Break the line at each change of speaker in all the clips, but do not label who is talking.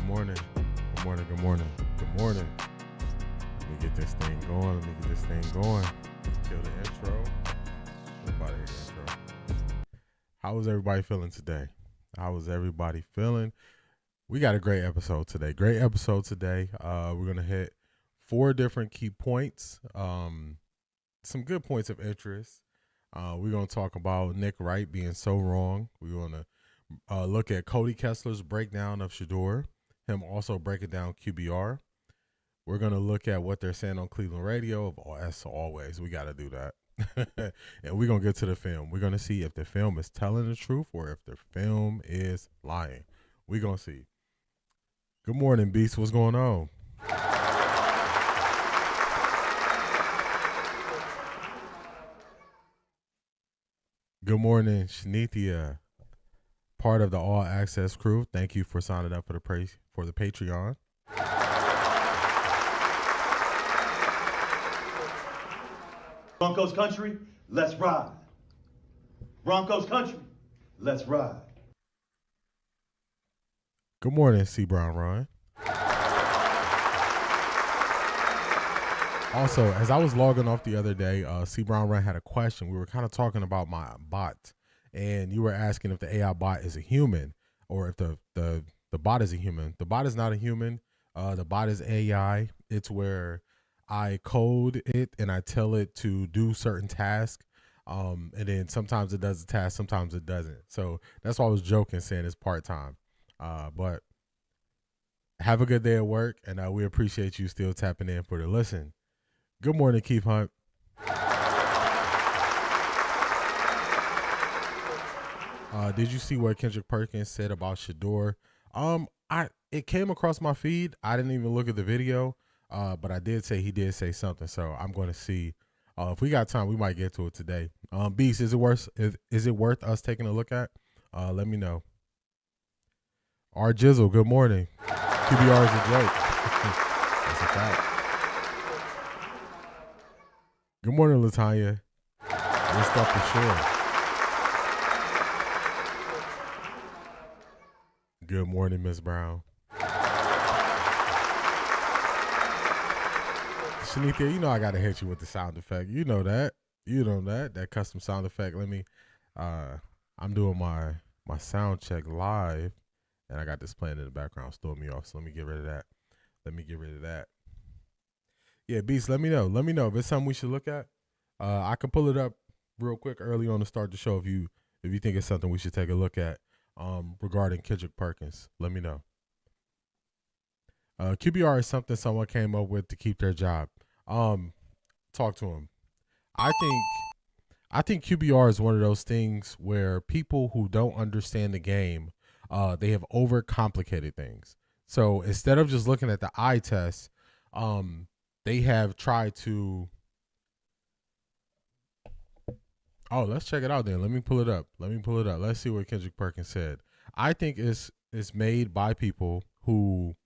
morning. Good morning. Good morning. Good morning. Let me get this thing going. Kill the intro. Everybody hear the intro. How was everybody feeling today? We got a great episode today. We're going to hit 4 different key points. Some good points of interest. We're going to talk about Nick Wright being so wrong. We're going to look at Cody Kessler's breakdown of Shedeur, him also breaking down QBR. We're going to look at what they're saying on Cleveland radio. As always, we got to do that. And we're going to get to the film. We're going to see if the film is telling the truth or if the film is lying. We're going to see. Good morning, Beast. What's going on? Good morning, Shanithia, part of the All Access crew. Thank you for signing up for the Patreon.
Broncos country, let's ride. Broncos country, let's ride.
Good morning, C. Brown Ryan. Also, as I was logging off the other day, C. Brown Ryan had a question. We were kind of talking about my bot, and you were asking if the AI bot is a human or if the bot is a human. The bot is not a human. The bot is AI. It's where I code it and I tell it to do certain tasks. And then sometimes it does the task, sometimes it doesn't. So that's why I was joking saying it's part-time. But have a good day at work, and we appreciate you still tapping in for the listen. Good morning, Keith Hunt. Did you see what Kendrick Perkins said about Shedeur? It came across my feed. I didn't even look at the video. But I did say he did say something, so I'm going to see. If we got time, we might get to it today. Beast, is it worth us taking a look at? Let me know. R Jizzle, good morning. QBR is a joke. That's a fact. Good morning, Latanya. Good stuff for sure. Good morning, Miss Brown. Shanithia, you know I gotta hit you with the sound effect. You know that. That custom sound effect. Let me I'm doing my sound check live, and I got this playing in the background. It's throwing me off. So let me get rid of that. Yeah, Beast, let me know. Let me know if it's something we should look at. I can pull it up real quick early on to start the show if you think it's something we should take a look at regarding Kendrick Perkins. Let me know. QBR is something someone came up with to keep their job. Talk to him. I think QBR is one of those things where people who don't understand the game, they have overcomplicated things. So instead of just looking at the eye test, they have tried to. Oh, let's check it out then. Let me pull it up. Let's see what Kendrick Perkins said. I think it's made by people who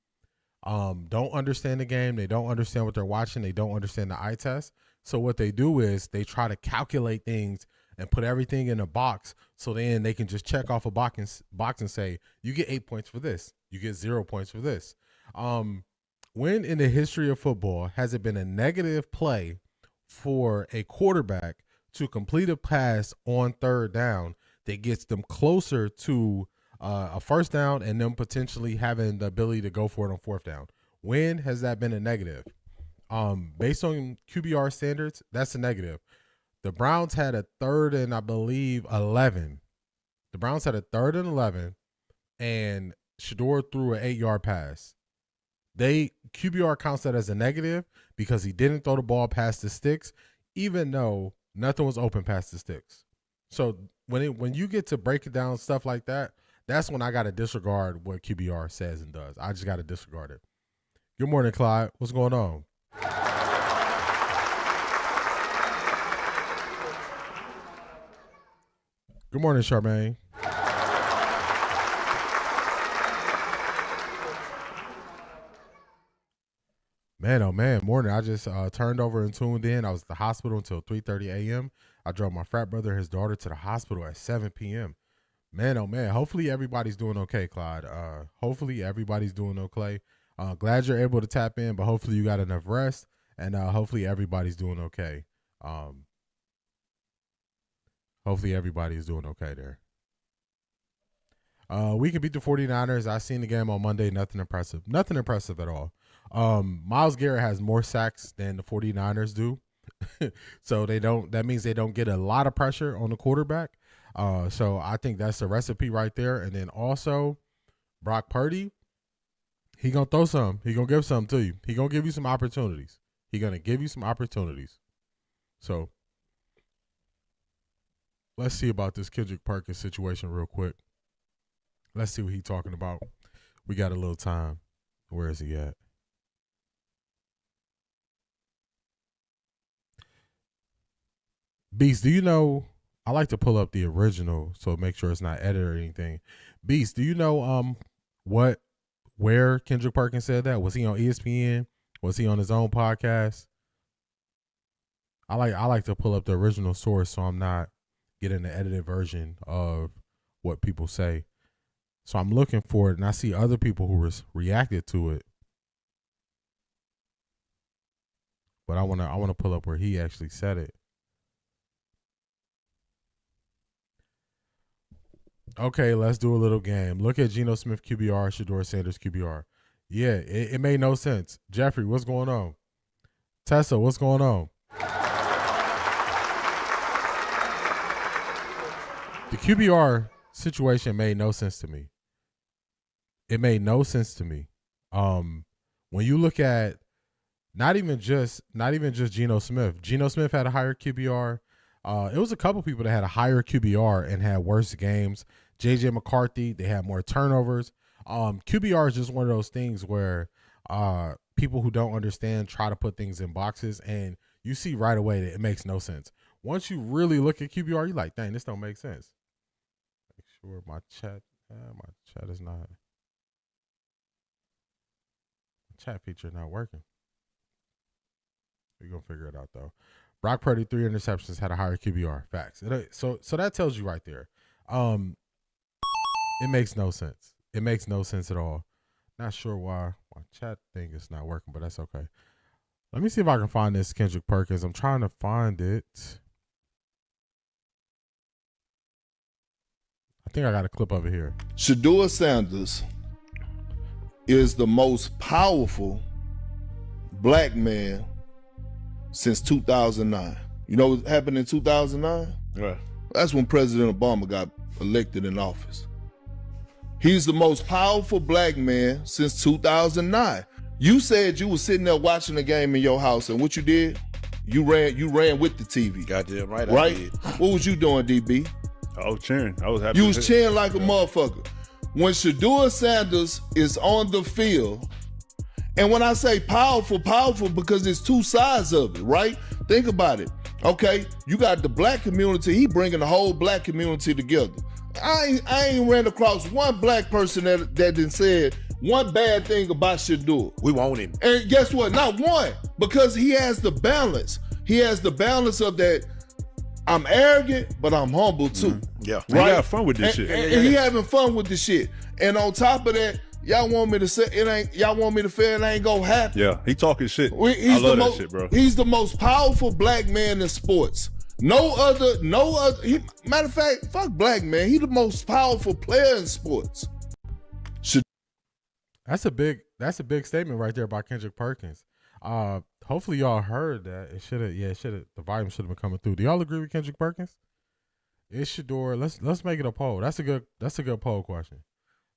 don't understand the game. They don't understand what they're watching. They don't understand the eye test. So what they do is they try to calculate things and put everything in a box. So then they can just check off a box and say, you get 8 points for this. You get 0 points for this. When in the history of football has it been a negative play for a quarterback to complete a pass on third down that gets them closer to a first down and them potentially having the ability to go for it on fourth down? When has that been a negative? Based on QBR standards, that's a negative. The Browns had a 3rd and I believe 11. The Browns had a 3rd and 11, and Shedeur threw an 8-yard pass. QBR counts that as a negative because he didn't throw the ball past the sticks, even though nothing was open past the sticks. So when you get to break it down, stuff like that, that's when I got to disregard what QBR says and does. I just got to disregard it. Good morning, Clyde. What's going on? Good morning, Charmaine. Man, oh man, morning. I just turned over and tuned in. I was at the hospital until 3:30 a.m. I drove my frat brother and his daughter to the hospital at 7 p.m. Man, oh man. Hopefully everybody's doing okay, Clyde. Hopefully everybody's doing okay. Glad you're able to tap in, but hopefully you got enough rest, and hopefully everybody's doing okay. Hopefully everybody's doing okay there. We can beat the 49ers. I seen the game on Monday. Nothing impressive. Nothing impressive at all. Myles Garrett has more sacks than the 49ers do. So that means they don't get a lot of pressure on the quarterback. So I think that's the recipe right there. And then also Brock Purdy, he gonna throw some. He gonna give some to you. He gonna give you some opportunities. He gonna give you some opportunities. So let's see about this Kendrick Perkins situation real quick. Let's see what he's talking about. We got a little time. Where is he at? Beast, do you know, I like to pull up the original so make sure it's not edited or anything. Beast, do you know where Kendrick Perkins said that? Was he on ESPN? Was he on his own podcast? I like to pull up the original source so I'm not getting the edited version of what people say. So I'm looking for it, and I see other people who reacted to it. But I wanna pull up where he actually said it. Okay, let's do a little game. Look at Geno Smith QBR, Shedeur Sanders QBR. Yeah, it made no sense. Jeffrey, what's going on? Tessa, what's going on? The QBR situation made no sense to me. It made no sense to me. When you look at not even just Geno Smith. Geno Smith had a higher QBR. It was a couple people that had a higher QBR and had worse games. JJ McCarthy, they had more turnovers. QBR is just one of those things where people who don't understand try to put things in boxes, and you see right away that it makes no sense. Once you really look at QBR, you're like, dang, this don't make sense. Make sure my chat is not. Chat feature not working. We're going to figure it out, though. Brock Purdy, 3 interceptions, had a higher QBR. Facts. So that tells you right there. It makes no sense. It makes no sense at all. Not sure why my chat thing is not working, but that's okay. Let me see if I can find this Kendrick Perkins. I'm trying to find it. I think I got a clip of it here.
Shedeur Sanders is the most powerful black man since 2009. You know what happened in 2009?
Right.
That's when President Obama got elected in office. He's the most powerful black man since 2009. You said you was sitting there watching the game in your house, and what you did? You ran with the TV.
Goddamn right.
Right?
I did.
What was you doing, DB?
I was cheering. I was happy.
You was cheering like a motherfucker. When Shedeur Sanders is on the field, and when I say powerful because there's two sides of it, right? Think about it. Okay, you got the black community. He bringing the whole black community together. I ain't ran across one black person that done said one bad thing about Shedeur.
We want him.
And guess what? Not one, because he has the balance. He has the balance of that. I'm arrogant, but I'm humble too.
Yeah,
right.
He got fun with this shit.
And he having fun with this shit. And on top of that, y'all want me to say it ain't. Y'all want me to feel it ain't gonna happen.
Yeah, he talking shit. I love that shit, bro.
He's the most powerful black man in sports. No other. Matter of fact, fuck black man. He the most powerful player in sports.
That's a big statement right there by Kendrick Perkins. Hopefully y'all heard that. It should have. The volume should have been coming through. Do y'all agree with Kendrick Perkins? Is Shedeur? Let's make it a poll. That's a good poll question.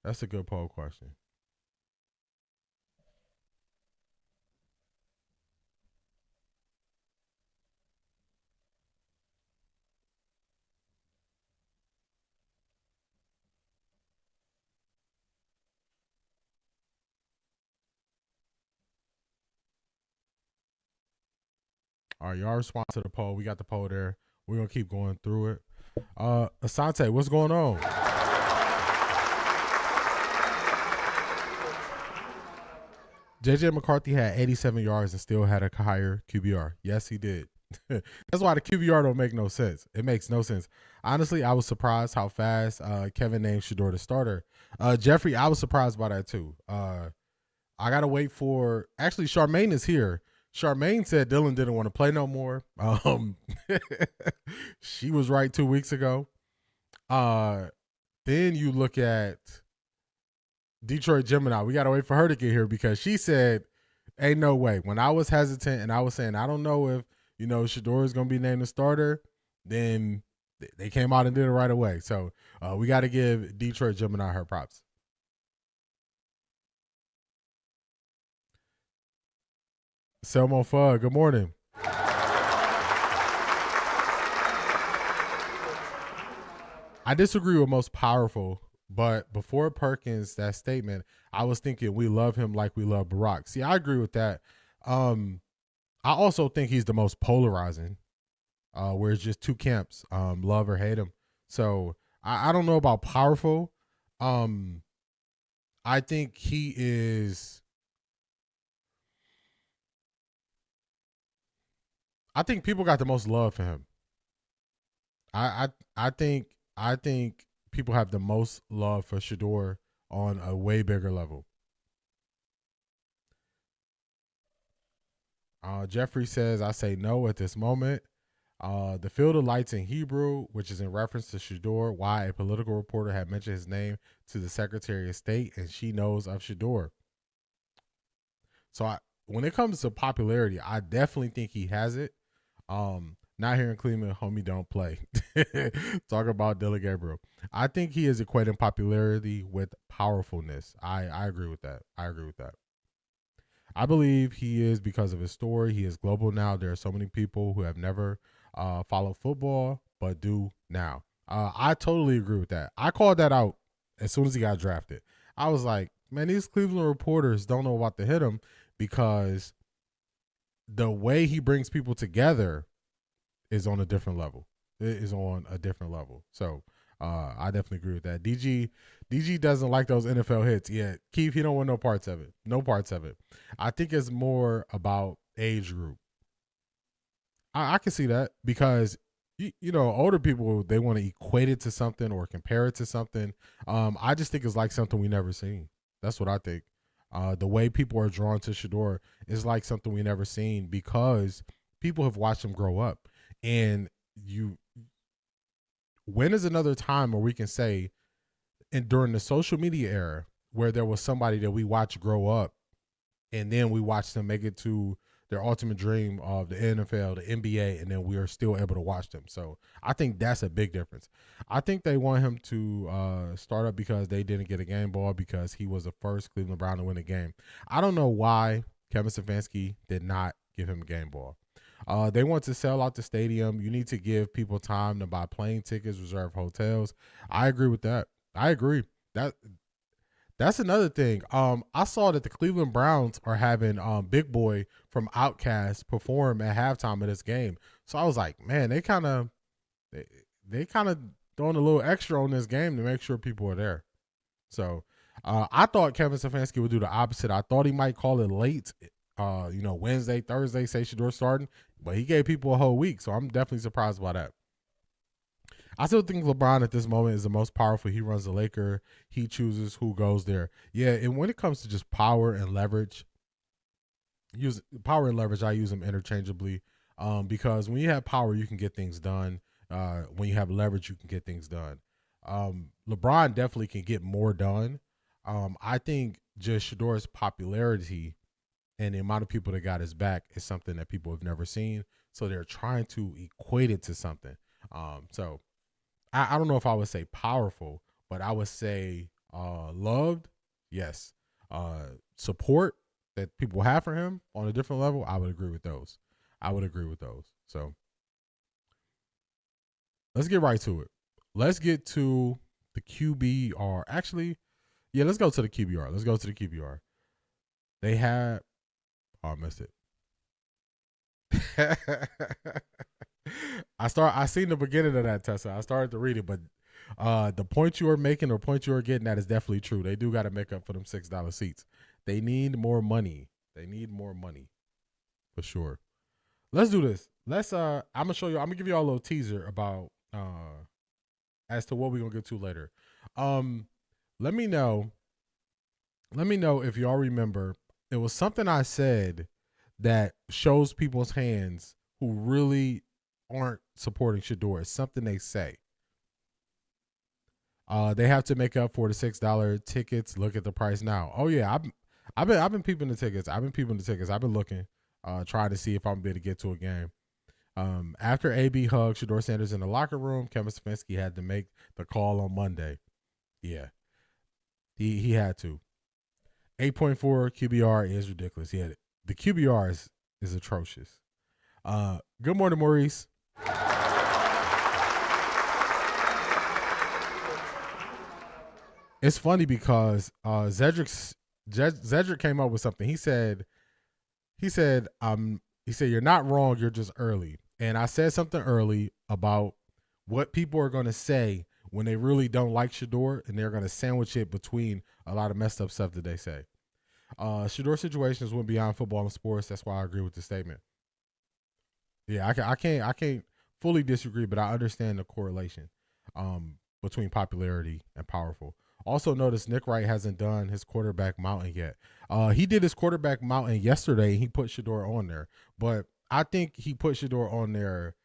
That's a good poll question. All right, y'all respond to the poll. We got the poll there. We're going to keep going through it. Asante, what's going on? JJ McCarthy had 87 yards and still had a higher QBR. Yes, he did. That's why the QBR don't make no sense. It makes no sense. Honestly, I was surprised how fast Kevin named Shedeur the starter. Jeffrey, I was surprised by that too. I gotta wait for. Actually, Charmaine is here. Charmaine said Dylan didn't want to play no more. She was right 2 weeks ago. Then you look at Detroit Gemini. We gotta wait for her to get here because she said, "Ain't no way." When I was hesitant and I was saying, I don't know if Shedeur is gonna be named the starter, then they came out and did it right away. So we got to give Detroit Gemini her props. Selmo Fudd, good morning. I disagree with most powerful, but before Perkins, that statement, I was thinking we love him like we love Barack. See, I agree with that. I also think he's the most polarizing, where it's just two camps, love or hate him. So I don't know about powerful. I think he is. I think people got the most love for him. I think people have the most love for Shedeur on a way bigger level. Jeffrey says, I say no at this moment. The Field of Lights in Hebrew, which is in reference to Shedeur, why a political reporter had mentioned his name to the Secretary of State, and she knows of Shedeur. So when it comes to popularity, I definitely think he has it. Not here in Cleveland, homie, don't play. Talk about Dylan Gabriel. I think he is equating popularity with powerfulness. I agree with that. I believe he is because of his story. He is global now. There are so many people who have never followed football but do now. I totally agree with that. I called that out as soon as he got drafted. I was like, man, these Cleveland reporters don't know about to hit him because the way he brings people together is on a different level. It is on a different level. So I definitely agree with that. DG doesn't like those NFL hits. Yeah, Keith, he don't want no parts of it. No parts of it. I think it's more about age group. I can see that because older people, they want to equate it to something or compare it to something. I just think it's like something we never seen. That's what I think. The way people are drawn to Shedeur is like something we never seen because people have watched him grow up. And when is another time where we can say, and during the social media era, where there was somebody that we watched grow up and then we watched them make it to their ultimate dream of the NFL, the NBA, and then we are still able to watch them. So I think that's a big difference. I think they want him to start up because they didn't get a game ball because he was the first Cleveland Brown to win a game. I don't know why Kevin Stefanski did not give him a game ball. They want to sell out the stadium. You need to give people time to buy plane tickets, reserve hotels. I agree with that. I agree. That's another thing. I saw that the Cleveland Browns are having Big Boy from Outkast perform at halftime of this game. So I was like, man, they kind of throwing a little extra on this game to make sure people are there. So I thought Kevin Stefanski would do the opposite. I thought he might call it late. Wednesday, Thursday, say Shedeur starting, but he gave people a whole week, so I'm definitely surprised by that. I still think LeBron at this moment is the most powerful. He runs the Lakers. He chooses who goes there. Yeah, and when it comes to just power and leverage, I use them interchangeably because when you have power, you can get things done. When you have leverage, you can get things done. LeBron definitely can get more done. I think just Shedeur's popularity and the amount of people that got his back is something that people have never seen. So they're trying to equate it to something. So I don't know if I would say powerful, but I would say loved. Yes. Support that people have for him on a different level. I would agree with those. So let's get right to it. Let's get to the QBR. Actually, yeah, let's go to the QBR. They had, I missed it. I seen the beginning of that, Tessa. I started to read it, but the point you are making or point you are getting at is definitely true. They do got to make up for them $6 seats. They need more money. For sure. Let's do this. let's I'm gonna show you. I'm gonna give you all a little teaser about as to what we're gonna get to later. Let me know if y'all remember. It was something I said that shows people's hands who really aren't supporting Shedeur. It's something they say. They have to make up for the $6 tickets. Look at the price now. Oh yeah, I've been peeping the tickets. I've been looking, trying to see if I'm gonna be able to get to a game. After AB hugged Shedeur Sanders in the locker room, Kevin Stefanski had to make the call on Monday. Yeah, he had to. 8.4 QBR is ridiculous. Yeah, the QBR is atrocious. Good morning, Maurice. It's funny because Zedric came up with something. He said, you're not wrong, you're just early. And I said something early about what people are going to say when they really don't like Shedeur, and they're going to sandwich it between a lot of messed up stuff that they say. Shedeur situations went beyond football and sports. That's why I agree with the statement. Yeah, I can't fully disagree, but I understand the correlation between popularity and powerful. Also notice Nick Wright hasn't done his quarterback mountain yet. He did his quarterback mountain yesterday. He put Shedeur on there, but I think he put Shedeur on there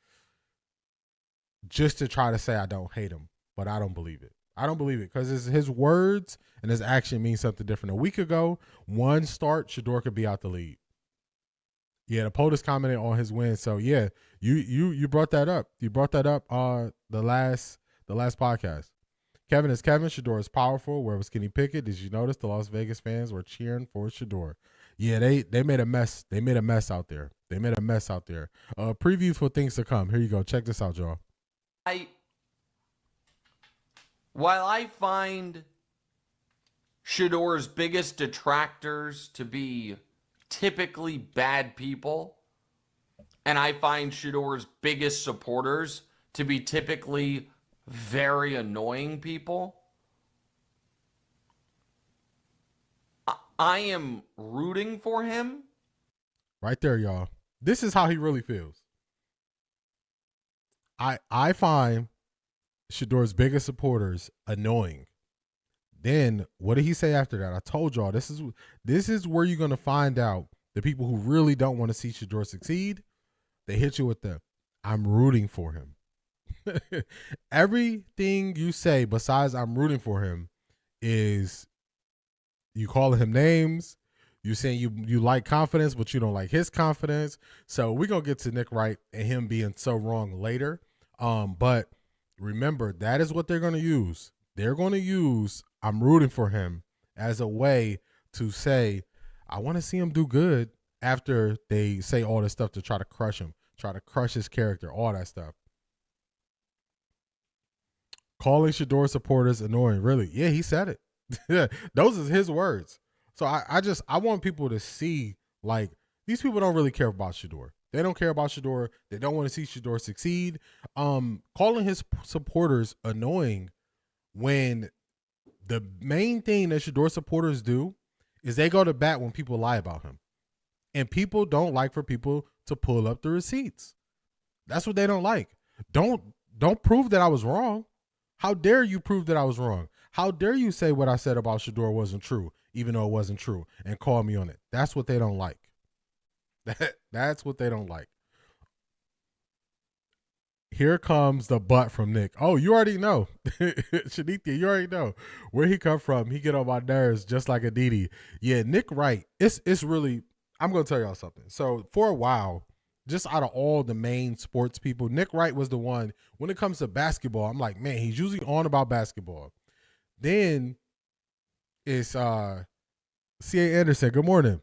just to try to say I don't hate him, but I don't believe it. I don't believe it because his words and his action mean something different. A week ago, one start, Shedeur could be out the lead. Yeah, the POTUS commented on his win. So yeah, you brought that up. You brought that up the last podcast. Kevin is Kevin. Shedeur is powerful. Where was Kenny Pickett? Did you notice the Las Vegas fans were cheering for Shedeur? Yeah, they made a mess. They made a mess out there. Preview for things to come. Here you go. Check this out, y'all.
While I find Shedeur's biggest detractors to be typically bad people, and I find Shedeur's biggest supporters to be typically very annoying people, I am rooting for him.
Right there, y'all. This is how he really feels. I find Shedeur's biggest supporters annoying. Then what did he say after that? I told y'all this is where you're gonna find out the people who really don't want to see Shedeur succeed. They hit you with the "I'm rooting for him." Everything you say besides "I'm rooting for him" is you calling him names. You saying you like confidence, but you don't like his confidence. So we're gonna get to Nick Wright and him being so wrong later. But remember, that is what they're gonna use. They're gonna use "I'm rooting for him" as a way to say, I want to see him do good after they say all this stuff to try to crush him, try to crush his character, all that stuff. Calling Shedeur supporters annoying. Really? Yeah, he said it. Those are his words. So I want people to see, like, these people don't really care about Shedeur. They don't care about Shedeur. They don't want to see Shedeur succeed. Calling his supporters annoying when the main thing that Shedeur supporters do is they go to bat when people lie about him. And people don't like for people to pull up the receipts. That's what they don't like. Don't prove that I was wrong. How dare you prove that I was wrong? How dare you say what I said about Shedeur wasn't true, even though it wasn't true, and call me on it? That's what they don't like. That's what they don't like. Here comes the butt from Nick. Oh, you already know. Shanithia, you already know. Where he come from, he get on my nerves just like a Didi. Yeah, Nick Wright, it's really, I'm going to tell y'all something. So for a while, just out of all the main sports people, Nick Wright was the one, when it comes to basketball, I'm like, man, he's usually on about basketball. Then it's C.A. Anderson. Good morning.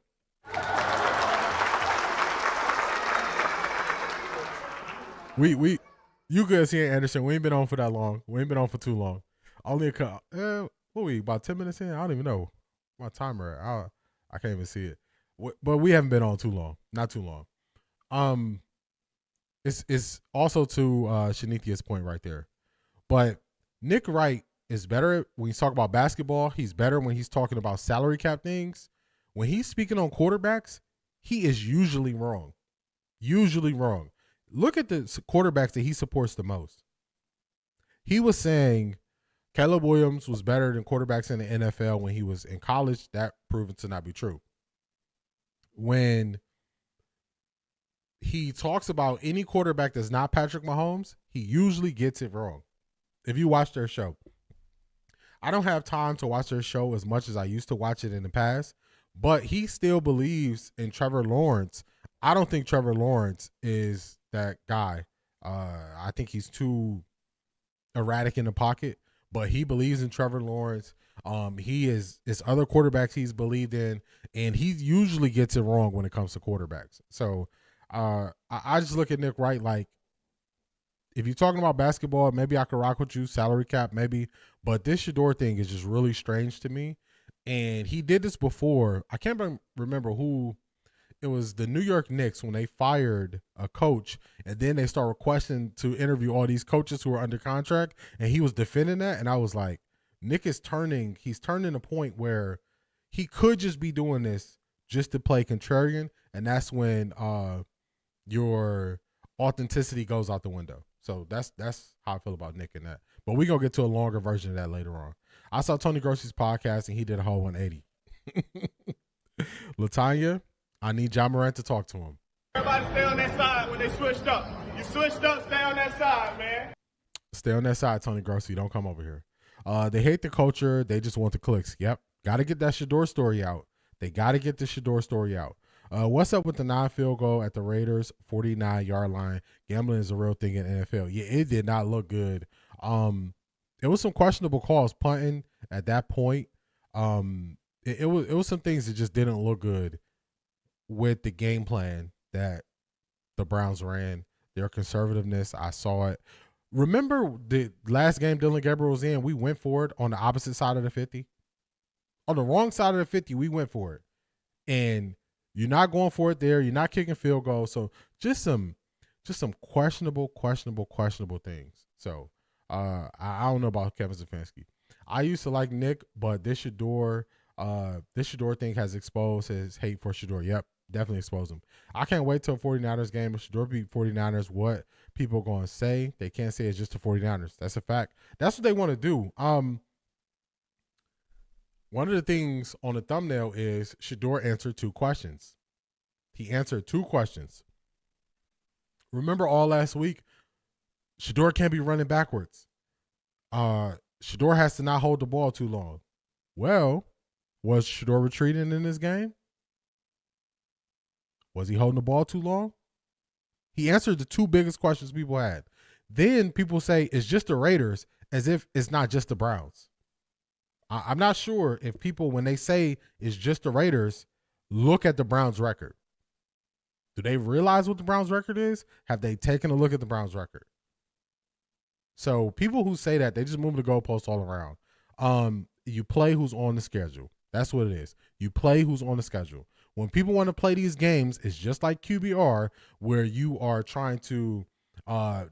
You good, C.A. Anderson. We ain't been on for that long. We ain't been on for too long. Only a couple, about 10 minutes in? I don't even know. My timer, I can't even see it. But we haven't been on too long. Not too long. It's also to Shanithia's point right there. But Nick Wright is better when he's talking about basketball. He's better when he's talking about salary cap things. When he's speaking on quarterbacks, he is usually wrong. Usually wrong. look at the quarterbacks that he supports the most. He was saying Caleb Williams was better than quarterbacks in the NFL when he was in college. That proven to not be true. When he talks about any quarterback that's not Patrick Mahomes, he usually gets it wrong. If you watch their show, I don't have time to watch their show as much as I used to watch it in the past, but he still believes in Trevor Lawrence. I don't think Trevor Lawrence is that guy. I think he's too erratic in the pocket, but he believes in Trevor Lawrence. He is other quarterbacks he's believed in, and he usually gets it wrong when it comes to quarterbacks. So I just look at Nick Wright like, if you're talking about basketball, maybe I could rock with you, salary cap, maybe. But this Shedeur thing is just really strange to me. And he did this before. I can't remember who. It was the New York Knicks when they fired a coach, and then they start requesting to interview all these coaches who are under contract, and he was defending that. And I was like, Nick is turning. He's turning a point where he could just be doing this just to play contrarian, and that's when your authenticity goes out the window. So that's how I feel about Nick and that. But we're going to get to a longer version of that later on. I saw Tony Grossi's podcast, and he did a whole 180. LaTanya, I need John Morant to talk to him.
Everybody stay on that side when they switched up. You switched up, stay on that side, man.
Stay on that side, Tony Grossi. Don't come over here. They hate the culture. They just want the clicks. Yep. Got to get that Shedeur story out. They got to get the Shedeur story out. What's up with the non-field goal at the Raiders 49-yard line? Gambling is a real thing in NFL. Yeah, it did not look good. It was some questionable calls punting at that point. It was some things that just didn't look good with the game plan that the Browns ran. Their conservativeness, I saw it. Remember the last game Dylan Gabriel was in? We went for it on the opposite side of the 50. On the wrong side of the 50, we went for it. And you're not going for it there. You're not kicking field goals. So just some questionable things. So I don't know about Kevin Stefanski. I used to like Nick, but this Shedeur thing has exposed his hate for Shedeur. Yep, definitely exposed him. I can't wait till 49ers game. If Shedeur beat 49ers, what people are going to say? They can't say it's just the 49ers. That's a fact. That's what they want to do. One of the things on the thumbnail is Shedeur answered 2 questions. He answered 2 questions. Remember all last week, Shedeur can't be running backwards. Shedeur has to not hold the ball too long. Well, was Shedeur retreating in this game? Was he holding the ball too long? He answered the 2 biggest questions people had. Then people say it's just the Raiders, as if it's not just the Browns. I'm not sure if people, when they say it's just the Raiders, look at the Browns record. Do they realize what the Browns record is? Have they taken a look at the Browns record? So people who say that, they just move the goalposts all around. You play who's on the schedule. That's what it is. You play who's on the schedule. When people want to play these games, it's just like QBR, where you are trying to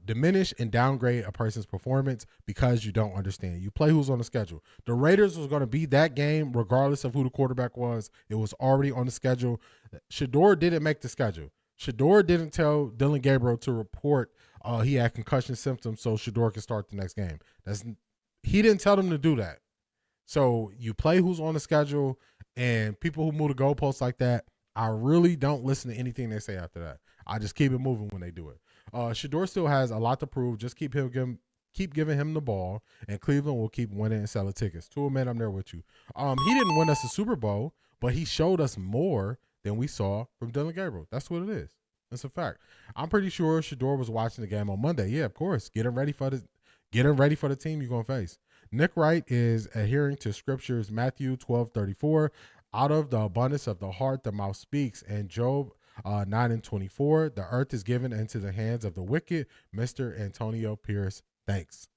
diminish and downgrade a person's performance because you don't understand. You play who's on the schedule. The Raiders was going to be that game regardless of who the quarterback was. It was already on the schedule. Shedeur didn't make the schedule. Shedeur didn't tell Dylan Gabriel to report he had concussion symptoms so Shedeur could start the next game. He didn't tell them to do that. So you play who's on the schedule, and people who move the goalposts like that, I really don't listen to anything they say after that. I just keep it moving when they do it. Shedeur still has a lot to prove. Just keep giving him the ball, and Cleveland will keep winning and selling tickets. To a man, I'm there with you. He didn't win us a Super Bowl, but he showed us more than we saw from Dylan Gabriel. That's what it is. That's a fact. I'm pretty sure Shedeur was watching the game on Monday. Yeah, of course. Getting ready for the team you're gonna face. Nick Wright is adhering to scriptures, Matthew 12:34. Out of the abundance of the heart, the mouth speaks. And Job 9:24. The earth is given into the hands of the wicked. Mr. Antonio Pierce, thanks.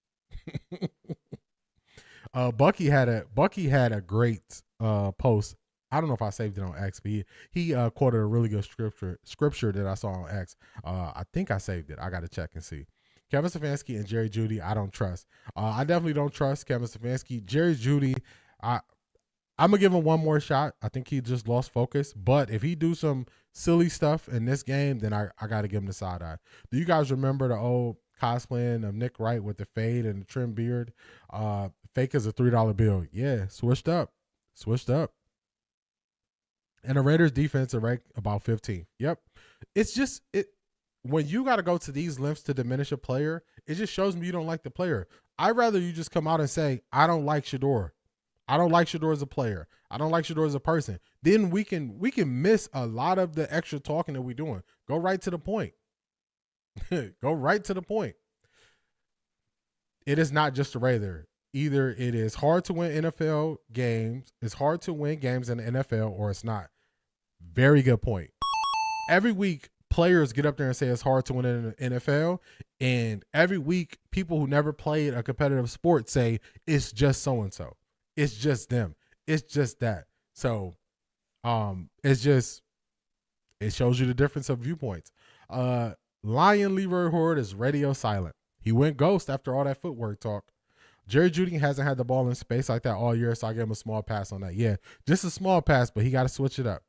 Bucky had a great post. I don't know if I saved it on X, but he quoted a really good scripture that I saw on X. I think I saved it. I got to check and see. Kevin Stefanski and Jerry Jeudy, I don't trust. I definitely don't trust Kevin Stefanski. Jerry Jeudy, I I'm gonna give him one more shot. I think he just lost focus. But if he do some silly stuff in this game, then I gotta give him the side eye. Do you guys remember the old cosplaying of Nick Wright with the fade and the trim beard? Fake as a $3 bill. Yeah, switched up. And the Raiders defense are ranked about 15. Yep. It's just when you got to go to these lengths to diminish a player, it just shows me you don't like the player. I'd rather you just come out and say, I don't like Shedeur. I don't like Shedeur as a player. I don't like Shedeur as a person. Then we can miss a lot of the extra talking that we're doing. Go right to the point. Go right to the point. It is not just a Raider. Either it is hard to win NFL games, it's hard to win games in the NFL, or it's not. Very good point. Every week, players get up there and say it's hard to win in the NFL, and every week, people who never played a competitive sport say it's just so-and-so. It's just them. It's just that. So, it shows you the difference of viewpoints. Lion Leroy Horde is radio silent. He went ghost after all that footwork talk. Jerry Jeudy hasn't had the ball in space like that all year, so I gave him a small pass on that. Yeah, just a small pass, but he got to switch it up.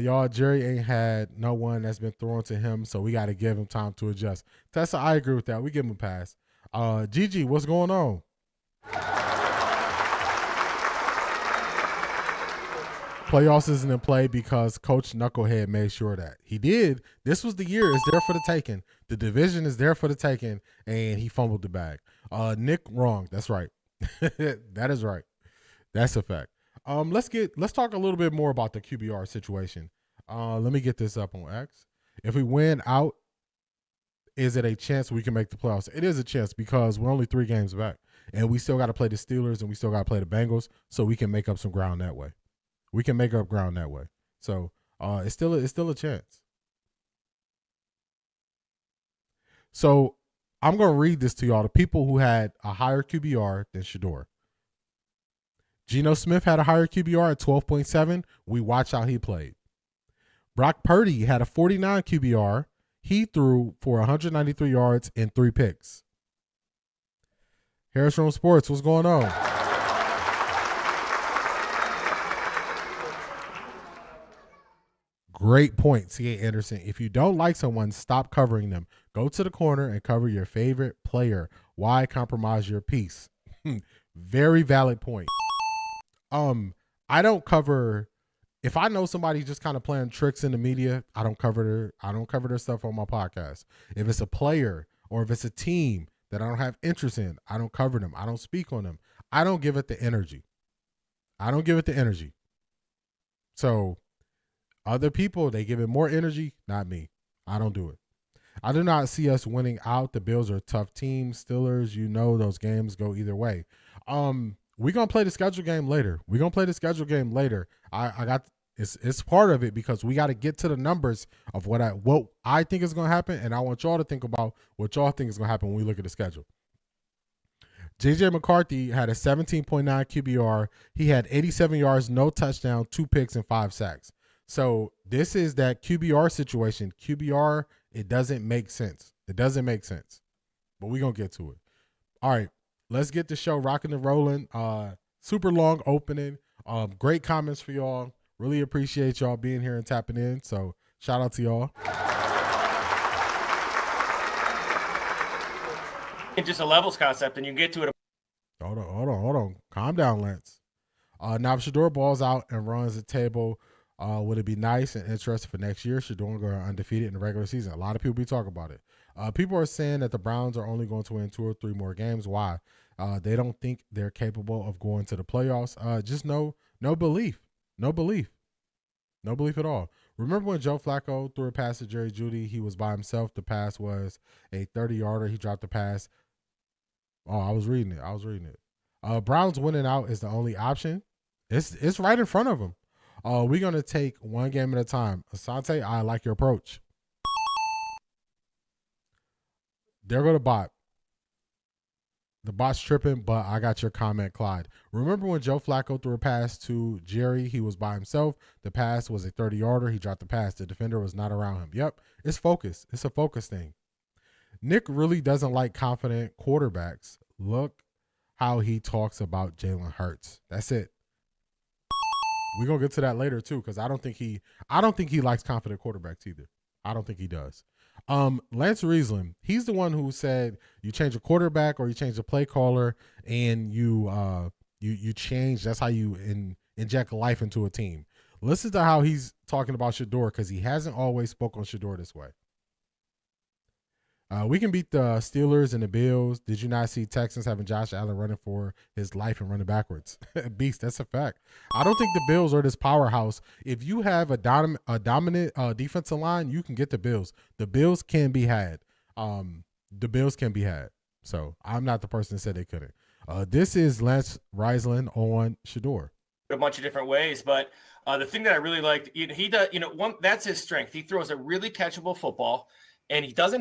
Y'all, Jerry ain't had no one that's been thrown to him, so we got to give him time to adjust. Tessa, I agree with that. We give him a pass. Gigi, what's going on? Playoffs isn't in play because Coach Knucklehead made sure that. He did. This was the year. It's there for the taking. The division is there for the taking, and he fumbled the bag. Nick, wrong. That's right. That is right. That's a fact. Let's talk a little bit more about the QBR situation. Let me get this up on X. If we win out, is it a chance we can make the playoffs? It is a chance because we're only 3 games back, and we still got to play the Steelers and we still got to play the Bengals, so we can make up some ground that way. We can make up ground that way. So it's still a chance. So I'm going to read this to y'all. The people who had a higher QBR than Shedeur. Geno Smith had a higher QBR at 12.7. We watched how he played. Brock Purdy had a 49 QBR. He threw for 193 yards and 3 picks. Harris from Sports, what's going on? Great point, C.A. Anderson. If you don't like someone, stop covering them. Go to the corner and cover your favorite player. Why compromise your peace? Very valid point. I don't cover. If I know somebody just kind of playing tricks in the media, I don't cover their stuff on my podcast. If it's a player or if it's a team that I don't have interest in, I don't cover them. I don't speak on them. I don't give it the energy. So other people, they give it more energy, not me. I don't do it. I do not see us winning out. The Bills are a tough team. Steelers, those games go either way. We're going to play the schedule game later. I got it's part of it because we got to get to the numbers of what I think is going to happen, and I want y'all to think about what y'all think is going to happen when we look at the schedule. J.J. McCarthy had a 17.9 QBR. He had 87 yards, no touchdown, 2 picks, and 5 sacks. So this is that QBR situation. QBR, it doesn't make sense. But we're going to get to it. All right, let's get the show rocking and rolling. Super long opening. Great comments for y'all. Really appreciate y'all being here and tapping in. So shout out to y'all.
It's just a levels concept, and you can get to it.
Hold on. Calm down, Lance. Now, if Shedeur balls out and runs the table, would it be nice and interesting for next year? Shedeur going undefeated in the regular season. A lot of people be talking about it. People are saying that the Browns are only going to win 2 or 3 more games. Why? They don't think they're capable of going to the playoffs. Just no belief. No belief at all. Remember when Joe Flacco threw a pass to Jerry Jeudy? He was by himself. The pass was a 30-yarder. He dropped the pass. Oh, I was reading it. Browns winning out is the only option. It's right in front of them. We're going to take one game at a time. Asante, I like your approach. There go the bot. The bot's tripping, but I got your comment, Clyde. Remember when Joe Flacco threw a pass to Jerry? He was by himself. The pass was a 30-yarder. He dropped the pass. The defender was not around him. Yep, it's focus. It's a focus thing. Nick really doesn't like confident quarterbacks. Look how he talks about Jalen Hurts. That's it. We're gonna get to that later too, because I don't think he likes confident quarterbacks either. I don't think he does. Lance Riesling, he's the one who said you change a quarterback or you change a play caller and you change. That's how you inject life into a team. Listen to how he's talking about Shedeur, because he hasn't always spoke on Shedeur this way. We can beat the Steelers and the Bills. Did you not see Texans having Josh Allen running for his life and running backwards? Beast, that's a fact. I don't think the Bills are this powerhouse. If you have a dominant defensive line, you can get the Bills. The Bills can be had. So I'm not the person that said they couldn't. This is Lance Riesling on Shedeur.
A bunch of different ways, but the thing that I really liked, he does, that's his strength. He throws a really catchable football. And he does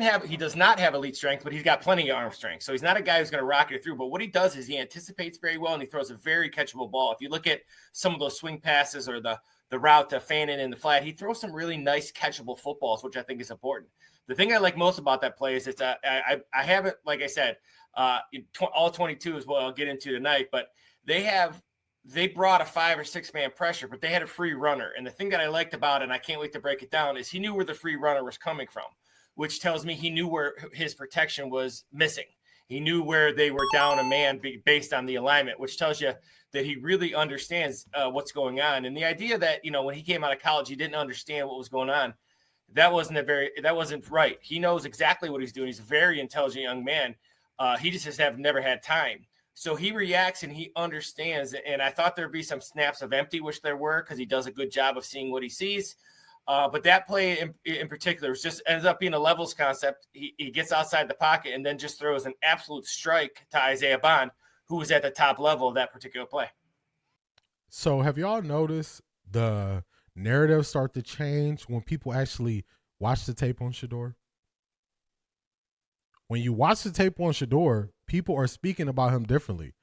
not have elite strength, but he's got plenty of arm strength. So he's not a guy who's going to rocket it through. But what he does is he anticipates very well, and he throws a very catchable ball. If you look at some of those swing passes or the route to Fannin in the flat, he throws some really nice catchable footballs, which I think is important. The thing I like most about that play is I haven't, like I said, all 22 is what I'll get into tonight. But they brought a 5 or 6 man pressure, but they had a free runner. And the thing that I liked about it, and I can't wait to break it down, is he knew where the free runner was coming from, which tells me he knew where his protection was missing. He knew where they were down a man based on the alignment, which tells you that he really understands what's going on. And the idea that, when he came out of college, he didn't understand what was going on. That wasn't right. He knows exactly what he's doing. He's a very intelligent young man. He just never had time. So he reacts and he understands. And I thought there'd be some snaps of empty, which there were, because he does a good job of seeing what he sees. But that play in particular just ends up being a levels concept. He gets outside the pocket and then just throws an absolute strike to Isaiah Bond, who was at the top level of that particular play.
So have y'all noticed the narrative start to change when people actually watch the tape on Shedeur? When you watch the tape on Shedeur, people are speaking about him differently.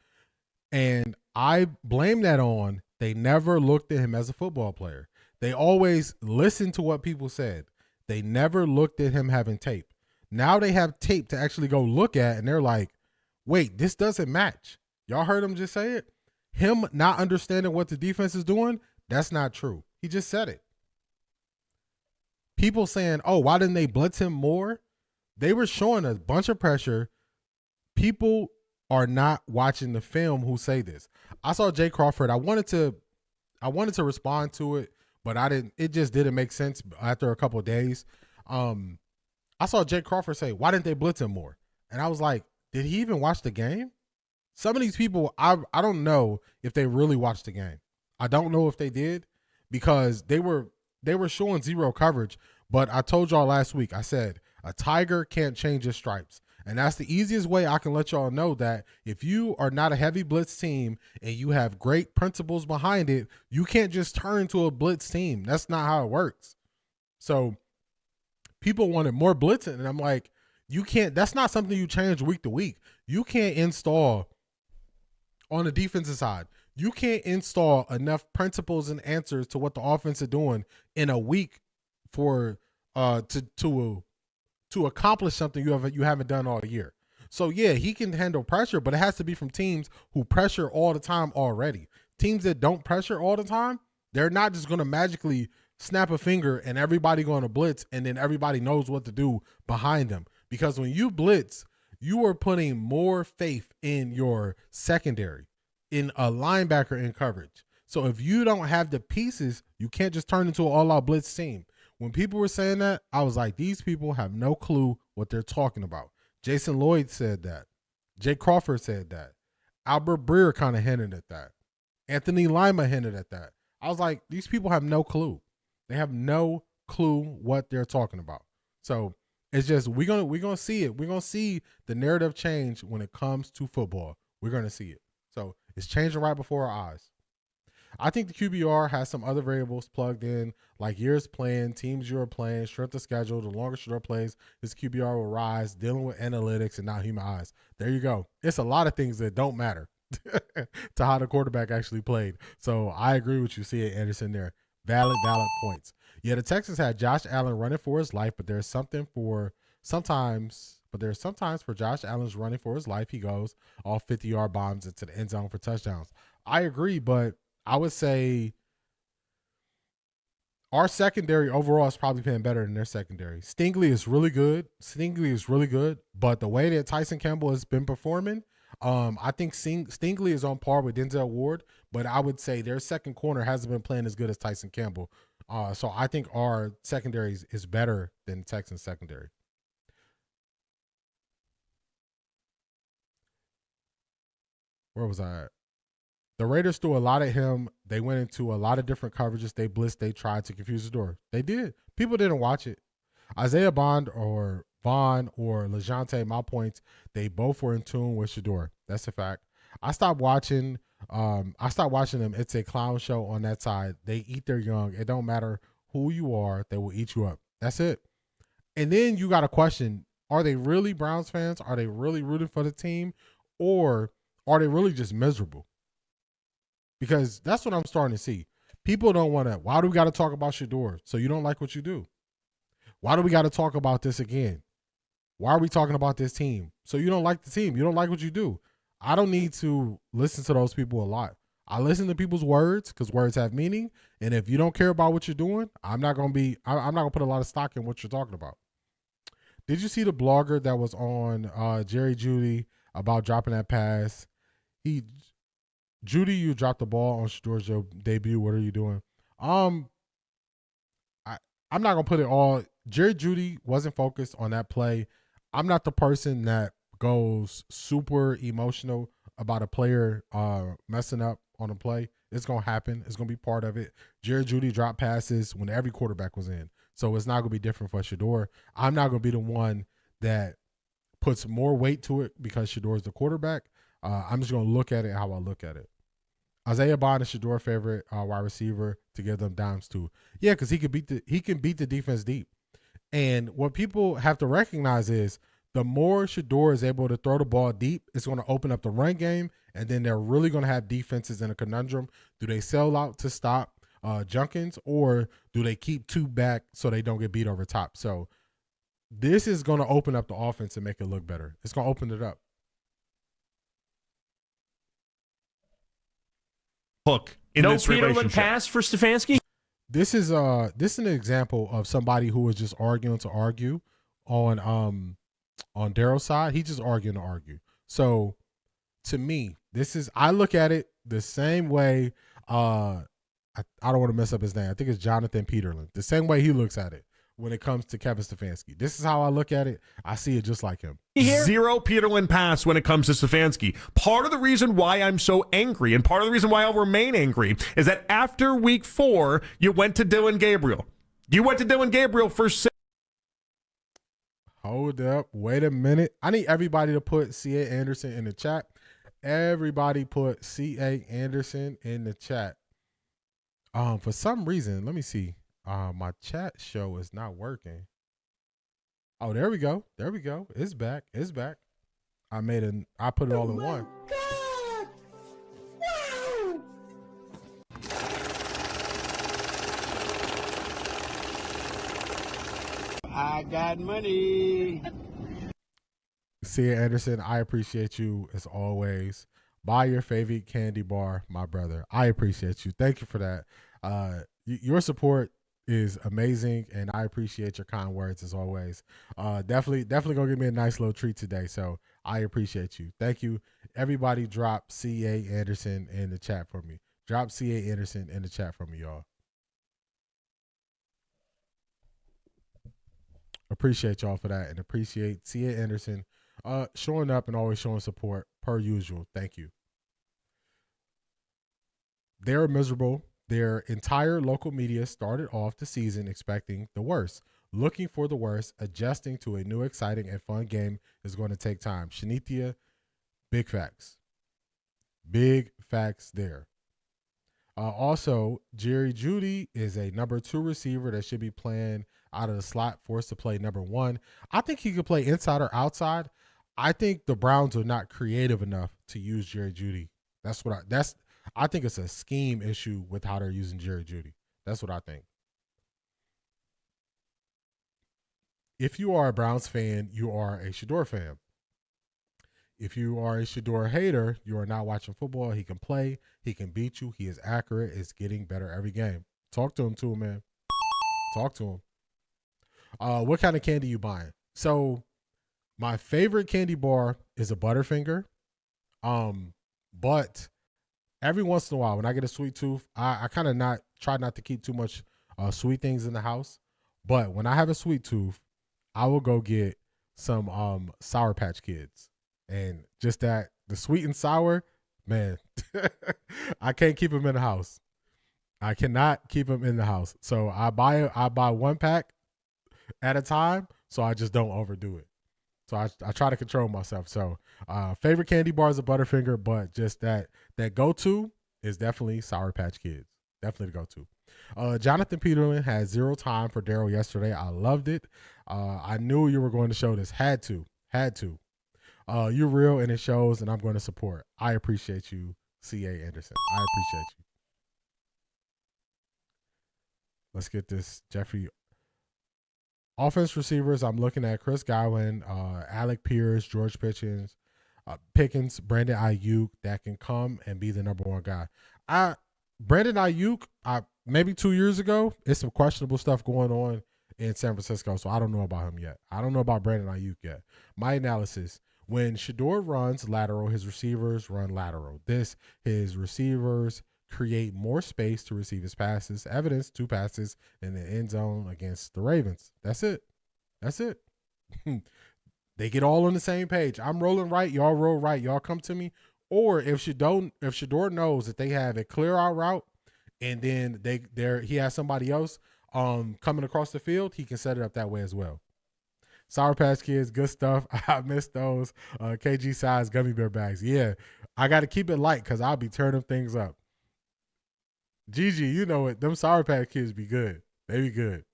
And I blame that on they never looked at him as a football player. They always listened to what people said. They never looked at him having tape. Now they have tape to actually go look at, and they're like, wait, this doesn't match. Y'all heard him just say it? Him not understanding what the defense is doing, that's not true. He just said it. People saying, oh, why didn't they blitz him more? They were showing a bunch of pressure. People are not watching the film who say this. I saw Jay Crawford. I wanted to respond to it, but I didn't. It just didn't make sense after a couple of days. I saw Jake Crawford say, why didn't they blitz him more? And I was like, did he even watch the game? Some of these people, I don't know if they really watched the game. I don't know if they did, because they were showing zero coverage. But I told y'all last week, I said, a tiger can't change his stripes. And that's the easiest way I can let y'all know that if you are not a heavy blitz team and you have great principles behind it, you can't just turn to a blitz team. That's not how it works. So people wanted more blitzing, and I'm like, you can't. That's not something you change week to week. You can't install on the defensive side. You can't install enough principles and answers to what the offense is doing in a week for to accomplish something you haven't done all year. So yeah, he can handle pressure, but it has to be from teams who pressure all the time already. Teams that don't pressure all the time, they're not just going to magically snap a finger and everybody going to blitz and then everybody knows what to do behind them. Because when you blitz, you are putting more faith in your secondary, in a linebacker in coverage. So if you don't have the pieces, you can't just turn into an all-out blitz team. When people were saying that, I was like, these people have no clue what they're talking about. Jason Lloyd said that. Jake Crawford said that. Albert Breer kind of hinted at that. Anthony Lima hinted at that. I was like, these people have no clue. They have no clue what they're talking about. So it's just we're gonna see it. We're gonna see the narrative change when it comes to football. We're gonna see it. So it's changing right before our eyes. I think the QBR has some other variables plugged in, like years playing, teams you're playing, strength of schedule. The longer Shedeur plays, his QBR will rise, dealing with analytics and not human eyes. There you go. It's a lot of things that don't matter to how the quarterback actually played. So I agree with you, C.A. Anderson there. Valid points. Yeah, the Texans had Josh Allen running for his life, but there's something for sometimes But there's sometimes where Josh Allen's running for his life, he goes all 50-yard bombs into the end zone for touchdowns. I agree, but I would say our secondary overall is probably playing better than their secondary. Stingley is really good. But the way that Tyson Campbell has been performing, I think Stingley is on par with Denzel Ward, but I would say their second corner hasn't been playing as good as Tyson Campbell. So I think our secondary is better than Texans secondary. Where was I at? The Raiders threw a lot at him. They went into a lot of different coverages. They blitzed. They tried to confuse the door. They did. People didn't watch it. Isaiah Bond or Vaughn or LeJounte, my points, they both were in tune with Shedeur. That's a fact. I stopped watching them. It's a clown show on that side. They eat their young. It don't matter who you are. They will eat you up. That's it. And then you got to question, are they really Browns fans? Are they really rooting for the team? Or are they really just miserable? Because that's what I'm starting to see. People don't want to. Why do we got to talk about Shedeur? So you don't like what you do? Why do we got to talk about this again? Why are we talking about this team? So you don't like the team. You don't like what you do. I don't need to listen to those people a lot. I listen to people's words because words have meaning. And if you don't care about what you're doing, I'm not going to put a lot of stock in what you're talking about. Did you see the blogger that was on Jerry Jeudy about dropping that pass? Judy, you dropped the ball on Shedeur's debut. What are you doing? I'm not gonna put it all. Jerry Jeudy wasn't focused on that play. I'm not the person that goes super emotional about a player messing up on a play. It's gonna happen. It's gonna be part of it. Jerry Jeudy dropped passes when every quarterback was in, so it's not gonna be different for Shedeur. I'm not gonna be the one that puts more weight to it because Shedeur is the quarterback. I'm just going to look at it how I look at it. Isaiah Bond is Shedeur's favorite wide receiver to give them dimes to. Yeah, because he can beat the defense deep. And what people have to recognize is the more Shedeur is able to throw the ball deep, it's going to open up the run game, and then they're really going to have defenses in a conundrum. Do they sell out to stop Junkins, or do they keep two back so they don't get beat over top? So this is going to open up the offense and make it look better. It's going to open it up.
Hook in no this Peterman pass for Stefanski.
This is an example of somebody who was just arguing to argue on Daryl's side. He just arguing to argue. So to me, I look at it the same way. I don't want to mess up his name. I think it's Jonathan Peterlin. The same way he looks at it when it comes to Kevin Stefanski. This is how I look at it. I see it just like him.
Zero Peterlin pass when it comes to Stefanski. Part of the reason why I'm so angry, and part of the reason why I'll remain angry, is that after week 4, you went to Dylan Gabriel. You went to Dylan Gabriel for 6.
Hold up. Wait a minute. I need everybody to put C.A. Anderson in the chat. Everybody put C.A. Anderson in the chat. For some reason, let me see. My chat show is not working. Oh, there we go. There we go. It's back. It's back. I put it all in one.
God. Wow. I got money.
C. Anderson, I appreciate you as always. Buy your favorite candy bar, my brother. I appreciate you. Thank you for that. Your support is amazing, and I appreciate your kind words as always. Definitely gonna give me a nice little treat today, so I appreciate you. Thank you. Everybody drop C.A. Anderson in the chat for me. Drop C.A. Anderson in the chat for me, y'all. Appreciate y'all for that, and appreciate C.A. Anderson showing up and always showing support per usual. Thank you. They're miserable. Their entire local media started off the season expecting the worst, looking for the worst. Adjusting to a new, exciting, and fun game is going to take time. Shanithia, big facts. Big facts there. Also, Jerry Jeudy is a number 2 receiver that should be playing out of the slot, forced to play number 1. I think he could play inside or outside. I think the Browns are not creative enough to use Jerry Jeudy. I think it's a scheme issue with how they're using Jerry Jeudy. That's what I think. if you are a Browns fan, you are a Shedeur fan. If you are a Shedeur hater, you are not watching football. He can play. He can beat you. He is accurate. It's getting better every game. Talk to him too, man. Talk to him. What kind of candy you buying? So my favorite candy bar is a Butterfinger. But every once in a while, when I get a sweet tooth, I kind of try not to keep too much sweet things in the house. But when I have a sweet tooth, I will go get some Sour Patch Kids. And just that, the sweet and sour, man, I can't keep them in the house. I cannot keep them in the house. So I buy one pack at a time, so I just don't overdo it. So I try to control myself. So favorite candy bar is a Butterfinger, but just that go-to is definitely Sour Patch Kids. Definitely the go-to. Jonathan Peterlin had 0 time for Daryl yesterday. I loved it. I knew you were going to show this. Had to. You're real and it shows, and I'm going to support. I appreciate you, C.A. Anderson. I appreciate you. Let's get this, Jeffrey. Offense receivers, I'm looking at Chris Godwin, Alec Pierce, George Pickens, Brandon Ayuk, that can come and be the number one guy. Brandon Ayuk, maybe 2 years ago, it's some questionable stuff going on in San Francisco, so I don't know about him yet. I don't know about Brandon Ayuk yet. My analysis, when Shedeur runs lateral, his receivers run lateral. His receivers create more space to receive his passes. Evidence, 2 passes in the end zone against the Ravens. That's it. They get all on the same page. I'm rolling right, y'all roll right, y'all come to me. Or if Shedeur knows that they have a clear out route and then he has somebody else coming across the field, he can set it up that way as well. Sour Patch Kids, good stuff. I miss those KG size gummy bear bags. Yeah, I got to keep it light because I'll be turning things up. Gigi, you know it. Them Sour Patch Kids be good. They be good.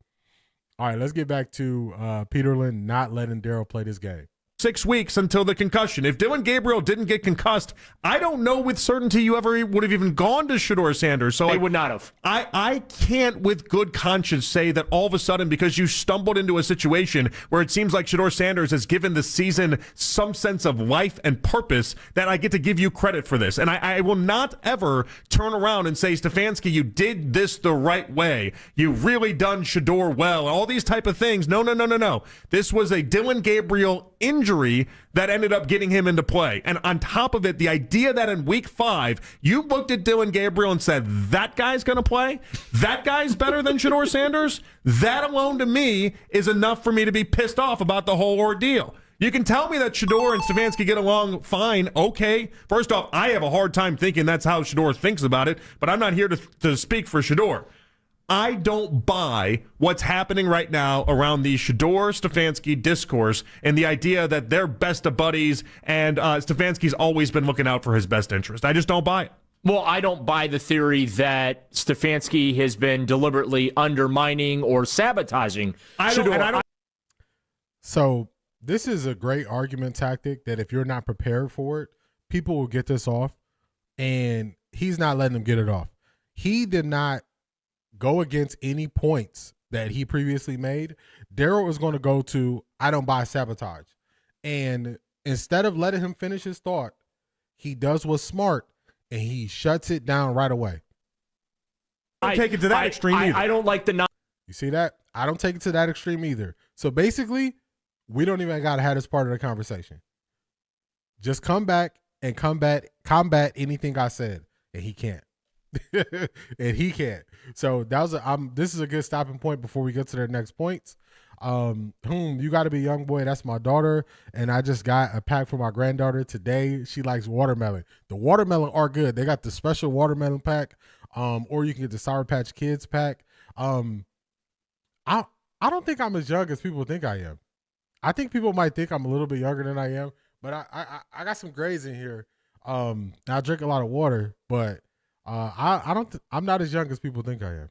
All right, let's get back to Peterlin not letting Daryl play this game.
6 weeks until the concussion. If Dillon Gabriel didn't get concussed, I don't know with certainty you ever would have even gone to Shedeur Sanders. So
they would not have.
I can't with good conscience say that all of a sudden, because you stumbled into a situation where it seems like Shedeur Sanders has given the season some sense of life and purpose, that I get to give you credit for this. And I will not ever turn around and say, Stefanski, you did this the right way. You really done Shedeur well. All these type of things. No. This was a Dillon Gabriel injury that ended up getting him into play. And on top of it, the idea that in week 5, you looked at Dillon Gabriel and said, that guy's going to play? That guy's better than Shedeur Sanders? That alone to me is enough for me to be pissed off about the whole ordeal. You can tell me that Shedeur and Stefanski get along fine. Okay. First off, I have a hard time thinking that's how Shedeur thinks about it, but I'm not here to speak for Shedeur. I don't buy what's happening right now around the Shedeur-Stefanski discourse and the idea that they're best of buddies and Stefanski's always been looking out for his best interest. I just don't buy it.
Well, I don't buy the theory that Stefanski has been deliberately undermining or sabotaging Shedeur.
So this is a great argument tactic that if you're not prepared for it, people will get this off, and he's not letting them get it off. He did not go against any points that he previously made. Daryl is going to go to, I don't buy sabotage. And instead of letting him finish his thought, he does what's smart, and he shuts it down right away.
I don't take it to that extreme either.
I don't like the...
You see that? I don't take it to that extreme either. So basically, we don't even got to have this part of the conversation. Just come back and combat anything I said, and he can't. And he can't. So that was this is a good stopping point before we get to their next points. You got to be young boy. That's my daughter, and I just got a pack for my granddaughter today. She likes watermelon. The watermelon are good. They got the special watermelon pack, or you can get the Sour Patch Kids pack. I don't think I'm as young as people think I am. I think people might think I'm a little bit younger than I am, but I got some grays in here. I drink a lot of water, but I'm not as young as people think I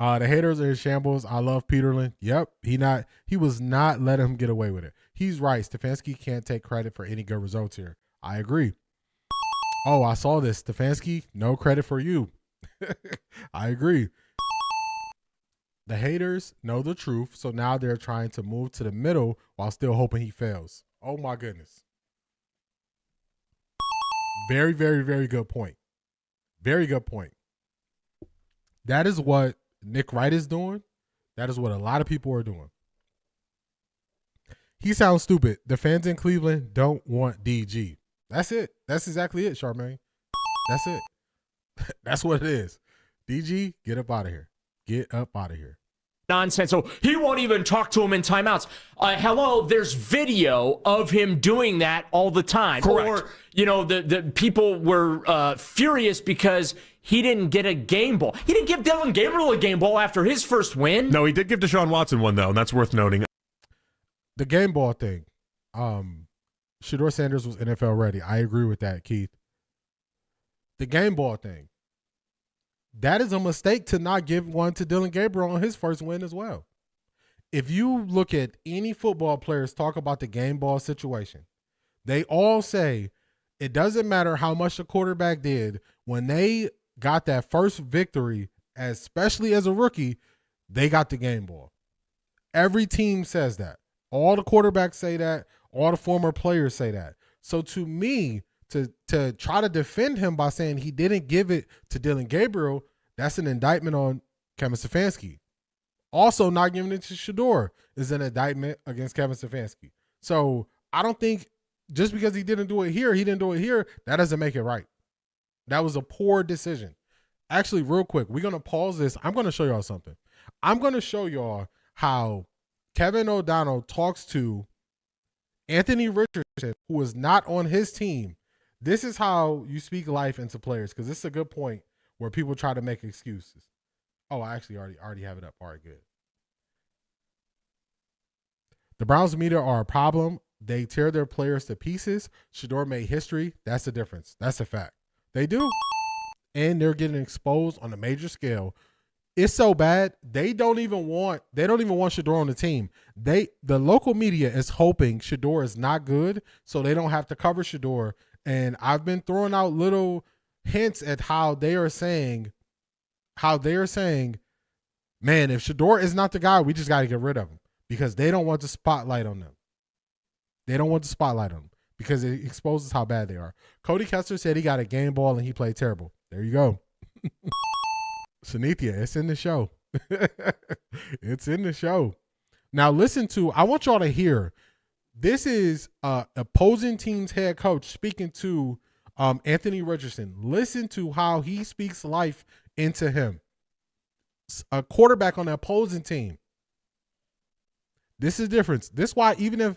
am. The haters are in shambles. I love Peterlin. Yep. He was not letting him get away with it. He's right. Stefanski can't take credit for any good results here. I agree. Oh, I saw this. Stefanski, no credit for you. I agree. The haters know the truth, so now they're trying to move to the middle while still hoping he fails. Oh, my goodness. Very, very, very good point. Very good point. That is what Nick Wright is doing. That is what a lot of people are doing. He sounds stupid. The fans in Cleveland don't want DG. That's it. That's exactly it, Charmaine. That's it. That's what it is. DG, get up out of here. Get up out of here.
Nonsense. So he won't even talk to him in timeouts. Hello, there's video of him doing that all the time.
Correct.
Or, the people were furious because he didn't get a game ball. He didn't give Dylan Gabriel a game ball after his first win.
No, he did give Deshaun Watson one, though, and that's worth noting.
The game ball thing. Shedeur Sanders was NFL ready. I agree with that, Keith. The game ball thing. That is a mistake to not give one to Dylan Gabriel on his first win as well. If you look at any football players talk about the game ball situation, they all say it doesn't matter how much the quarterback did. When they got that first victory, especially as a rookie, they got the game ball. Every team says that. All the quarterbacks say that. All the former players say that. So to me, to try to defend him by saying he didn't give it to Dylan Gabriel, that's an indictment on Kevin Stefanski. Also, not giving it to Shedeur is an indictment against Kevin Stefanski. So I don't think just because he didn't do it here, that doesn't make it right. That was a poor decision. Actually, real quick, we're going to pause this. I'm going to show y'all something. I'm going to show y'all how Kevin O'Donnell talks to Anthony Richardson, who is not on his team. This is how you speak life into players, because this is a good point where people try to make excuses. Oh, I actually already have it up. All right, good. The Browns media are a problem. They tear their players to pieces. Shedeur made history. That's the difference. That's a fact. They do. And they're getting exposed on a major scale. It's so bad, they don't even want Shedeur on the team. The local media is hoping Shedeur is not good, so they don't have to cover Shedeur. And I've been throwing out little hints at how they are saying, man, if Shedeur is not the guy, we just got to get rid of him, because they don't want the spotlight on them. They don't want the spotlight on them because it exposes how bad they are. Cody Kessler said he got a game ball and he played terrible. There you go. Sanithia, it's in the show. It's in the show. Now I want y'all to hear, this is opposing team's head coach speaking to Anthony Richardson. Listen to how he speaks life into him. A quarterback on the opposing team. This is different. This is why even if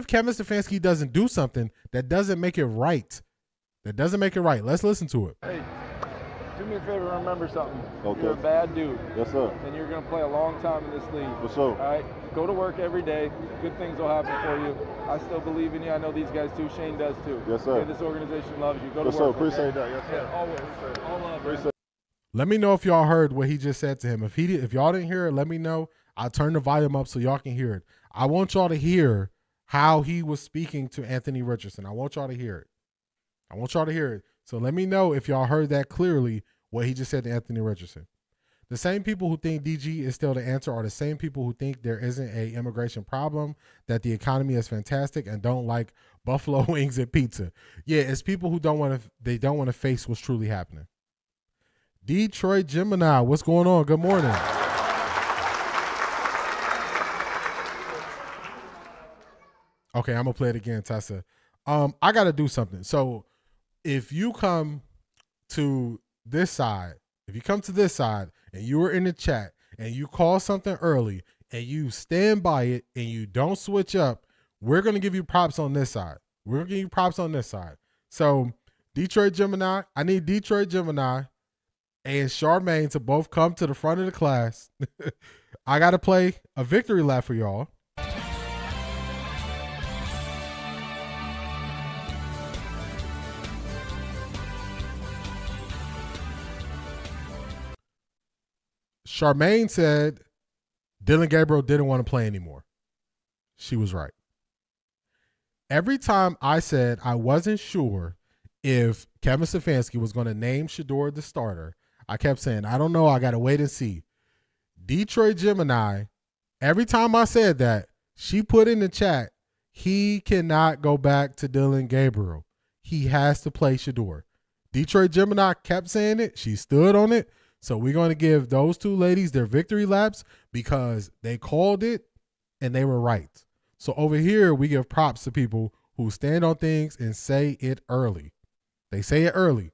Kevin Stefanski doesn't do something, that doesn't make it right. That doesn't make it right. Let's listen to it.
Hey, do me a favor, remember something.
Okay.
You're a bad dude.
Yes, sir.
And you're going to play a long time in this league.
For sure.
All right? Go to work every day. Good things will happen for you. I still believe in you. I know these guys too. Shane does too.
Yes, sir.
Okay, this organization loves you. Go to
For sure.
work.
Appreciate
Okay?
that. Yes, sir.
Yeah, always. All love.
Appreciate it.
Let me know if y'all heard what he just said to him. If y'all didn't hear it, let me know. I'll turn the volume up so y'all can hear it. I want y'all to hear how he was speaking to Anthony Richardson. I want y'all to hear it. So let me know if y'all heard that clearly, what he just said to Anthony Richardson. The same people who think DG is still the answer are the same people who think there isn't an immigration problem, that the economy is fantastic, and don't like buffalo wings and pizza. Yeah, it's people who don't want to face what's truly happening. Detroit Gemini, what's going on? Good morning. Okay, I'm gonna play it again, Tessa. I gotta do something. So if you come to this side and you were in the chat and you call something early and you stand by it and you don't switch up, we're gonna give you props on this side. So Detroit Gemini, I need Detroit Gemini and Charmaine to both come to the front of the class. I gotta play a victory lap for y'all. Charmaine said Dylan Gabriel didn't want to play anymore. She was right. Every time I said I wasn't sure if Kevin Stefanski was going to name Shedeur the starter, I kept saying, I don't know, I got to wait and see. Detroit Gemini, every time I said that, she put in the chat, he cannot go back to Dylan Gabriel. He has to play Shedeur. Detroit Gemini kept saying it. She stood on it. So we're going to give those two ladies their victory laps because they called it and they were right. So over here, we give props to people who stand on things and say it early. They say it early.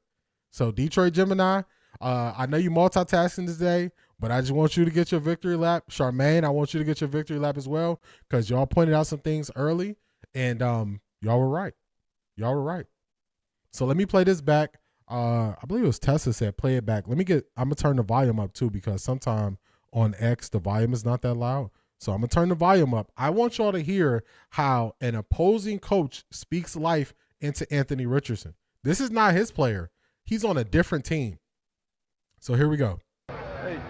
So Detroit Gemini, I know you multitasking today, but I just want you to get your victory lap. Charmaine, I want you to get your victory lap as well because y'all pointed out some things early and y'all were right. Y'all were right. So let me play this back. I believe it was Tessa said play it back. I'm gonna turn the volume up too because sometime on X the volume is not that loud. So I'm gonna turn the volume up. I want y'all to hear how an opposing coach speaks life into Anthony Richardson. This is not his player. He's on a different team. So here we go.
Hey,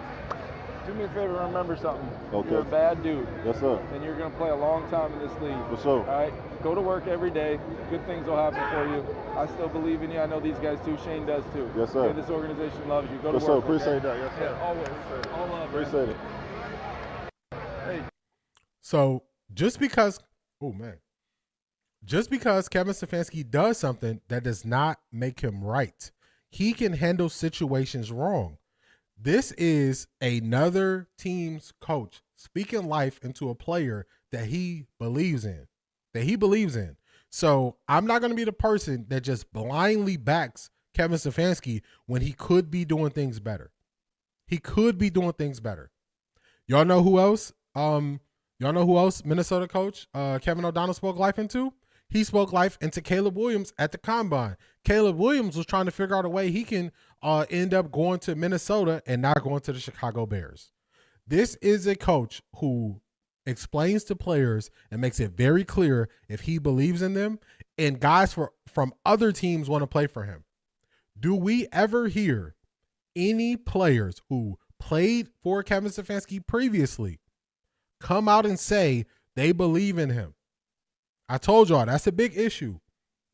do me a favor, remember something.
Okay.
You're a bad dude.
Yes, sir.
And you're going to play a long time in this league.
For sure.
All right? Go to work every day. Good things will happen for you. I still believe in you. I know these guys too. Shane does too.
Yes, sir.
Okay, this organization loves you. Go to
For sure.
work.
Appreciate
okay?
that. Yes, sir.
Yeah, always. All love.
Appreciate
man.
it.
Hey.
So just because Kevin Stefanski does something, that does not make him right. He can handle situations wrong. This is another team's coach speaking life into a player that he believes in. So I'm not going to be the person that just blindly backs Kevin Stefanski when he could be doing things better. Y'all know who else? Minnesota coach Kevin O'Donnell spoke life into? He spoke life into Caleb Williams at the Combine. Caleb Williams was trying to figure out a way he can end up going to Minnesota and not going to the Chicago Bears. This is a coach who explains to players and makes it very clear if he believes in them, and guys from other teams want to play for him. Do we ever hear any players who played for Kevin Stefanski previously come out and say they believe in him? I told y'all that's a big issue.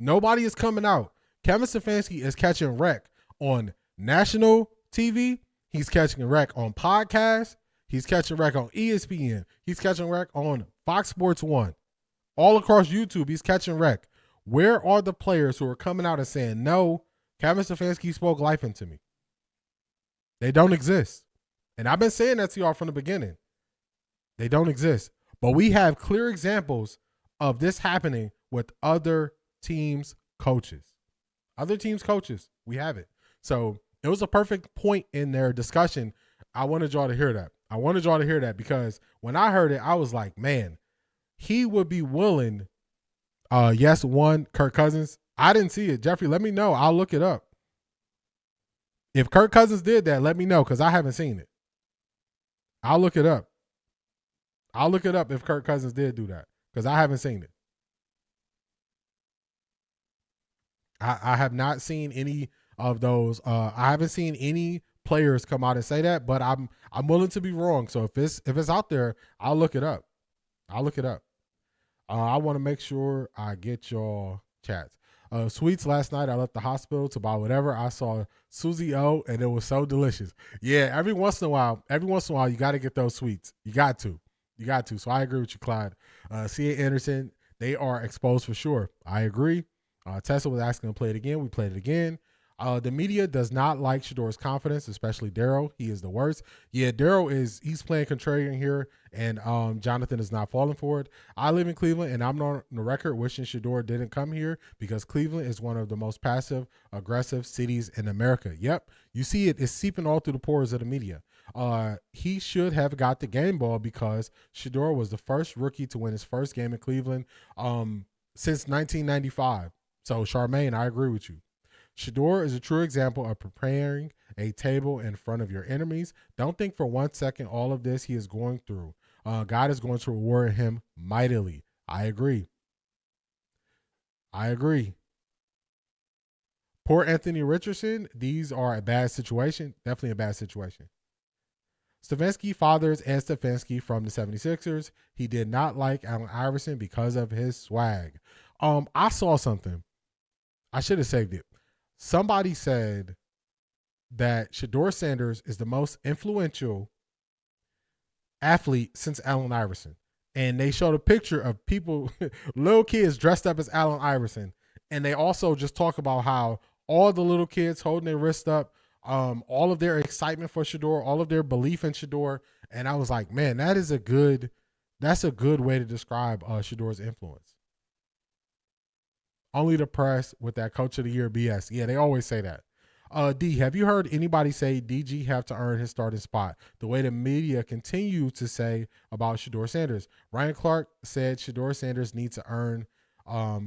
Nobody is coming out. Kevin Stefanski is catching wreck on national TV. He's catching wreck on podcasts. He's catching wreck on ESPN. He's catching wreck on Fox Sports 1. All across YouTube, he's catching wreck. Where are the players who are coming out and saying, no, Kevin Stefanski spoke life into me? They don't exist. And I've been saying that to y'all from the beginning. They don't exist. But we have clear examples of this happening with other teams' coaches. We have it. So it was a perfect point in their discussion. I wanted y'all to hear that. Because when I heard it, I was like, man, he would be willing. Kirk Cousins. I didn't see it. Jeffrey, let me know. I'll look it up. If Kirk Cousins did that, let me know because I haven't seen it. I'll look it up. If Kirk Cousins did do that because I haven't seen it. I have not seen any of those. I haven't seen any players come out and say that, but I'm willing to be wrong. So if it's out there, I'll look it up. I want to make sure I get y'all chats. Sweets last night. I left the hospital to buy whatever. I saw Susie O, and it was so delicious. Yeah, every once in a while, you got to get those sweets. You got to. So I agree with you, Clyde. C.A. Anderson, they are exposed for sure. I agree. Tessa was asking to play it again. We played it again. The media does not like Shedeur's confidence, especially Daryl. He is the worst. Yeah, Daryl he's playing contrarian here, and Jonathan is not falling for it. I live in Cleveland, and I'm on the record wishing Shedeur didn't come here because Cleveland is one of the most passive, aggressive cities in America. Yep, you see it's seeping all through the pores of the media. He should have got the game ball because Shedeur was the first rookie to win his first game in Cleveland since 1995. So, Charmaine, I agree with you. Shedeur is a true example of preparing a table in front of your enemies. Don't think for 1 second all of this he is going through. God is going to reward him mightily. I agree. Poor Anthony Richardson. These are a bad situation. Definitely a bad situation. Stefanski fathers Ed Stefanski from the 76ers. He did not like Allen Iverson because of his swag. I saw something. I should have saved it. Somebody said that Shedeur Sanders is the most influential athlete since Allen Iverson. And they showed a picture of people, little kids dressed up as Allen Iverson. And they also just talk about how all the little kids holding their wrist up, all of their excitement for Shedeur, all of their belief in Shedeur. And I was like, man, that's a good way to describe Shedeur's influence. Only the press with that coach of the year BS. Yeah, they always say that. D, have you heard anybody say DG have to earn his starting spot the way the media continue to say about Shedeur Sanders? Ryan Clark said Shedeur Sanders needs to earn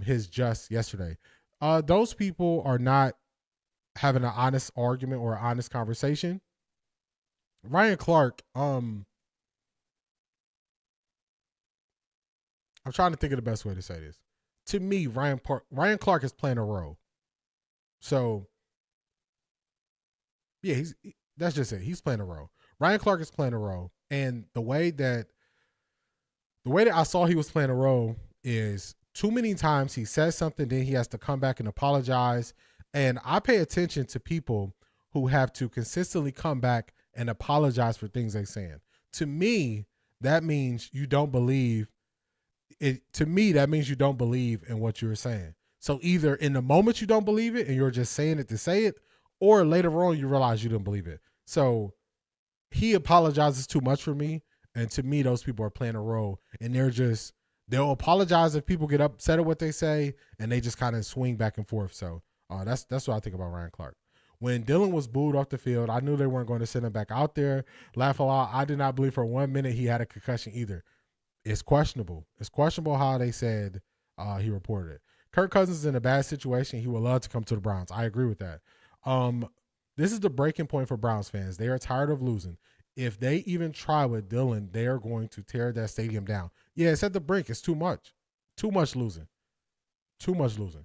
his just yesterday. Those people are not having an honest argument or an honest conversation. Ryan Clark, I'm trying to think of the best way to say this. To me, Ryan Clark is playing a role. So, yeah, that's just it. He's playing a role. Ryan Clark is playing a role. And the way that I saw he was playing a role is too many times he says something, then he has to come back and apologize. And I pay attention to people who have to consistently come back and apologize for things they're saying. To me, that means you don't believe it. To me, that means you don't believe in what you're saying. So either in the moment you don't believe it and you're just saying it to say it, or later on you realize you didn't believe it. So he apologizes too much for me. And to me, those people are playing a role, and they'll apologize if people get upset at what they say, and they just kind of swing back and forth. So that's what I think about Ryan Clark. When Dylan was booed off the field, I knew they weren't going to send him back out there. Laugh a lot. I did not believe for 1 minute he had a concussion either. It's questionable. It's questionable how they said he reported it. Kirk Cousins is in a bad situation. He would love to come to the Browns. I agree with that. This is the breaking point for Browns fans. They are tired of losing. If they even try with Dylan, they are going to tear that stadium down. Yeah, it's at the brink. It's too much. Too much losing. Too much losing.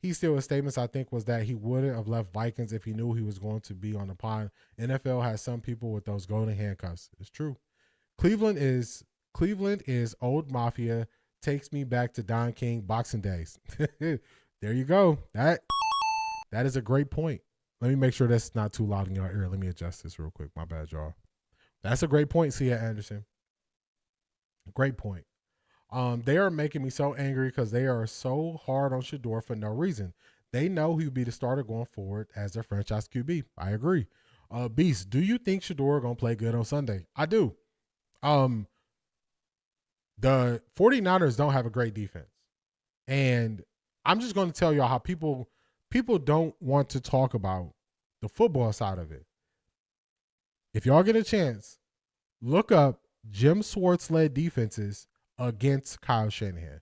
His statements, I think, was that he wouldn't have left Vikings if he knew he was going to be on the pond. NFL has some people with those golden handcuffs. It's true. Cleveland is old mafia. Takes me back to Don King boxing days. There you go. That is a great point. Let me make sure that's not too loud in your ear. Let me adjust this real quick. My bad, y'all. That's a great point, Cia Anderson. Great point. They are making me so angry because they are so hard on Shedeur for no reason. They know he'll be the starter going forward as their franchise QB. I agree. Beast, do you think Shedeur going to play good on Sunday? I do. The 49ers don't have a great defense. And I'm just going to tell y'all how people don't want to talk about the football side of it. If y'all get a chance, look up Jim Schwartz-led defenses against Kyle Shanahan.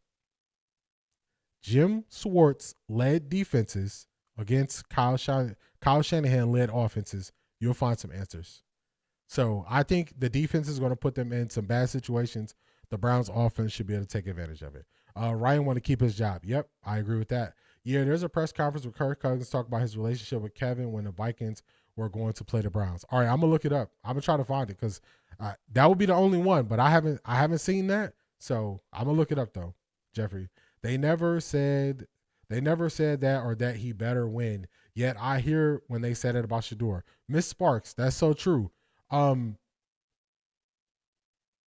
Jim Schwartz-led defenses against Kyle Shanahan-led offenses. You'll find some answers. So I think the defense is going to put them in some bad situations. The Browns offense should be able to take advantage of it. Ryan want to keep his job. Yep, I agree with that. Yeah, there's a press conference with Kirk Cousins talking about his relationship with Kevin when the Vikings were going to play the Browns. All right, I'm gonna look it up. I'm gonna try to find it because that would be the only one, but I haven't seen that. So I'm gonna look it up though, Jeffrey. They never said that or that he better win. Yet I hear when they said it about Shedeur. Miss Sparks, that's so true.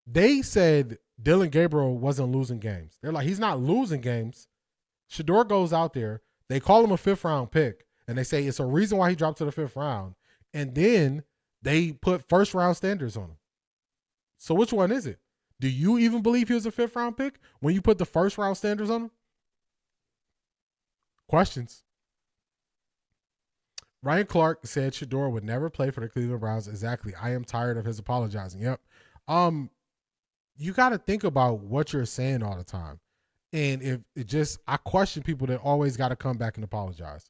They said Dylan Gabriel wasn't losing games. They're like, he's not losing games. Shedeur goes out there. They call him a 5th round pick, and they say it's a reason why he dropped to the 5th round. And then they put 1st round standards on him. So which one is it? Do you even believe he was a 5th round pick when you put the 1st round standards on him? Questions. Ryan Clark said Shedeur would never play for the Cleveland Browns. Exactly. I am tired of his apologizing. Yep. You got to think about what you're saying all the time. And if it just, I question people that always got to come back and apologize.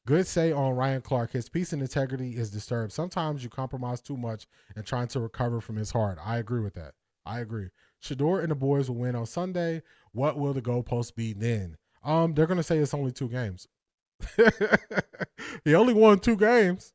Good say on Ryan Clark, his peace and integrity is disturbed. Sometimes you compromise too much and trying to recover from his heart. I agree with that. I agree. Shedeur and the boys will win on Sunday. What will the goalpost be then? They're going to say it's only 2 games. He only won 2 games.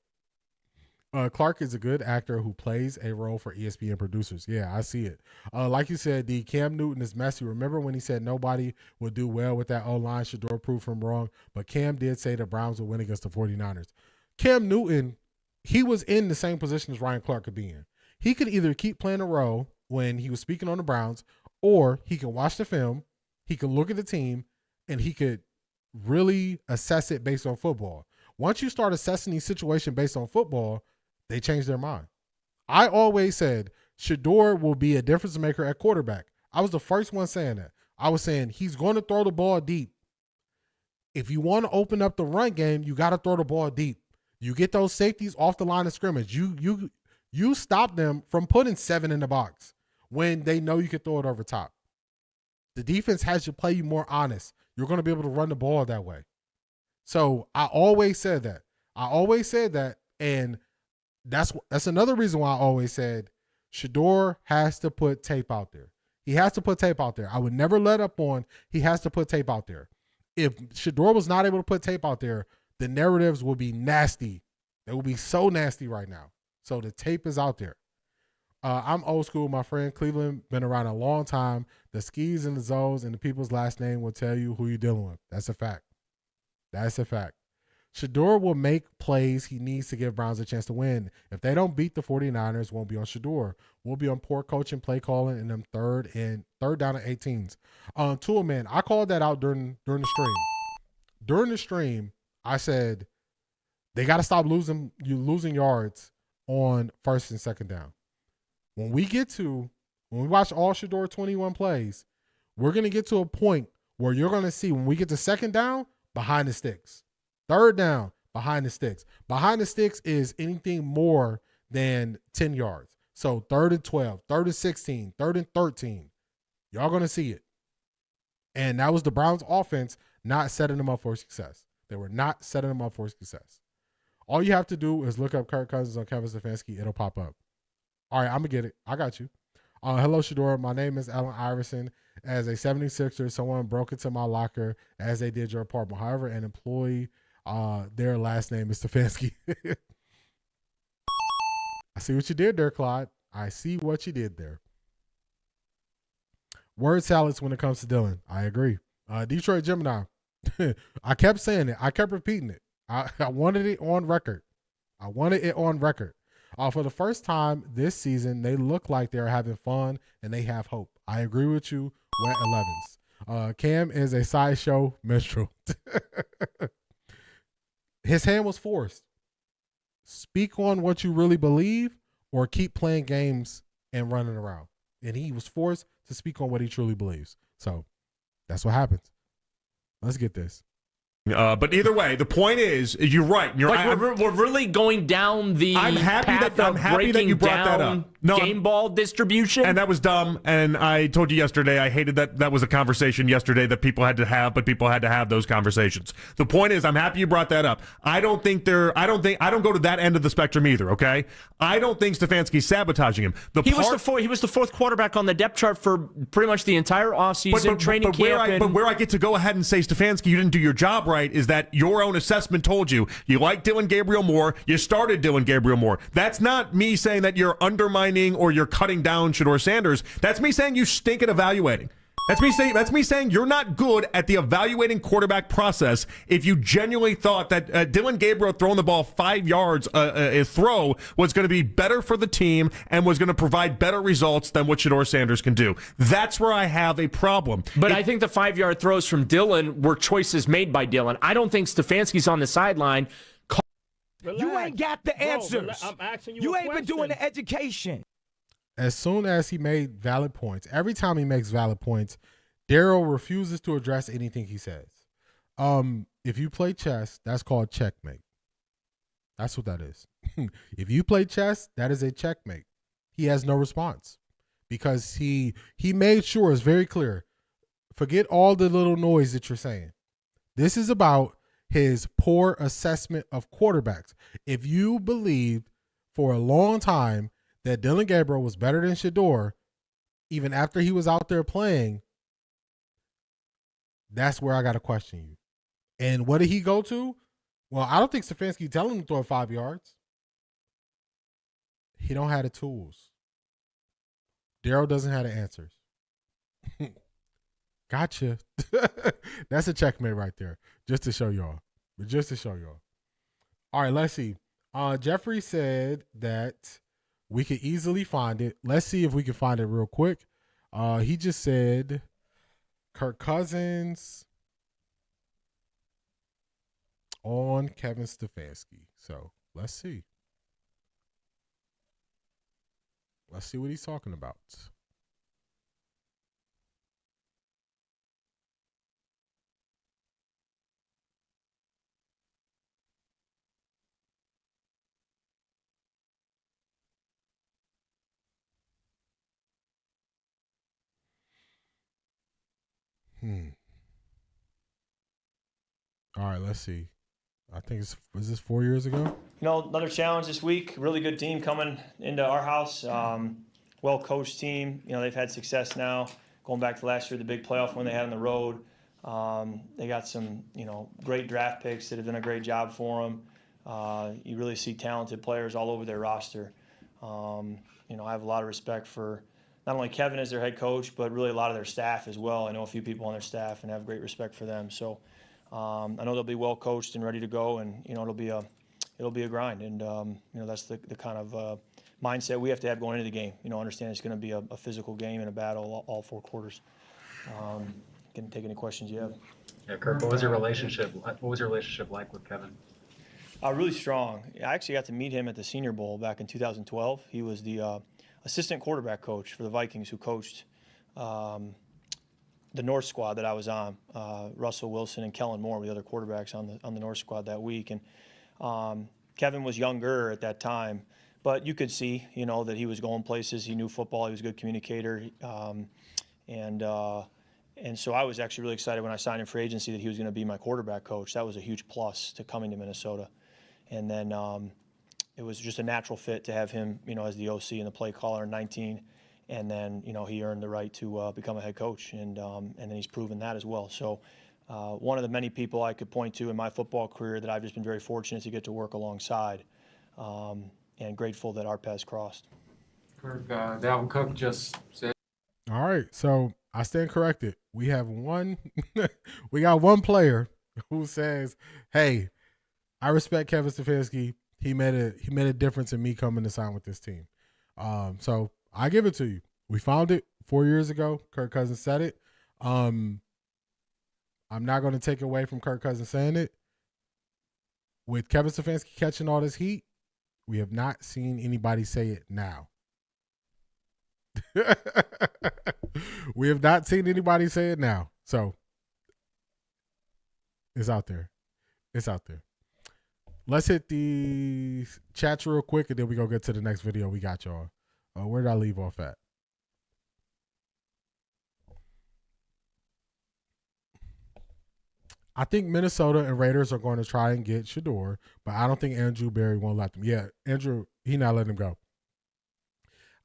Clark is a good actor who plays a role for ESPN producers. Yeah, I see it. Like you said, the Cam Newton is messy. Remember when he said nobody would do well with that O-line? Shedeur proved him wrong, but Cam did say the Browns will win against the 49ers. Cam Newton he was in the same position as Ryan Clark could be in. He could either keep playing a role when he was speaking on the Browns, or he could watch the film, he could look at the team, and he could really assess it based on football. Once you start assessing these situations based on football, they change their mind. I always said Shedeur will be a difference maker at quarterback. I was the first one saying that. I was saying he's going to throw the ball deep. If you want to open up the run game, you got to throw the ball deep. You get those safeties off the line of scrimmage. You stop them from putting 7 in the box when they know you can throw it over top. The defense has to play you more honest. You're going to be able to run the ball that way. So I always said that. And that's another reason why I always said Shedeur has to put tape out there. He has to put tape out there. I would never let up on he has to put tape out there. If Shedeur was not able to put tape out there, the narratives will be nasty. They will be so nasty right now. So the tape is out there. I'm old school, my friend. Cleveland been around a long time. The skis and the zoes and the people's last name will tell you who you're dealing with. That's a fact. That's a fact. Shedeur will make plays he needs to give Browns a chance to win. If they don't beat the 49ers, won't be on Shedeur. We'll be on poor coaching, play calling, and them third down and 18s. Tool man, I called that out during the stream. During the stream, I said they got to stop losing yards on first and second down. When we watch all Shedeur 21 plays, we're going to get to a point where you're going to see when we get to second down, behind the sticks. Third down, behind the sticks. Behind the sticks is anything more than 10 yards. So 3rd and 12, 3rd and 16, 3rd and 13. Y'all going to see it. And that was the Browns offense not setting them up for success. They were not setting them up for success. All you have to do is look up Kirk Cousins on Kevin Stefanski. It'll pop up. All right, I'm going to get it. I got you. Hello, Shedeur. My name is Allen Iverson. As a 76er, someone broke into my locker as they did your apartment. However, an employee, their last name is Stefanski. I see what you did there, Clyde. I see what you did there. Word salads when it comes to Dylan. I agree. Detroit Gemini. I kept saying it. I kept repeating it. I wanted it on record. For the first time this season, they look like they're having fun and they have hope. I agree with you. Wet 11s. Cam is a sideshow minstrel. His hand was forced. Speak on what you really believe or keep playing games and running around. And he was forced to speak on what he truly believes. So that's what happens. Let's get this.
But either way, the point is, you're right.
We're really going down the path
that you brought that up. No,
game ball distribution.
And that was dumb. And I told you yesterday, I hated that was a conversation yesterday that people had to have, but people had to have those conversations. The point is, I'm happy you brought that up. I don't go to that end of the spectrum either, okay? I don't think Stefanski's sabotaging him. He
was the fourth quarterback on the depth chart for pretty much the entire offseason, training camp.
But where I get to go ahead and say, Stefanski, you didn't do your job right, is that your own assessment told you like Dylan Gabriel more, you started Dylan Gabriel more. That's not me saying that you're undermining or you're cutting down Shedeur Sanders. That's me saying you stink at evaluating. That's me saying you're not good at the evaluating quarterback process if you genuinely thought that Dylan Gabriel throwing the ball 5 yards a throw was going to be better for the team and was going to provide better results than what Shedeur Sanders can do. That's where I have a problem.
But I think the 5-yard throws from Dylan were choices made by Dylan. I don't think Stefanski's on the sideline.
Relax. You ain't got the answers. I'm asking you ain't been doing the education.
As soon as he made valid points, every time he makes valid points, Daryl refuses to address anything he says. If you play chess, that's called checkmate. That's what that is. If you play chess, that is a checkmate. He has no response because he made sure it's very clear. Forget all the little noise that you're saying. This is about his poor assessment of quarterbacks. If you believed for a long time that Dylan Gabriel was better than Shedeur, even after he was out there playing, that's where I got to question you. And what did he go to? Well, I don't think Stefanski telling him to throw 5 yards. He don't have the tools. Daryl doesn't have the answers. Gotcha. That's a checkmate right there. Just to show y'all. All right, let's see. Jeffrey said that we could easily find it. Let's see if we can find it real quick. He just said Kirk Cousins on Kevin Stefanski. So let's see. Let's see what he's talking about. All right, let's see. I think was this 4 years ago?
You know, another challenge this week. Really good team coming into our house. Well-coached team. You know, they've had success now. Going back to last year, the big playoff when they had on the road. They got some, you know, great draft picks that have done a great job for them. You really see talented players all over their roster. You know, I have a lot of respect for not only Kevin as their head coach, but really a lot of their staff as well. I know a few people on their staff and have great respect for them. So I know they'll be well coached and ready to go, and you know it'll be a grind. And you know that's the kind of mindset we have to have going into the game. You know, understand it's going to be a physical game and a battle all 4 quarters. Can take any questions you have.
Yeah, Kirk, what was your relationship like with Kevin?
Really strong. I actually got to meet him at the Senior Bowl back in 2012. He was the assistant quarterback coach for the Vikings who coached the North squad that I was on. Russell Wilson and Kellen Moore were the other quarterbacks on the North squad that week. And Kevin was younger at that time, but you could see, you know, that he was going places. He knew football. He was a good communicator. And so I was actually really excited when I signed him for agency that he was going to be my quarterback coach. That was a huge plus to coming to Minnesota. And then it was just a natural fit to have him, you know, as the OC and the play caller in 19. And then, you know, he earned the right to become a head coach. And then he's proven that as well. So one of the many people I could point to in my football career that I've just been very fortunate to get to work alongside and grateful that our paths crossed.
Kirk, Dalvin Cook just said.
All right. So I stand corrected. We have we got one player who says, hey, I respect Kevin Stefanski. He made a difference in me coming to sign with this team. So I give it to you. We found it 4 years ago. Kirk Cousins said it. I'm not going to take away from Kirk Cousins saying it. With Kevin Stefanski catching all this heat, we have not seen anybody say it now. We have not seen anybody say it now. So it's out there. It's out there. Let's hit the chats real quick, and then we go get to the next video we got, y'all. Where did I leave off at? I think Minnesota and Raiders are going to try and get Shedeur, but I don't think Andrew Berry won't let them. Yeah, Andrew, he not letting him go.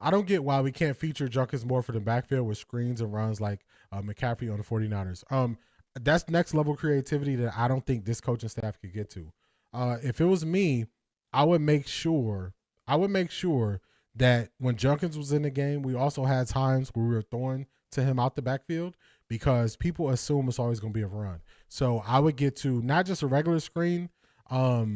I don't get why we can't feature Junkins more for the backfield with screens and runs like McCaffrey on the 49ers. That's next level creativity that I don't think this coaching staff could get to. If it was me, I would make sure that when Junkins was in the game, we also had times where we were throwing to him out the backfield because people assume it's always going to be a run. So I would get to not just a regular screen, not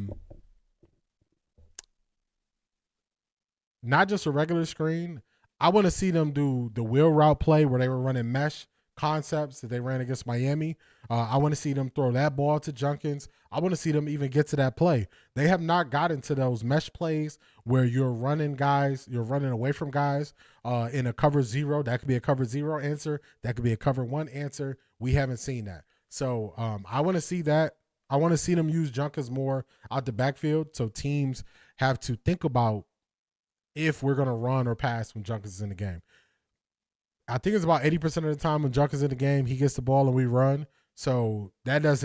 just a regular screen. I want to see them do the wheel route play where they were running mesh concepts that they ran against Miami. I want to see them throw that ball to Junkins. I want to see them even get to that play. They have not gotten to those mesh plays where you're running away from guys in a cover 0. That could be a cover 0 answer. That could be a cover 1 answer. We haven't seen that. So I want to see that. I want to see them use Junkins more out the backfield so teams have to think about if we're going to run or pass when Junkins is in the game. I think it's about 80% of the time when Junkins is in the game, he gets the ball and we run. So that's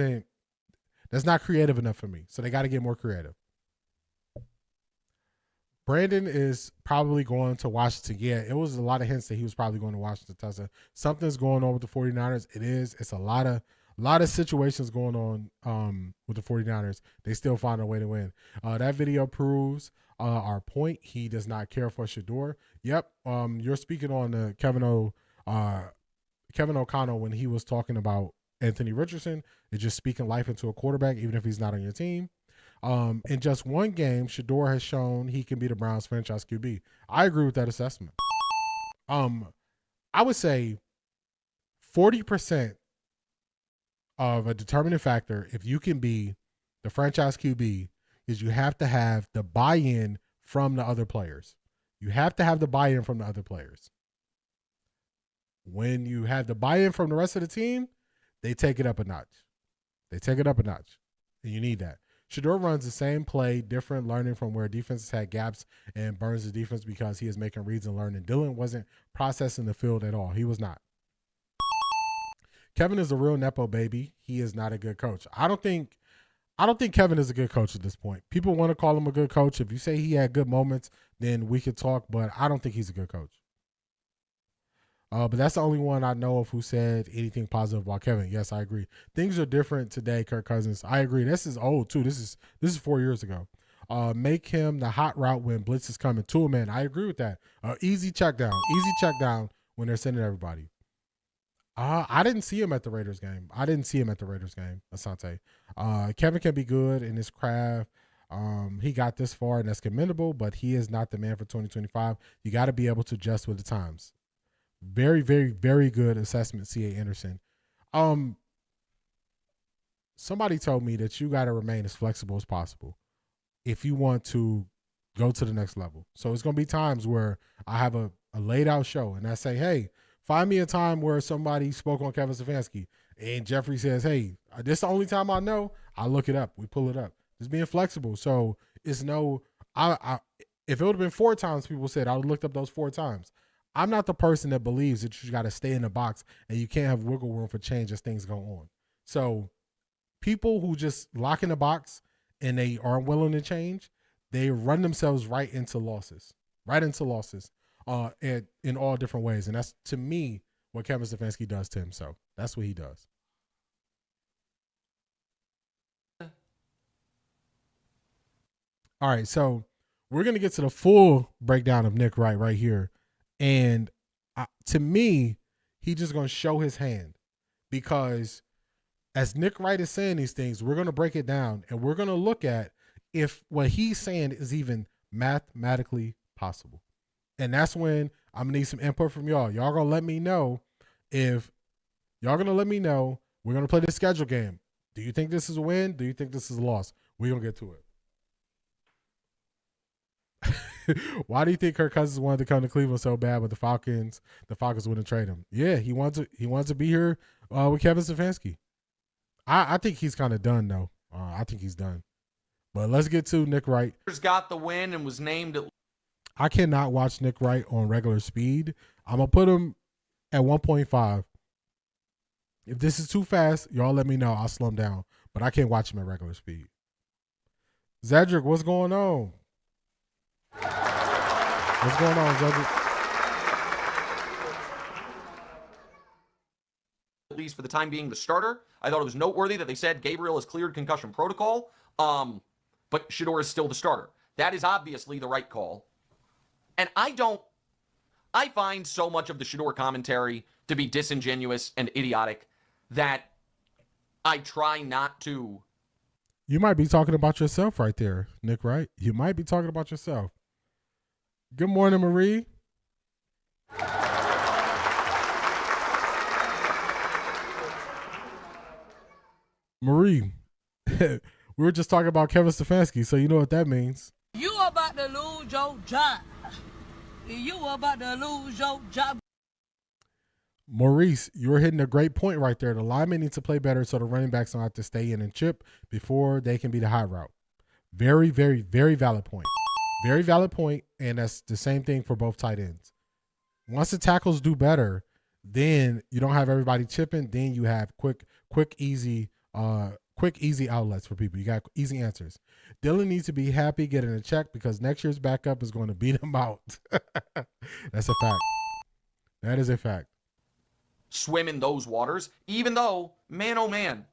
not creative enough for me. So they got to get more creative. Brandon is probably going to Washington. Yeah, it was a lot of hints that he was probably going to Washington. Tesla. Something's going on with the 49ers. It's a lot of situations going on with the 49ers. They still find a way to win. That video proves our point. He does not care for Shedeur. Yep. You're speaking on Kevin O'Connell when he was talking about Anthony Richardson. It's just speaking life into a quarterback, even if he's not on your team. In just one game, Shedeur has shown he can be the Browns franchise QB. I agree with that assessment. I would say 40% of a determining factor, if you can be the franchise QB, is you have to have the buy-in from the other players. You have to have the buy-in from the other players. When you have the buy-in from the rest of the team, they take it up a notch. They take it up a notch, and you need that. Shedeur runs the same play, different, learning from where defenses had gaps and burns the defense because he is making reads and learning. Dylan wasn't processing the field at all. He was not. Kevin is a real Nepo baby. He is not a good coach. I don't think Kevin is a good coach at this point. People want to call him a good coach. If you say he had good moments, then we could talk, but I don't think he's a good coach. But that's the only one I know of who said anything positive about Kevin. Yes, I agree. Things are different today, Kirk Cousins. I agree. This is old too. This is 4 years ago. Make him the hot route when blitz is coming to him, man. I agree with that. Easy check down when they're sending everybody. I didn't see him at the Raiders game. Asante. Kevin can be good in his craft. He got this far, and that's commendable, but he is not the man for 2025. You got to be able to adjust with the times. Very, very, very good assessment, C.A. Anderson. Somebody told me that you got to remain as flexible as possible if you want to go to the next level. So it's going to be times where I have a laid out show, and I say, hey, find me a time where somebody spoke on Kevin Stefanski, and Jeffrey says, hey, this is the only time I know. I look it up. We pull it up. Just being flexible. So it's no, if it would have been 4 times people said, I would have looked up those 4 times. I'm not the person that believes that you got to stay in the box and you can't have wiggle room for change as things go on. So people who just lock in the box and they aren't willing to change, they run themselves right into losses. In all different ways. And that's, to me, what Kevin Stefanski does to himself. That's what he does. All right, so we're going to get to the full breakdown of Nick Wright right here. And to me, he's just going to show his hand. Because as Nick Wright is saying these things, we're going to break it down. And we're going to look at if what he's saying is even mathematically possible. And that's when I'm going to need some input from y'all. Y'all going to let me know if y'all going to let me know. We're going to play this schedule game. Do you think this is a win? Do you think this is a loss? We're going to get to it. Why do you think Kirk Cousins wanted to come to Cleveland so bad with the Falcons wouldn't trade him? Yeah, he wants to be here with Kevin Stefanski. I think he's kind of done, though. I think he's done. But let's get to Nick Wright.
Got the win and was named.
I cannot watch Nick Wright on regular speed. I'm going to put him at 1.5. If this is too fast, y'all let me know. I'll slow him down. But I can't watch him at regular speed. Zedric, what's going on? What's going on, Zedric?
At least for the time being, the starter. I thought it was noteworthy that they said Gabriel has cleared concussion protocol, but Shedeur is still the starter. That is obviously the right call. And I find so much of the Shedeur commentary to be disingenuous and idiotic that I try not to.
You might be talking about yourself right there, Nick Wright. You might be talking about yourself. Good morning, Marie. Marie, we were just talking about Kevin Stefanski, so you know what that means.
You about to lose your job. You about to lose your job.
Maurice, you're hitting a great point right there. The linemen need to play better so the running backs don't have to stay in and chip before they can be the high route. Very, very, very valid point. Very valid point, and that's the same thing for both tight ends. Once the tackles do better, then you don't have everybody chipping. Then you have quick, easy outlets for people. You got easy answers. Dylan needs to be happy getting a check because next year's backup is going to beat him out. That's a fact. That is a fact.
Swim in those waters, even though, man, oh man.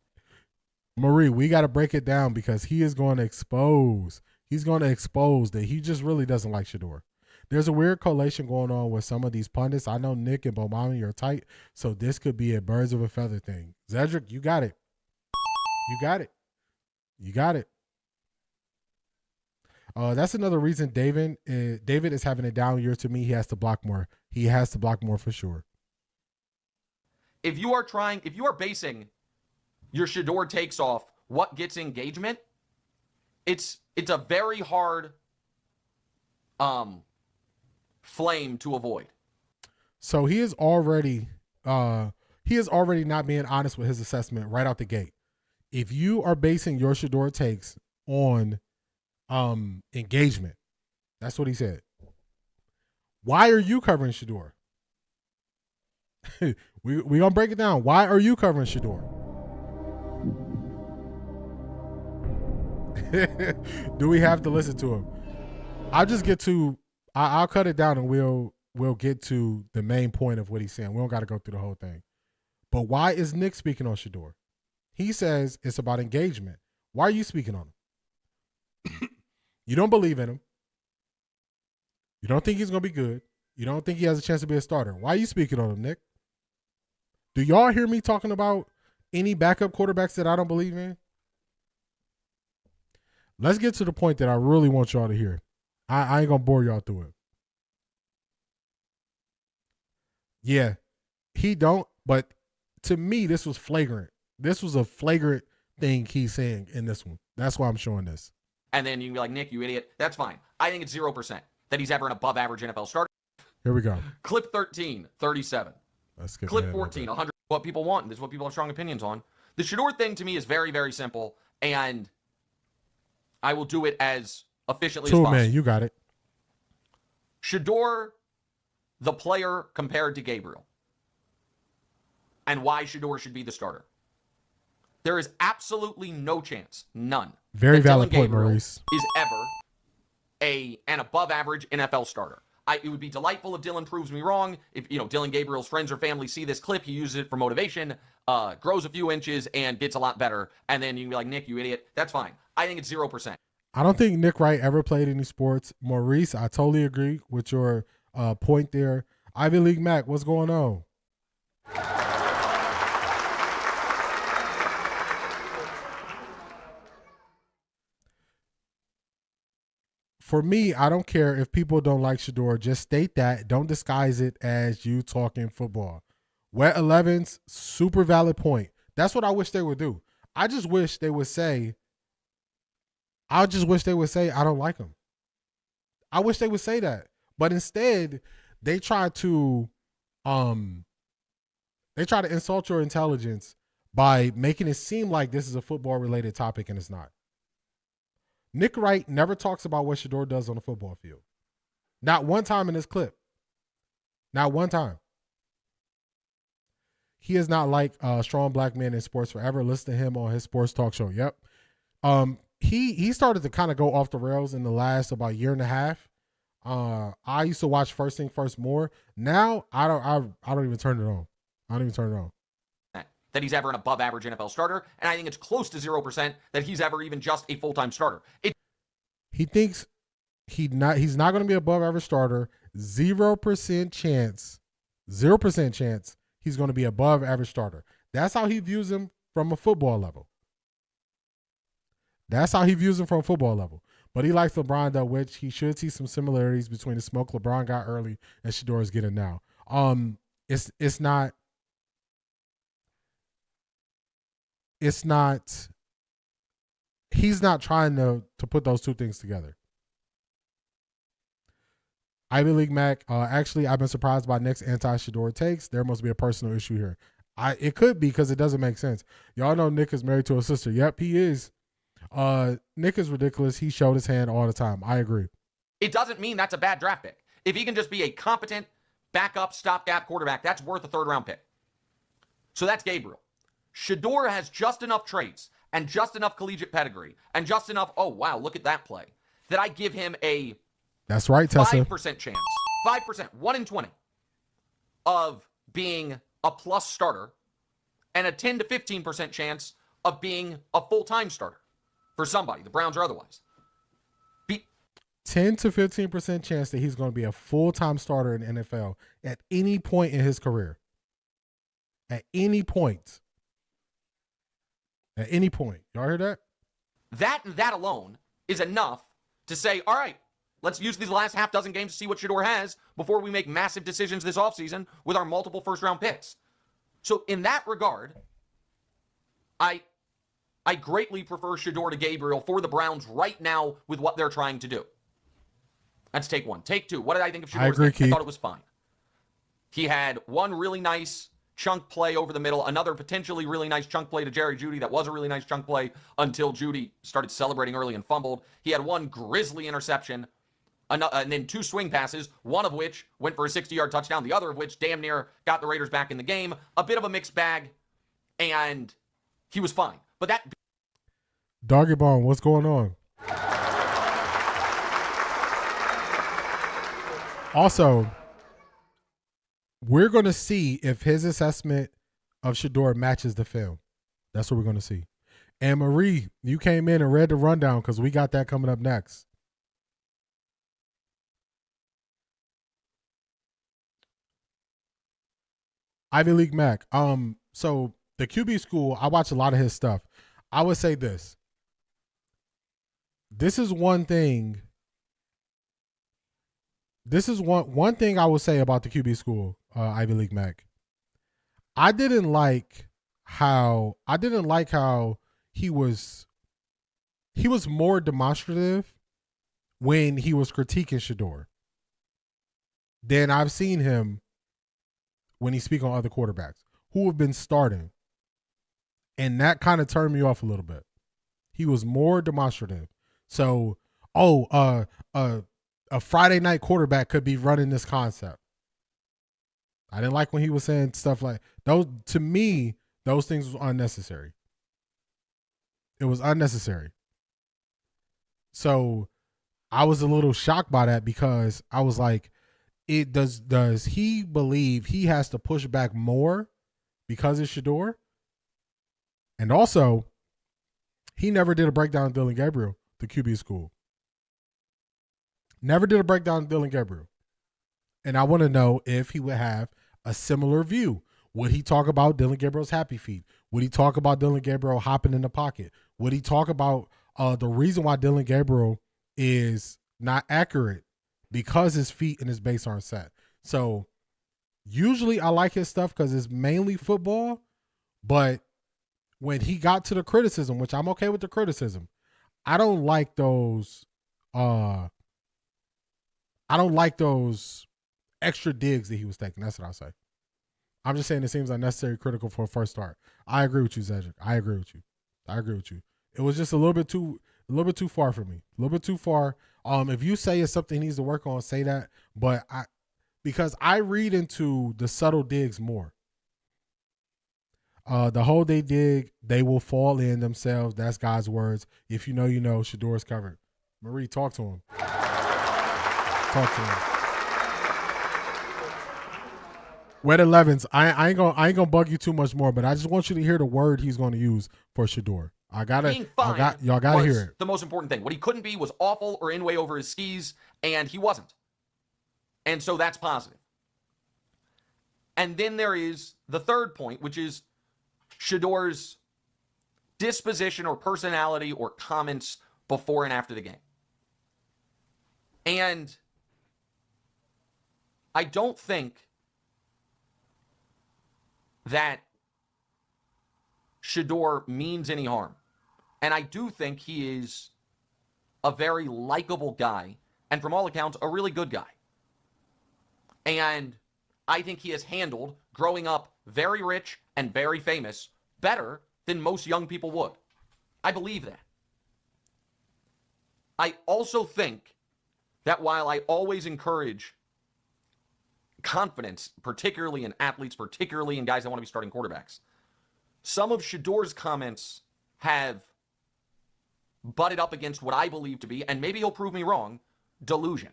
Marie, we got to break it down because he is going to expose. He's going to expose that he just really doesn't like Shedeur. There's a weird correlation going on with some of these pundits. I know Nick and Bomani are tight, so this could be a birds of a feather thing. Zedric, you got it. You got it. You got it. That's another reason David is having a down year. To me, he has to block more. He has to block more for sure.
If you are basing your Shedeur takes off what gets engagement, it's a very hard flame to avoid.
So he is already not being honest with his assessment right out the gate. If you are basing your Shedeur takes on engagement, that's what he said. Why are you covering Shedeur? we gonna break it down. Why are you covering Shedeur? Do we have to listen to him? I'll cut it down and we'll get to the main point of what he's saying. We don't got to go through the whole thing. But why is Nick speaking on Shedeur? He says it's about engagement. Why are you speaking on him? You don't believe in him. You don't think he's going to be good. You don't think he has a chance to be a starter. Why are you speaking on him, Nick? Do y'all hear me talking about any backup quarterbacks that I don't believe in? Let's get to the point that I really want y'all to hear. I ain't going to bore y'all through it. Yeah, he don't, but to me, this was flagrant. This was a flagrant thing he's saying in this one. That's why I'm showing this.
And then you can be like, Nick, you idiot. That's fine. I think it's 0% that he's ever an above average NFL starter.
Here we go.
Clip 13, 37.
Let's get
Clip 14, 100. What people want. This is what people have strong opinions on. The Shedeur thing to me is very, very simple, and I will do it as efficiently as possible.
Man, you got it.
Shedeur, the player compared to Gabriel, and why Shedeur should be the starter. There is absolutely no chance, none.
Very
that
valid
Dylan
point,
Gabriel
Maurice.
Is ever an above average NFL starter. It would be delightful if Dylan proves me wrong. If Dylan Gabriel's friends or family see this clip, he uses it for motivation, grows a few inches, and gets a lot better. And then you can be like, Nick, you idiot. That's fine. I think it's 0%.
I don't think Nick Wright ever played any sports. Maurice, I totally agree with your point there. Ivy League Mac, what's going on? For me, I don't care if people don't like Shedeur. Just state that. Don't disguise it as you talking football. Wet 11's super valid point. That's what I wish they would do. I just wish they would say, I don't like him. I wish they would say that. But instead, they try to insult your intelligence by making it seem like this is a football related topic, and it's not. Nick Wright never talks about what Shedeur does on the football field. Not one time in this clip. Not one time. He is not like Strong Black Man in Sports Forever. Listen to him on his sports talk show. Yep. He started to kind of go off the rails in the last about year and a half. I used to watch First Thing First more. Now I don't even turn it on. I don't even turn it on.
That he's ever an above average NFL starter, and I think it's close to 0% that he's ever even just a full-time starter.
He thinks he's not going to be above average starter. 0% chance he's going to be above average starter. That's how he views him from a football level. But he likes LeBron though, which he should see some similarities between the smoke LeBron got early and Shedeur is getting now. He's not trying to put those two things together. Ivy League Mac, actually, I've been surprised by Nick's anti-Shedeur takes. There must be a personal issue here. It could be because it doesn't make sense. Y'all know Nick is married to a sister. Yep, he is. Nick is ridiculous. He showed his hand all the time. I agree.
It doesn't mean that's a bad draft pick. If he can just be a competent backup stopgap quarterback, that's worth a third-round pick. So that's Gabriel. Shedeur has just enough traits and just enough collegiate pedigree and just enough, oh, wow, look at that play, that I give him a
That's right, Tessa.
5% chance, 5%, 1 in 20 of being a plus starter and a 10 to 15% chance of being a full-time starter for somebody, the Browns or otherwise.
10 to 15% chance that he's going to be a full-time starter in the NFL at any point in his career. At any point. At any point. Y'all hear that?
That alone is enough to say, all right, let's use these last half dozen games to see what Shedeur has before we make massive decisions this offseason with our multiple first-round picks. So in that regard, I greatly prefer Shedeur to Gabriel for the Browns right now with what they're trying to do. That's take one. Take two. What did I think of Shedeur's game? I thought it was fine. He had one really nice chunk play over the middle, another potentially really nice chunk play to Jerry Jeudy that was a really nice chunk play until Jeudy started celebrating early and fumbled. He had one grisly interception, and then two swing passes, one of which went for a 60-yard touchdown, the other of which damn near got the Raiders back in the game. A bit of a mixed bag, and he was fine. But that...
Doggy Bone, what's going on? Also, we're going to see if his assessment of Shedeur matches the film. That's what we're going to see. And Marie, you came in and read the rundown because we got that coming up next. Ivy League Mac. So the QB school, I watch a lot of his stuff. I would say this. This is one thing. This is one thing I would say about the QB school, Ivy League Mac. I didn't like how he was more demonstrative when he was critiquing Shedeur than I've seen him when he speaks on other quarterbacks who have been starting. And that kind of turned me off a little bit. He was more demonstrative. So, a Friday night quarterback could be running this concept. I didn't like when he was saying stuff like those. To me, those things was unnecessary. It was unnecessary. So I was a little shocked by that because I was like, does he believe he has to push back more because it's Shedeur? And also, he never did a breakdown of Dillon Gabriel, the QB school. Never did a breakdown of Dillon Gabriel. And I want to know if he would have a similar view. Would he talk about Dillon Gabriel's happy feet? Would he talk about Dillon Gabriel hopping in the pocket? Would he talk about the reason why Dillon Gabriel is not accurate? Because his feet and his base aren't set. So usually I like his stuff because it's mainly football. But when he got to the criticism, which I'm okay with the criticism, I don't like those extra digs that he was taking. That's what I'll say. I'm just saying it seems unnecessary critical for a first start. I agree with you, Zedric. I agree with you. It was just a little bit too far for me. A little bit too far. If you say it's something he needs to work on, say that. But because I read into the subtle digs more. The whole they dig, they will fall in themselves. That's God's words. If you know, you know. Shedeur's covered. Marie, talk to him. Talk to him. Wet 11s. I ain't gonna bug you too much more, but I just want you to hear the word he's going to use for Shedeur. Y'all gotta hear it.
The most important thing. What he couldn't be was awful or in way over his skis, and he wasn't. And so that's positive. And then there is the third point, which is Shedeur's disposition or personality or comments before and after the game. And I don't think that Shedeur means any harm. And I do think he is a very likable guy, and from all accounts, a really good guy. And I think he has handled growing up very rich and very famous better than most young people would. I believe that. I also think that while I always encourage confidence, particularly in athletes, particularly in guys that want to be starting quarterbacks, some of Shedeur's comments have butted up against what I believe to be, and maybe he'll prove me wrong, delusion.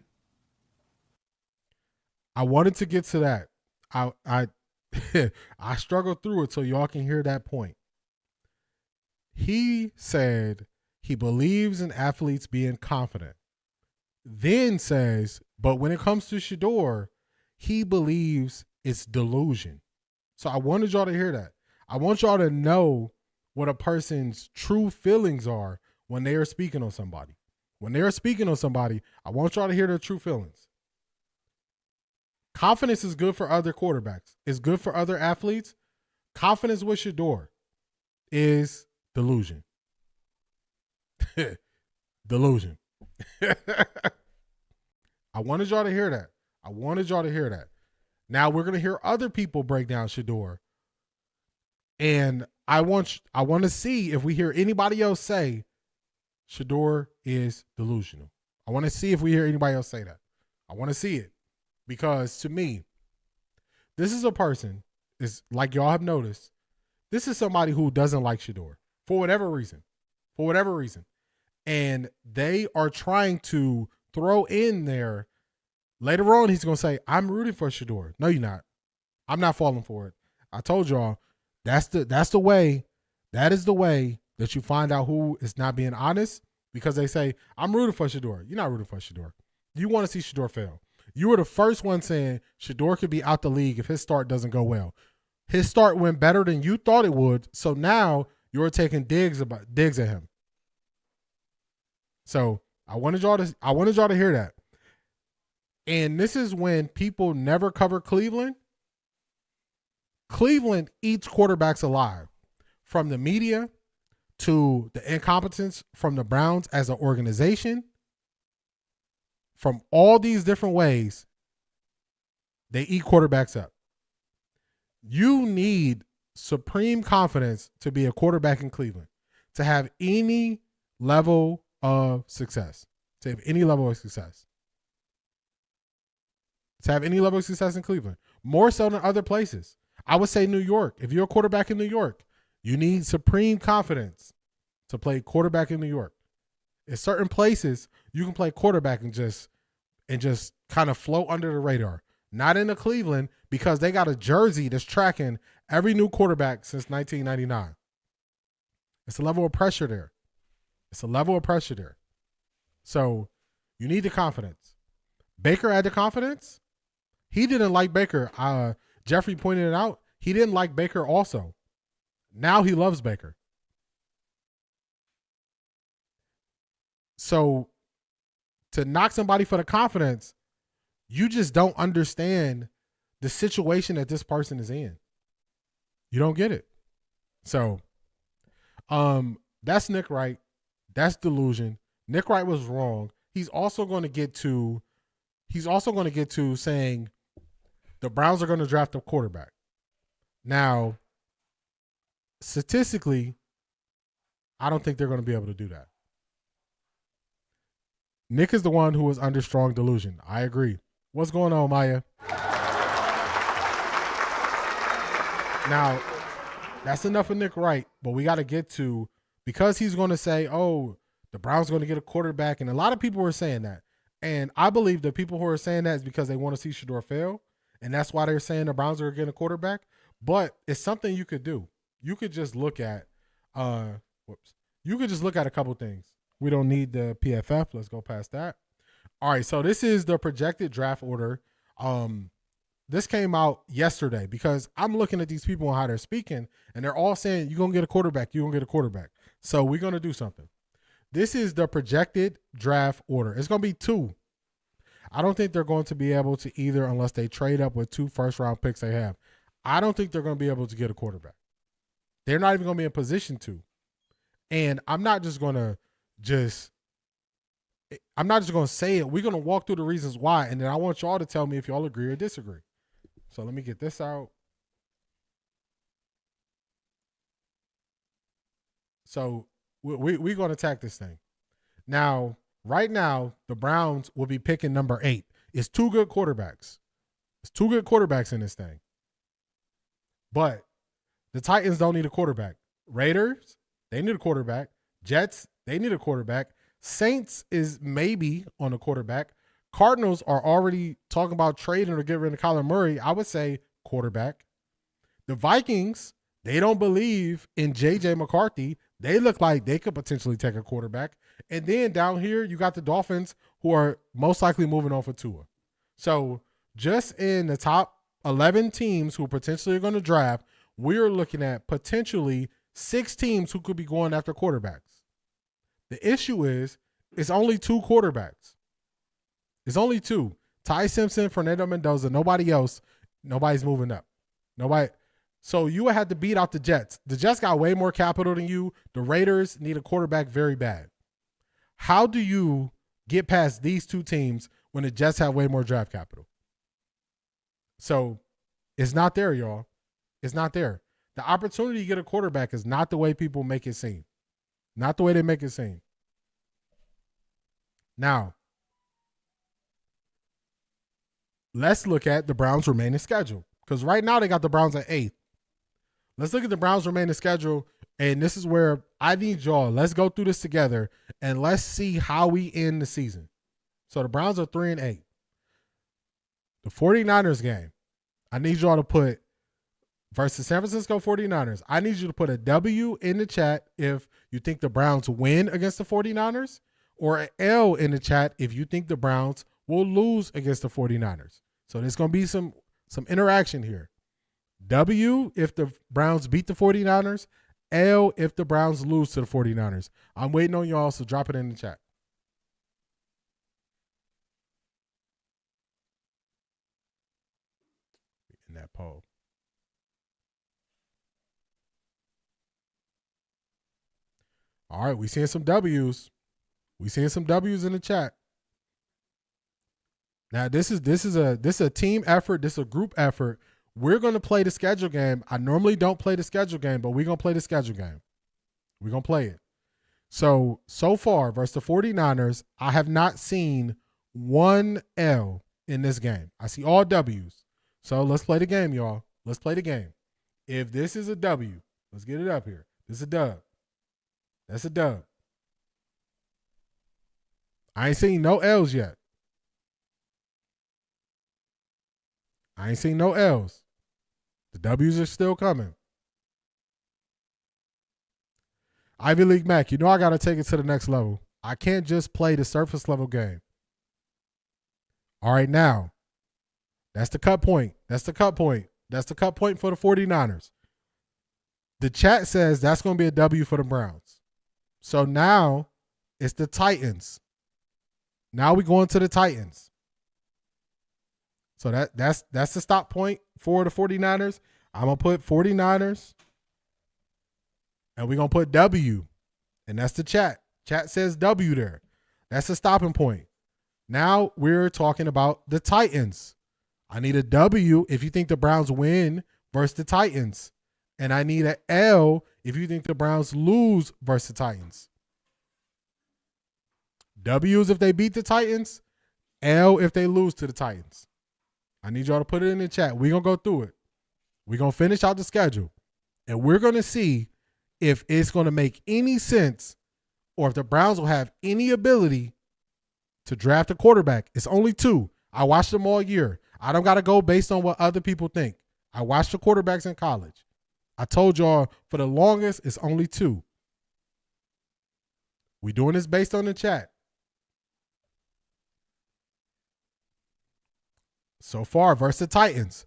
I wanted to get to that. I struggled through it so y'all can hear that point. He said he believes in athletes being confident. Then says, but when it comes to Shedeur, he believes it's delusion. So I wanted y'all to hear that. I want y'all to know what a person's true feelings are when they are speaking on somebody when they're speaking on somebody, I want y'all to hear their true feelings. Confidence is good for other quarterbacks. It's good for other athletes. Confidence with Shedeur is delusion. Delusion. I wanted y'all to hear that. Now we're going to hear other people break down Shedeur. And I want to see if we hear anybody else say Shedeur is delusional. I want to see if we hear anybody else say that. I want to see it. Because to me, this is a person, is like y'all have noticed, this is somebody who doesn't like Shedeur for whatever reason. And they are trying to throw in there, later on he's going to say, I'm rooting for Shedeur. No, you're not. I'm not falling for it. I told y'all, that is the way that you find out who is not being honest, because they say, I'm rooting for Shedeur. You're not rooting for Shedeur. You want to see Shedeur fail. You were the first one saying Shedeur could be out the league if his start doesn't go well. His start went better than you thought it would, so now you're taking digs at him. So I wanted y'all to hear that. And this is when people never cover Cleveland. Cleveland eats quarterbacks alive, from the media to the incompetence from the Browns as an organization. From all these different ways, they eat quarterbacks up. You need supreme confidence to be a quarterback in Cleveland, to have any level of success. To have any level of success in Cleveland. More so than other places. I would say New York. If you're a quarterback in New York, you need supreme confidence to play quarterback in New York. In certain places, you can play quarterback and just kind of float under the radar. Not in the Cleveland, because they got a jersey that's tracking every new quarterback since 1999. It's a level of pressure there. So you need the confidence. Baker had the confidence. He didn't like Baker. Jeffrey pointed it out. He didn't like Baker also. Now he loves Baker. So to knock somebody for the confidence, you just don't understand the situation that this person is in. You don't get it. So that's Nick Wright. That's delusion. Nick Wright was wrong. He's also going to get to saying the Browns are going to draft a quarterback. Now, statistically, I don't think they're going to be able to do that. Nick is the one who is under strong delusion. I agree. What's going on, Maya? Now, that's enough of Nick Wright, but we got to get to, because he's going to say, oh, the Browns are going to get a quarterback, and a lot of people were saying that. And I believe the people who are saying that is because they want to see Shedeur fail, and that's why they're saying the Browns are getting a quarterback. But it's something you could do. You could just look at You could just look at a couple things. We don't need the PFF. Let's go past that. All right, so this is the projected draft order. This came out yesterday because I'm looking at these people and how they're speaking, and they're all saying, you're going to get a quarterback, you're going to get a quarterback. So we're going to do something. This is the projected draft order. It's going to be 2. I don't think they're going to be able to either, unless they trade up with 2 first-round picks they have. I don't think they're going to be able to get a quarterback. They're not even going to be in position to. And I'm not just going to say it. We're going to walk through the reasons why, and then I want y'all to tell me if y'all agree or disagree. So let me get this out. So we're going to attack this thing. Now, right now, the Browns will be picking number 8. It's 2 good quarterbacks. It's 2 good quarterbacks in this thing. But the Titans don't need a quarterback. Raiders, they need a quarterback. Jets, they need a quarterback. Saints is maybe on a quarterback. Cardinals are already talking about trading or getting rid of Kyler Murray. I would say quarterback. The Vikings, they don't believe in J.J. McCarthy. They look like they could potentially take a quarterback. And then down here, you got the Dolphins, who are most likely moving on for Tua. So just in the top 11 teams who potentially are going to draft, we're looking at potentially 6 teams who could be going after quarterbacks. The issue is It's only two quarterbacks. It's only two. Ty Simpson, Fernando Mendoza, nobody else. Nobody's moving up. Nobody. So you would have to beat out the Jets. The Jets got way more capital than you. The Raiders need a quarterback very bad. How do you get past these two teams when the Jets have way more draft capital? So it's not there, y'all. It's not there. The opportunity to get a quarterback is not the way people make it seem. Not the way they make it seem. Now, let's look at the Browns' remaining schedule. Because right now they got the Browns at 8th. Let's look at the Browns' remaining schedule. And this is where I need y'all. Let's go through this together. And let's see how we end the season. So the Browns are 3-8. The 49ers game, I need y'all to put versus San Francisco 49ers. I need you to put a W in the chat if you think the Browns win against the 49ers, or an L in the chat if you think the Browns will lose against the 49ers. So there's going to be some interaction here. W if the Browns beat the 49ers, L if the Browns lose to the 49ers. I'm waiting on y'all, so drop it in the chat. In that poll. All right, we seeing some W's. We seeing some W's in the chat. Now this is a team effort. This is a group effort. We're going to play the schedule game. I normally don't play the schedule game, but we're going to play the schedule game. We're going to play it. So far versus the 49ers, I have not seen one L in this game. I see all W's. So let's play the game, y'all. Let's play the game. If this is a W, let's get it up here. This is a dub. That's a dub. I ain't seen no L's yet. I ain't seen no L's. The W's are still coming. Ivy League Mac, you know I got to take it to the next level. I can't just play the surface level game. All right, now. That's the cut point. That's the cut point. That's the cut point for the 49ers. The chat says that's going to be a W for the Browns. So now it's the Titans. Now we going to the Titans. So that's the stop point for the 49ers. I'm going to put 49ers. And we're going to put W. And that's the chat. Chat says W there. That's the stopping point. Now we're talking about the Titans. I need a W if you think the Browns win versus the Titans. And I need an L if you think the Browns lose versus the Titans. W's if they beat the Titans. L if they lose to the Titans. I need y'all to put it in the chat. We're going to go through it. We're going to finish out the schedule. And we're going to see if it's going to make any sense or if the Browns will have any ability to draft a quarterback. It's only two. I watched them all year. I don't got to go based on what other people think. I watched the quarterbacks in college. I told y'all for the longest, it's only two. We doing this based on the chat. So far versus the Titans.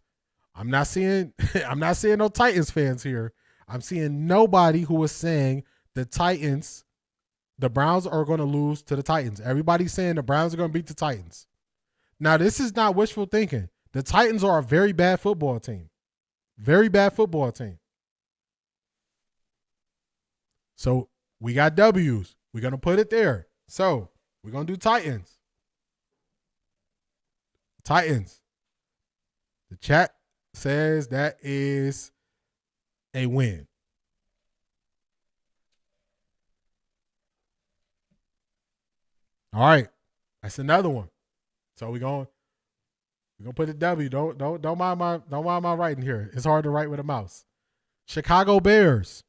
I'm not seeing no Titans fans here. I'm seeing nobody who is saying the Browns are going to lose to the Titans. Everybody's saying the Browns are going to beat the Titans. Now, this is not wishful thinking. The Titans are a very bad football team. Very bad football team. So we got W's. We're going to put it there. So we're going to do Titans. Titans. The chat says that is a win. All right. That's another one. So we're gonna put a W. Don't mind my writing here. It's hard to write with a mouse. Chicago Bears.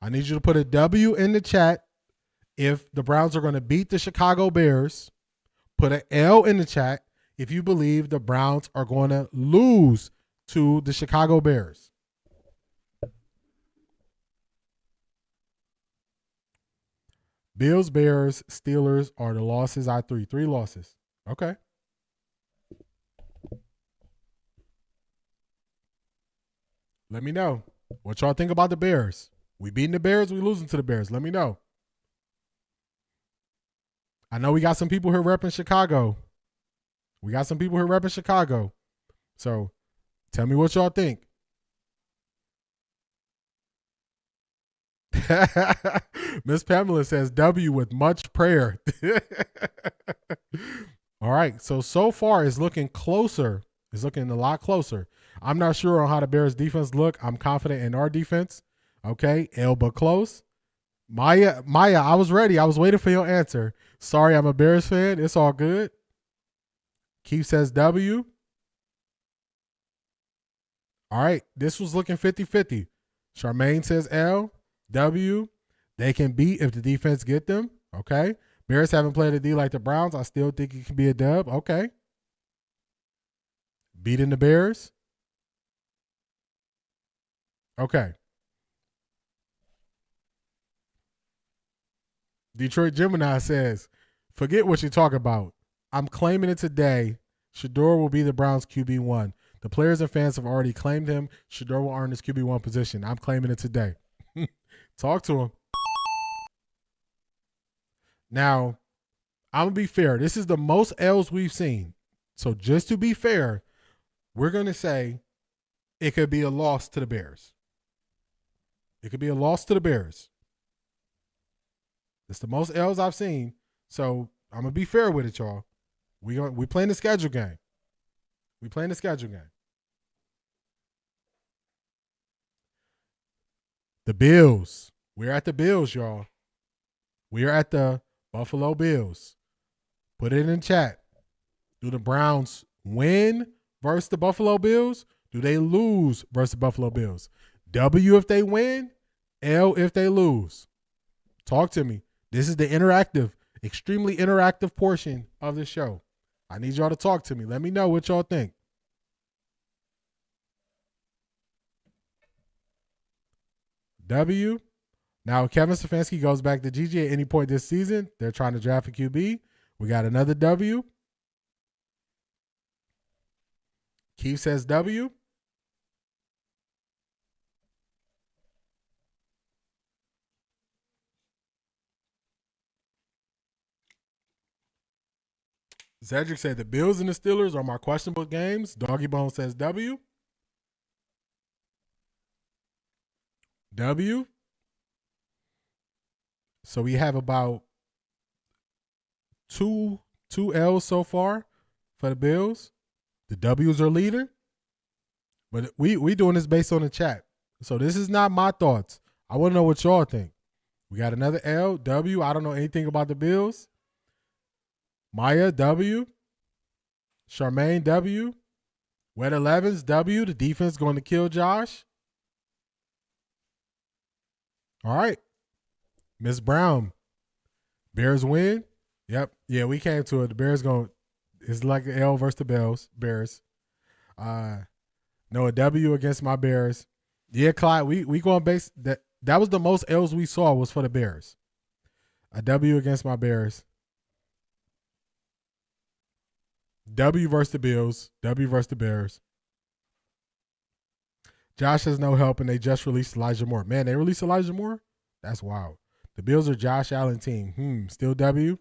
I need you to put a W in the chat if the Browns are going to beat the Chicago Bears. Put an L in the chat if you believe the Browns are going to lose to the Chicago Bears. Bills, Bears, Steelers are the losses. Three losses. Okay. Let me know what y'all think about the Bears. We beating the Bears, we losing to the Bears. Let me know. I know we got some people here repping Chicago. So tell me what y'all think. Miss Pamela says W with much prayer. All right. So far it's looking closer. It's looking a lot closer. I'm not sure on how the Bears defense look. I'm confident in our defense. Okay. But close. Maya, I was ready. I was waiting for your answer. Sorry, I'm a Bears fan. It's all good. Keith says W. All right. This was looking 50-50. Charmaine says L. W. They can beat if the defense get them. Okay. Bears haven't played a D like the Browns. I still think it can be a dub. Okay. Beating the Bears. Okay. Detroit Gemini says, forget what you talk about. I'm claiming it today. Shedeur will be the Browns QB1. The players and fans have already claimed him. Shedeur will earn his QB1 position. I'm claiming it today. Talk to him. Now, I'm going to be fair. This is the most L's we've seen. So just to be fair, we're going to say it could be a loss to the Bears. It could be a loss to the Bears. It's the most L's I've seen. So I'm going to be fair with it, y'all. We playing the schedule game. The Bills. We're at the Bills, y'all. We are at the Buffalo Bills. Put it in chat. Do the Browns win versus the Buffalo Bills? Do they lose versus the Buffalo Bills? W if they win, L if they lose. Talk to me. This is the interactive, extremely interactive portion of the show. I need y'all to talk to me. Let me know what y'all think. W. Now, Kevin Stefanski goes back to GG at any point this season. They're trying to draft a QB. We got another W. Keith says W. Cedric said the Bills and the Steelers are my questionable games. Doggy Bone says W. W. So we have about two L's so far for the Bills. The W's are leading. But we doing this based on the chat. So this is not my thoughts. I want to know what y'all think. We got another L. W. I don't know anything about the Bills. Maya, W. Charmaine, W. Wet 11's W. The defense going to kill Josh. All right. Miss Brown. Bears win. Yep. Yeah, we came to it. The Bears going, it's like an L versus the Bears. No, a W against my Bears. Yeah, Clyde, we going base that. That was the most L's we saw was for the Bears. A W against my Bears. W versus the Bills. W versus the Bears. Josh has no help, and they just released Elijah Moore. Man, they released Elijah Moore? That's wild. The Bills are Josh Allen team. Still W.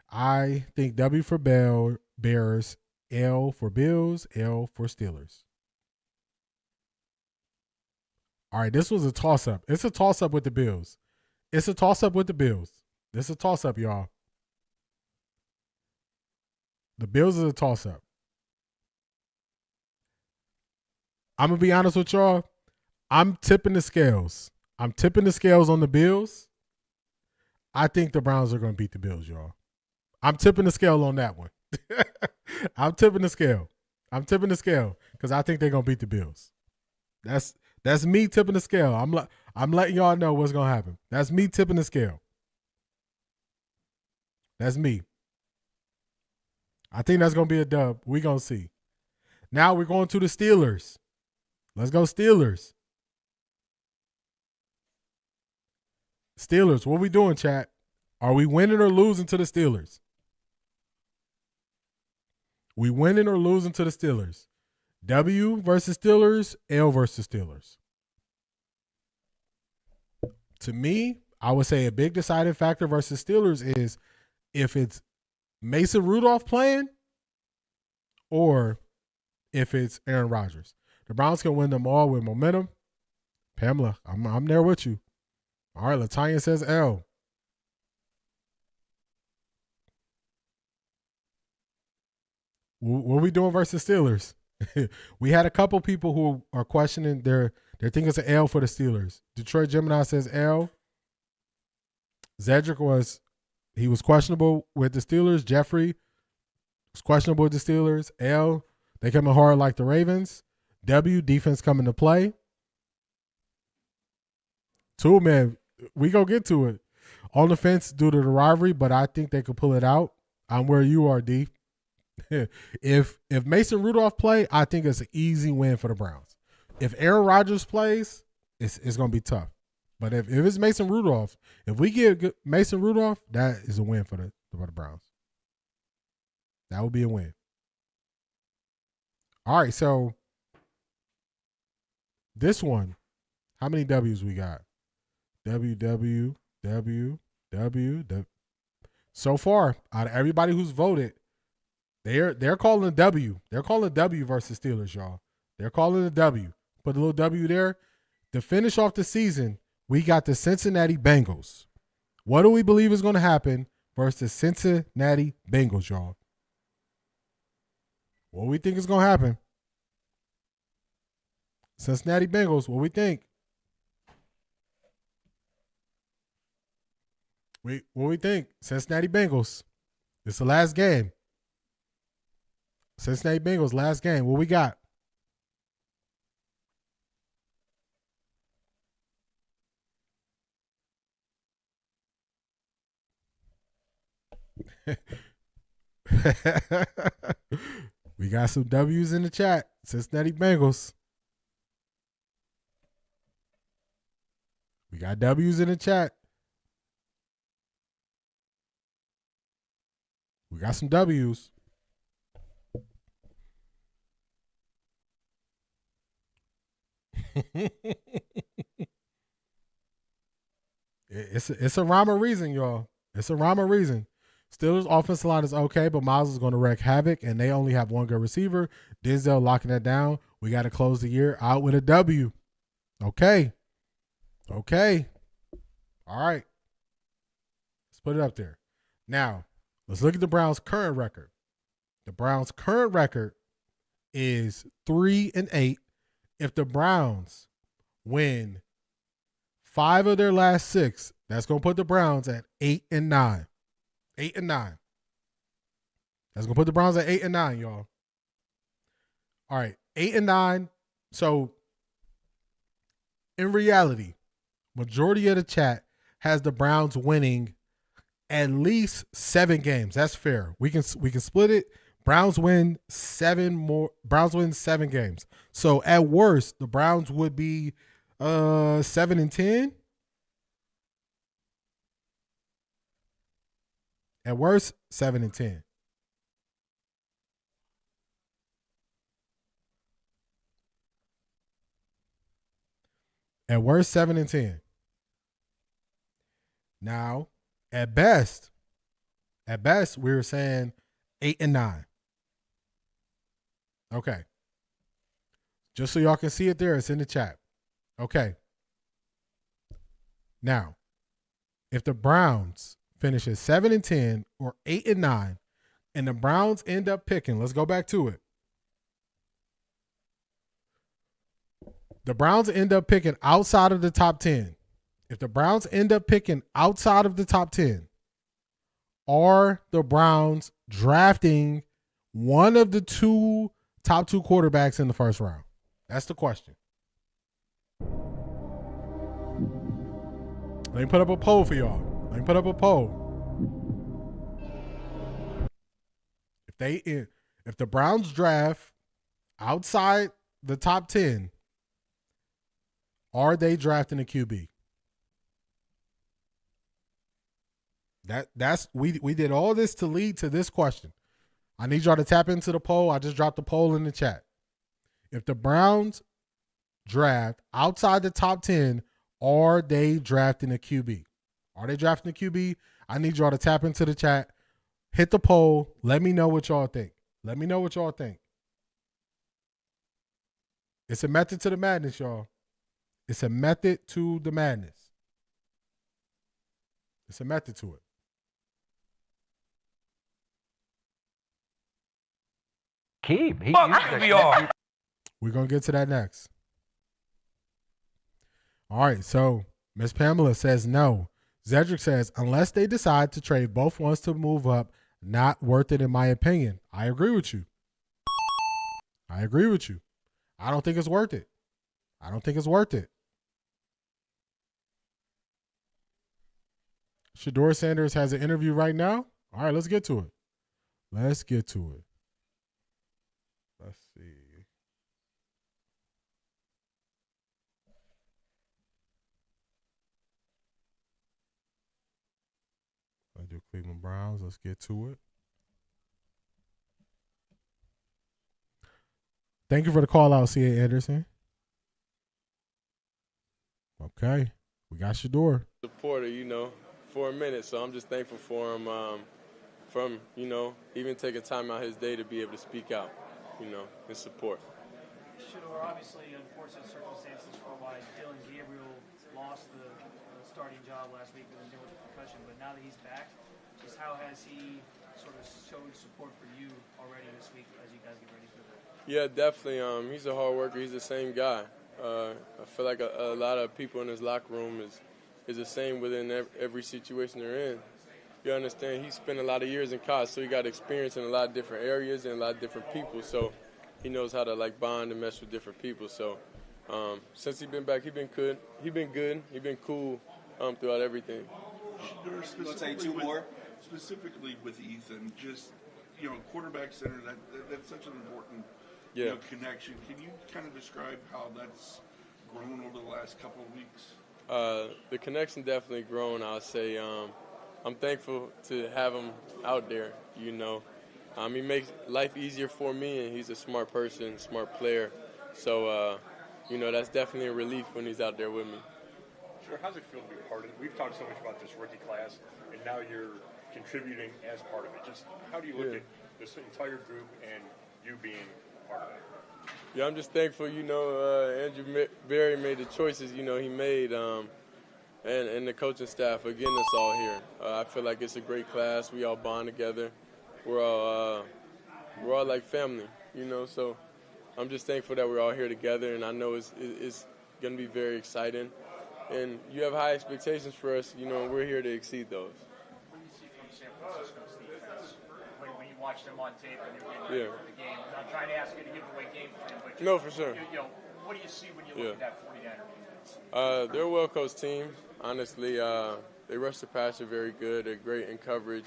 I think W for Bears, L for Bills, L for Steelers. All right, this was a toss-up. It's a toss-up with the Bills. This is a toss-up, y'all. The Bills is a toss-up. I'm going to be honest with y'all. I'm tipping the scales. I'm tipping the scales on the Bills. I think the Browns are going to beat the Bills, y'all. I'm tipping the scale on that one. I'm tipping the scale because I think they're going to beat the Bills. That's me tipping the scale. I'm letting y'all know what's going to happen. That's me tipping the scale. That's me. I think that's going to be a dub. We're going to see. Now we're going to the Steelers. Let's go Steelers. Steelers, what we doing, chat? Are we winning or losing to the Steelers? We winning or losing to the Steelers? W versus Steelers, L versus Steelers. To me, I would say a big deciding factor versus Steelers is if it's Mason Rudolph playing or if it's Aaron Rodgers. The Browns can win them all with momentum. Pamela, I'm there with you. All right, Latanya says L. What are we doing versus Steelers? We had a couple people who are questioning their thinking it's an L for the Steelers. Detroit Gemini says L. Zedric was questionable with the Steelers. Jeffrey was questionable with the Steelers. L. They coming hard like the Ravens. W. Defense coming to play. 2, man, we go get to it. On the fence due to the rivalry, but I think they could pull it out. I'm where you are, D. If Mason Rudolph play, I think it's an easy win for the Browns. If Aaron Rodgers plays, it's going to be tough. But if it's Mason Rudolph, if we get Mason Rudolph, that is a win for the Browns. That would be a win. All right, so this one, how many W's we got? W. So far, out of everybody who's voted, they're calling a W. They're calling a W versus Steelers, y'all. They're calling a W. Put a little W there. To finish off the season, we got the Cincinnati Bengals. What do we believe is going to happen versus the Cincinnati Bengals, y'all? What we think is going to happen? Cincinnati Bengals, what we think? What we think? Cincinnati Bengals. It's the last game. Cincinnati Bengals, last game. What we got? We got some W's in the chat. Cincinnati Bengals. We got W's in the chat. We got some W's. It's a rhyme or reason, y'all. It's a rhyme or reason. Steelers' offensive line is okay, but Miles is going to wreak havoc, and they only have one good receiver. Denzel locking that down. We got to close the year out with a W. Okay. All right. Let's put it up there. Now, let's look at the Browns' current record. The Browns' current record is 3-8. If the Browns win 5 of their last 6, that's going to put the Browns at 8-9. 8-9. That's going to put the Browns at 8-9, y'all. All right, 8-9. So, in reality, majority of the chat has the Browns winning at least 7 games. That's fair. We can split it. Browns win 7 games. So at worst, the Browns would be 7-10. At worst, 7-10. At worst, 7-10. Now, at best, we were saying 8-9. Okay. Just so y'all can see it there, it's in the chat. Okay. Now, if the Browns finishes 7-10 or 8-9, and the Browns end up picking, let's go back to it. The Browns end up picking outside of the top 10. If the Browns end up picking outside of the top 10, are the Browns drafting one of the top 2 quarterbacks in the first round? That's the question. Let me put up a poll for y'all. If the Browns draft outside the top 10, are they drafting a QB? We did all this to lead to this question. I need y'all to tap into the poll. I just dropped the poll in the chat. If the Browns draft outside the top 10, are they drafting a QB? Are they drafting a QB? I need y'all to tap into the chat. Hit the poll. Let me know what y'all think. Let me know what y'all think. It's a method to the madness, y'all. It's a method to the madness. It's a method to it.
Keep.
We're going to get to that next. All right, so Miss Pamela says no. Zedric says, unless they decide to trade both ones to move up, not worth it in my opinion. I agree with you. I don't think it's worth it. Shedeur Sanders has an interview right now. All right, let's get to it. Let's see. I do Cleveland Browns. Let's get to it. Thank you for the call out, C.A. Anderson. Okay. We got Shedeur.
Supporter, for a minute, so I'm just thankful for him from, even taking time out his day to be able to speak out, in support.
Shedeur, obviously, unfortunate circumstances for why Dylan Gabriel lost the starting job last week with dealing with concussion, but now that he's back, just how has he sort of showed support for you already this week as you guys get ready for that?
Yeah, definitely. He's a hard worker. He's the same guy. I feel like a lot of people in his locker room is the same within every situation they're in. You understand, he spent a lot of years in college, so he got experience in a lot of different areas and a lot of different people. So he knows how to bond and mesh with different people. So since he's been back, he's been good. He's been cool throughout everything.
Specifically with Ethan, just quarterback center. That's such an important connection. Can you kind of describe how that's grown over the last couple of weeks?
The connection definitely grown. I'll say I'm thankful to have him out there. He makes life easier for me, and he's a smart person, smart player. So that's definitely a relief when he's out there with me.
Sure. How's it feel to be part of it? We've talked so much about this rookie class, and now you're contributing as part of it. Just how do you look at this entire group and you being part of it?
Yeah, I'm just thankful, Andrew Berry made the choices, he made, and the coaching for getting us all here. I feel like it's a great class. We all bond together. We're all like family, so I'm just thankful that we're all here together, and I know it's going to be very exciting. And you have high expectations for us, and we're here to exceed those.
What do you see from San Francisco's defense when you watch them on tape and you're getting ready for the game? I'm not trying to ask you to give away game plan, but
no, for sure.
What do you see when you look at that 49er defense?
They're a well-coached team. Honestly, they rush the passer very good. They're great in coverage.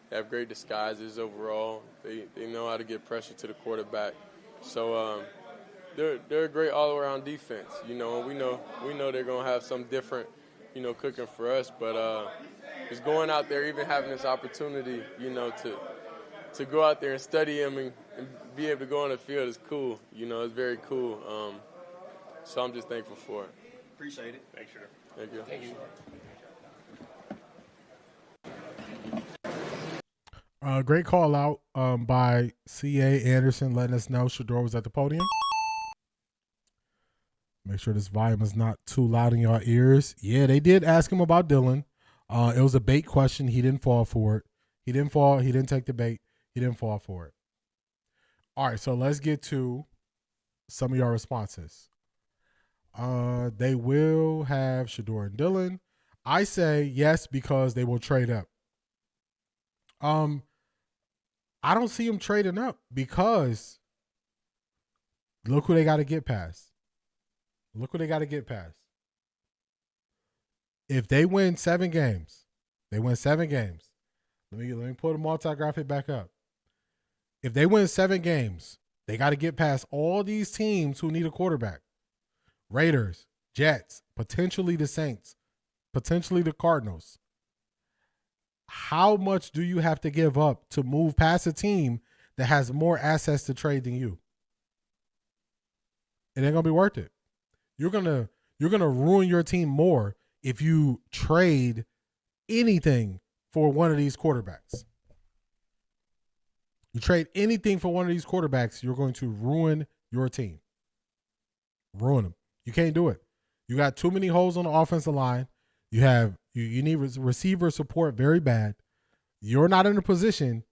They have great disguises overall. They know how to get pressure to the quarterback. So they're a great all-around defense. And we know they're gonna have some different, cooking for us. But just going out there, even having this opportunity, to go out there and study them and be able to go on the field is cool. It's very cool. So I'm just thankful for it.
Appreciate it.
Thanks, sure.
Thank you.
Thank you.
Great call out by C.A. Anderson letting us know Shedeur was at the podium. Make sure this volume is not too loud in your ears. Yeah, they did ask him about Dylan. It was a bait question. He didn't fall for it. He didn't take the bait. He didn't fall for it. All right, so let's get to some of your responses. They will have Shedeur and Dylan. I say yes because they will trade up. I don't see them trading up because look who they got to get past. If they win 7 games, Let me pull the multi-graphic back up. If they win 7 games, they got to get past all these teams who need a quarterback. Raiders, Jets, potentially the Saints, potentially the Cardinals. How much do you have to give up to move past a team that has more assets to trade than you? It ain't gonna be worth it. You're gonna ruin your team more if you trade anything for one of these quarterbacks. You trade anything for one of these quarterbacks, you're going to ruin your team. Ruin them. You can't do it. You got too many holes on the offensive line. You need receiver support very bad. You're not in a position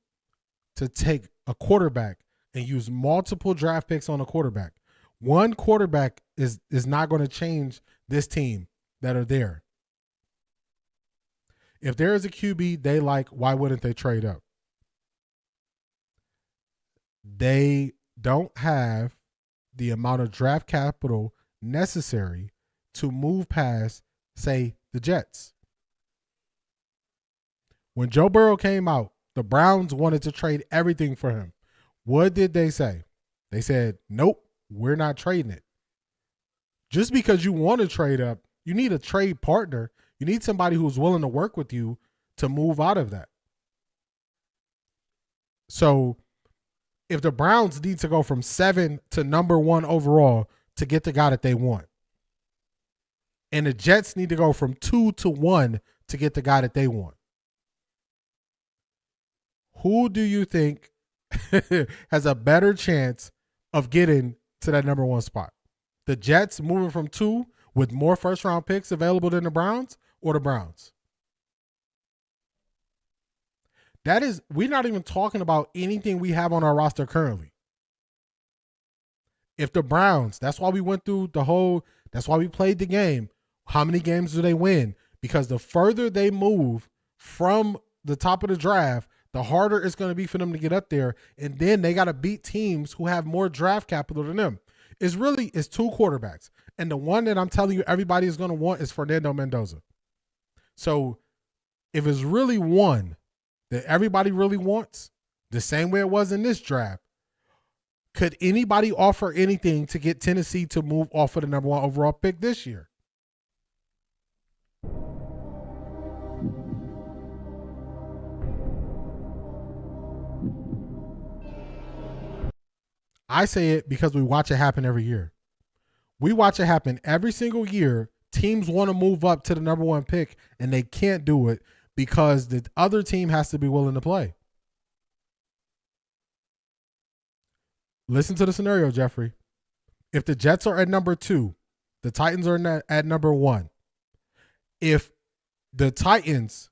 to take a quarterback and use multiple draft picks on a quarterback. One quarterback is not going to change this team that are there. If there is a QB they like, why wouldn't they trade up? They don't have the amount of draft capital necessary to move past, say, the Jets. When Joe Burrow came out, the Browns wanted to trade everything for him. What did they say? They said, nope, we're not trading it. Just because you want to trade up, you need a trade partner. You need somebody who's willing to work with you to move out of that. So if the Browns need to go from 7 to number 1 overall to get the guy that they want, and the Jets need to go from 2 to 1 to get the guy that they want, who do you think has a better chance of getting to that number 1 spot? The Jets moving from 2 with more first-round picks available than the Browns, or the Browns? We're not even talking about anything we have on our roster currently. If the Browns, that's why we went through that's why we played the game. How many games do they win? Because the further they move from the top of the draft, the harder it's going to be for them to get up there. And then they got to beat teams who have more draft capital than them. It's 2 quarterbacks. And the one that I'm telling you everybody is going to want is Fernando Mendoza. So if it's really one that everybody really wants, the same way it was in this draft, could anybody offer anything to get Tennessee to move off of the number 1 overall pick this year? I say it because we watch it happen every year. We watch it happen every single year. Teams want to move up to the number 1 pick, and they can't do it because the other team has to be willing to play. Listen to the scenario, Jeffrey. If the Jets are at number 2, the Titans are at number 1. If the Titans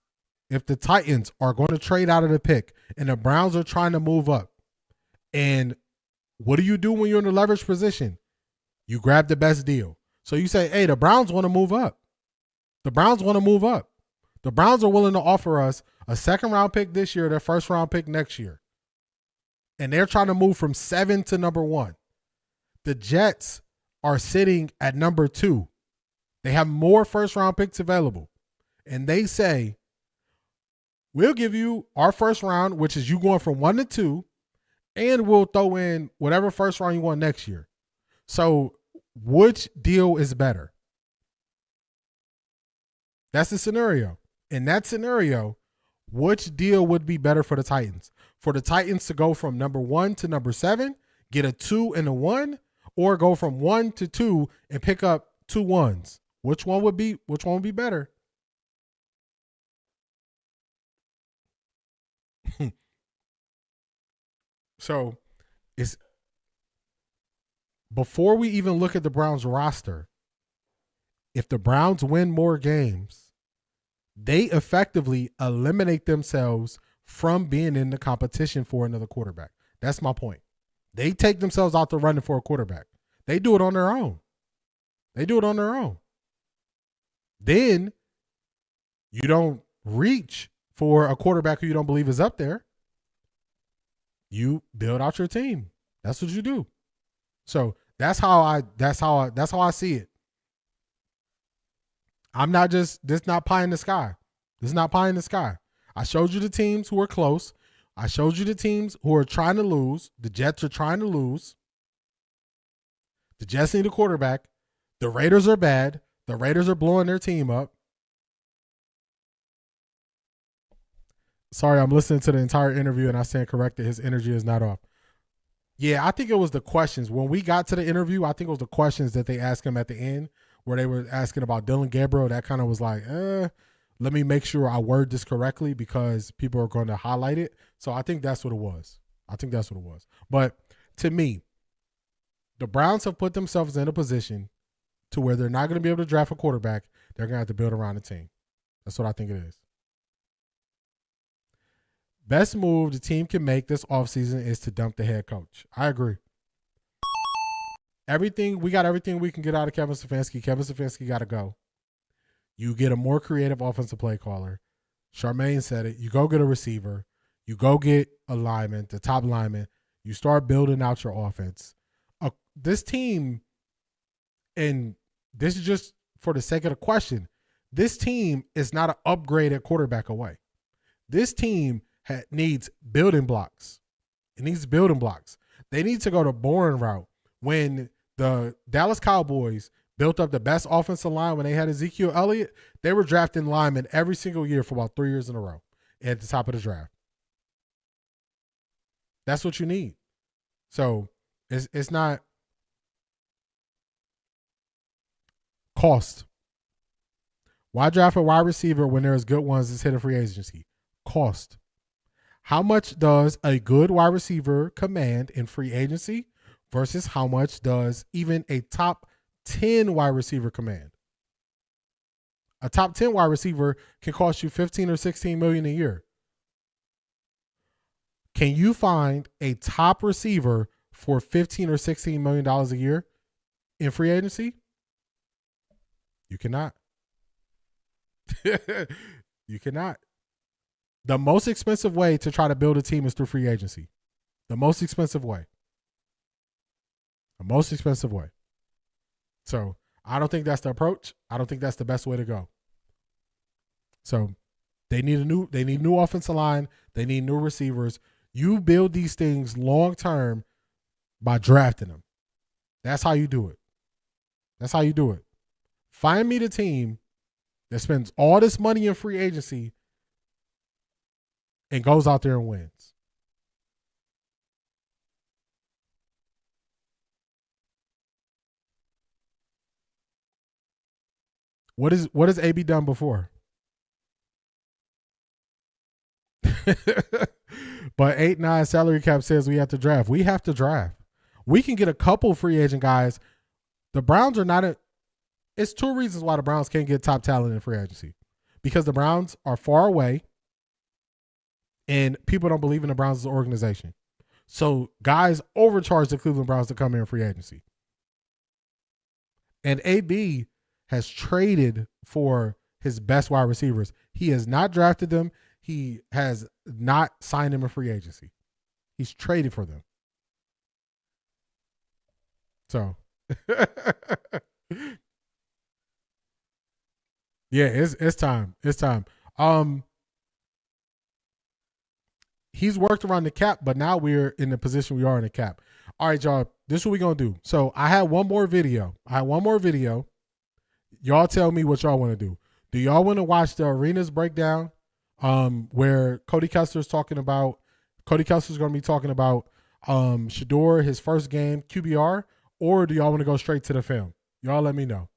are going to trade out of the pick and the Browns are trying to move up, and what do you do when you're in the leverage position? You grab the best deal. So you say, hey, the Browns want to move up. The Browns want to move up. The Browns are willing to offer us a 2nd-round pick this year, their 1st-round pick next year. And they're trying to move from 7 to number 1. The Jets are sitting at number 2. They have more 1st-round picks available. And they say, we'll give you our 1st round, which is you going from 1 to 2, and we'll throw in whatever 1st round you want next year. So which deal is better? That's the scenario. In that scenario, which deal would be better for the Titans? For the Titans to go from number 1 to number 7, get a 2 and a 1, or go from 1 to 2 and pick up 2 1s? Which one would be better? So it's before we even look at the Browns roster, if the Browns win more games, they effectively eliminate themselves from being in the competition for another quarterback. That's my point. They take themselves out the running for a quarterback. They do it on their own. Then you don't reach for a quarterback who you don't believe is up there. You build out your team. That's what you do. So that's how I see it. I'm not just, this is not pie in the sky. This is not pie in the sky. I showed you the teams who are close. I showed you the teams who are trying to lose. The Jets are trying to lose. The Jets need a quarterback. The Raiders are bad. The Raiders are blowing their team up. Sorry, I'm listening to the entire interview and I stand corrected. His energy is not off. Yeah, I think it was the questions. When we got to the interview, I think it was the questions that they asked him at the end where they were asking about Dylan Gabriel. That kind of was like, let me make sure I word this correctly because people are going to highlight it. So I think that's what it was. I think that's what it was. But to me, the Browns have put themselves in a position to where they're not going to be able to draft a quarterback. They're going to have to build around the team. That's what I think it is. Best move the team can make this offseason is to dump the head coach. I agree. We got everything we can get out of Kevin Stefanski. Kevin Stefanski got to go. You get a more creative offensive play caller. Charmaine said it. You go get a receiver. You go get a lineman, the top lineman. You start building out your offense. This team, and this is just for the sake of the question, this team is not an upgrade at quarterback away. This team needs building blocks. It needs building blocks. They need to go the boring route. When the Dallas Cowboys built up the best offensive line when they had Ezekiel Elliott, they were drafting linemen every single year for about 3 years in a row at the top of the draft. That's what you need. So it's not cost. Why draft a wide receiver when there's good ones that's hit a free agency? Cost. How much does a good wide receiver command in free agency versus how much does even a top 10 wide receiver command? A top 10 wide receiver can cost you 15 or 16 million a year. Can you find a top receiver for 15 or 16 million dollars a year in free agency? You cannot. You cannot. The most expensive way to try to build a team is through free agency. The most expensive way. The most expensive way. So I don't think that's the approach. I don't think that's the best way to go. So they need new offensive line. They need new receivers. You build these things long term by drafting them. That's how you do it. That's how you do it. Find me the team that spends all this money in free agency and goes out there and wins. What has AB done before? But 8-9 salary cap says we have to draft. We have to draft. We can get a couple free agent guys. The Browns are not it's two reasons why the Browns can't get top talent in free agency. Because the Browns are far away and people don't believe in the Browns as an organization. So guys overcharge the Cleveland Browns to come in free agency. And AB has traded for his best wide receivers. He has not drafted them. He has not signed them in free agency. He's traded for them. So, yeah, it's time. It's time. He's worked around the cap, but now we're in the position we are in the cap. All right, y'all. This is what we're gonna do. So I had one more video. Y'all tell me what y'all want to do. Do y'all want to watch the arenas breakdown? Where Cody Kessler's going to be talking about Shedeur, his first game, QBR, or do y'all want to go straight to the film? Y'all let me know.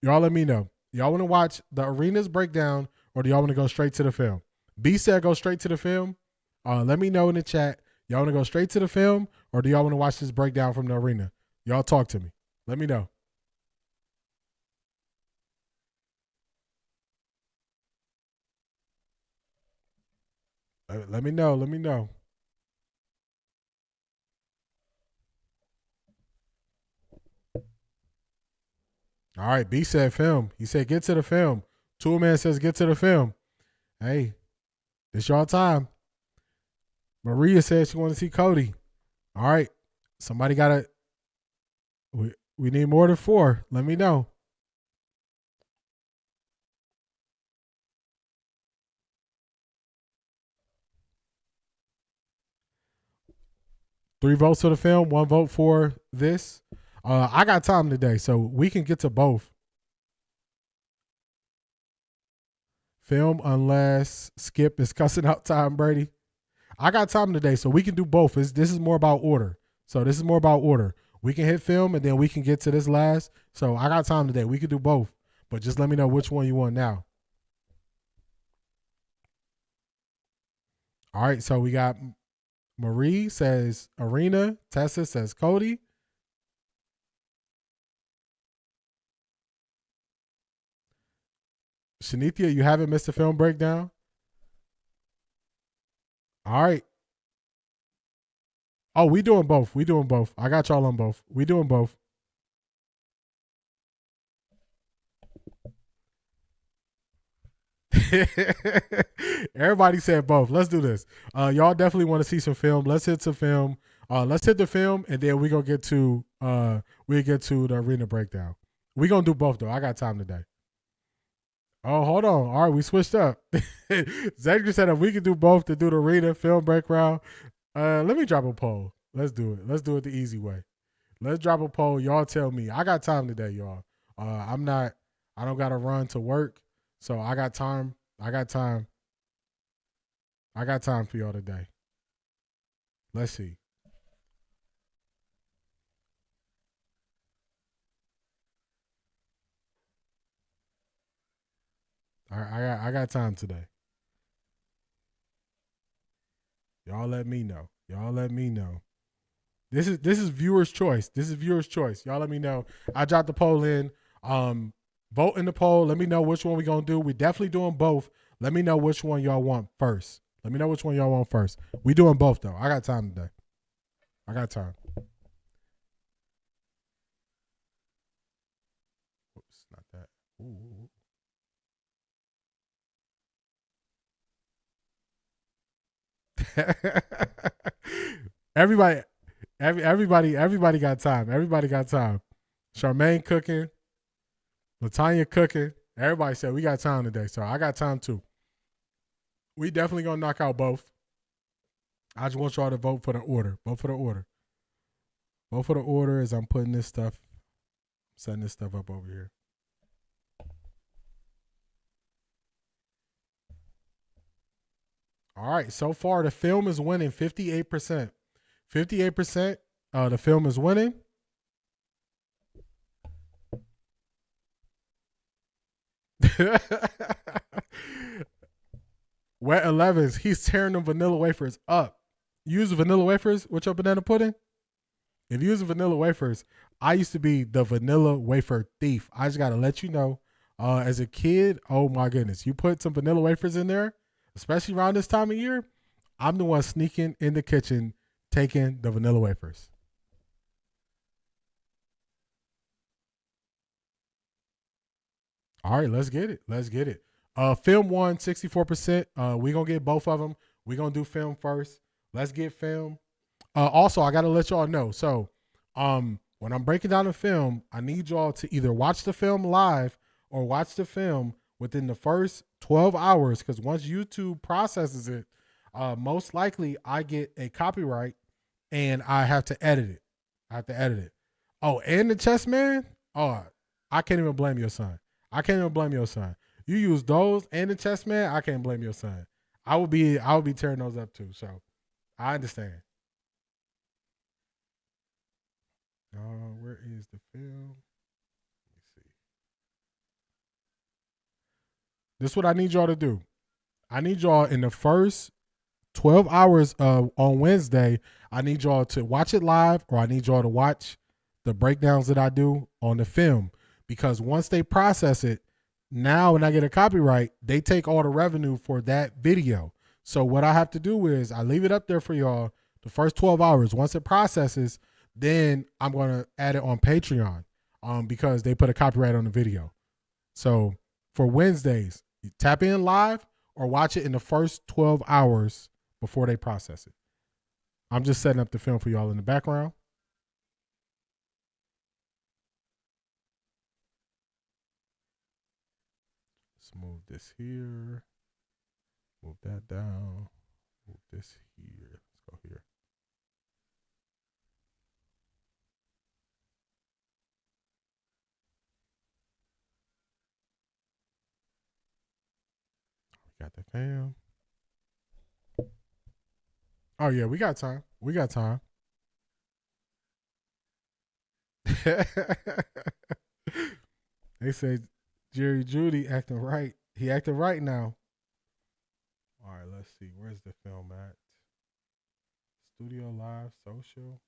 Y'all let me know. Y'all want to watch the arenas breakdown, or do y'all want to go straight to the film? B said go straight to the film. Let me know in the chat. Y'all want to go straight to the film, or do y'all want to watch this breakdown from the arena? Y'all talk to me. Let me know. Let me know. Let me know. All right. B said film. He said get to the film. Toolman says get to the film. Hey, it's y'all time. Maria said she wanted to see Cody. All right. Somebody got to. We need more than 4. Let me know. Three votes for the film, 1 vote for this. I got time today, so we can get to both. Film unless Skip is cussing out Tom Brady. I got time today, so we can do both. This is more about order. We can hit film, and then we can get to this last. So I got time today. We can do both. But just let me know which one you want now. All right, so we got Marie says Arena. Tessa says Cody. Shanithia, you haven't missed a film breakdown? All right. Oh, we doing both. We doing both. I got y'all on both. We doing both. Everybody said both. Let's do this. Y'all definitely want to see some film. Let's hit some film. Let's hit the film, and then we gonna get to the arena breakdown. We gonna do both though. I got time today. Oh, hold on. All right, we switched up. Zedgar said if we could do both to do the arena film breakdown. Let me drop a poll. Let's do it. Let's do it the easy way. Let's drop a poll. Y'all tell me. I got time today, y'all. I don't gotta run to work. So I got time. I got time for y'all today. Let's see. All right, I got time today. Y'all let me know. Y'all let me know. This is viewers' choice. This is viewers' choice. Y'all let me know. I dropped the poll in. Vote in the poll. Let me know which one we gonna do. We definitely doing both. Let me know which one y'all want first. Let me know which one y'all want first. We doing both though. I got time today. I got time. Oops, not that. Ooh. Everybody got time. Everybody got time. Charmaine cooking. Latanya cooking. Everybody said we got time today, so I got time too. We definitely gonna knock out both. I just want y'all to vote for the order. Vote for the order. Vote for the order as I'm putting this stuff, setting this stuff up over here. All right, so far the film is winning 58%. 58%. The film is winning. Wet 11s, he's tearing them vanilla wafers up. Use vanilla wafers with your banana pudding? If you use vanilla wafers, I used to be the vanilla wafer thief. I just got to let you know, as a kid, oh my goodness, you put some vanilla wafers in there, especially around this time of year, I'm the one sneaking in the kitchen, taking the vanilla wafers. All right, let's get it. Let's get it. Film won 64%. We're going to get both of them. We're going to do film first. Let's get film. Also, I got to let y'all know. So when I'm breaking down the film, I need y'all to either watch the film live or watch the film within the first 12 hours, because once YouTube processes it, most likely I get a copyright and I have to edit it. I have to edit it. Oh, and the chess man? Oh, I can't even blame your son. I can't even blame your son. You use those and the chess man, I can't blame your son. I would be tearing those up too. So I understand. Where is the film? Let me see. This is what I need y'all to do. I need y'all in the first 12 hours on Wednesday, I need y'all to watch it live, or I need y'all to watch the breakdowns that I do on the film. Because once they process it, now when I get a copyright, they take all the revenue for that video. So what I have to do is I leave it up there for y'all the first 12 hours. Once it processes, then I'm going to add it on Patreon because they put a copyright on the video. So for Wednesdays, you tap in live or watch it in the first 12 hours before they process it. I'm just setting up the film for y'all in the background. Let's move this here. Move that down. Move this here. Let's go here. We got the fam. Oh yeah, we got time. We got time. They say Jerry Judy acting right. He acting right now. All right, let's see. Where's the film at? Studio Live, social.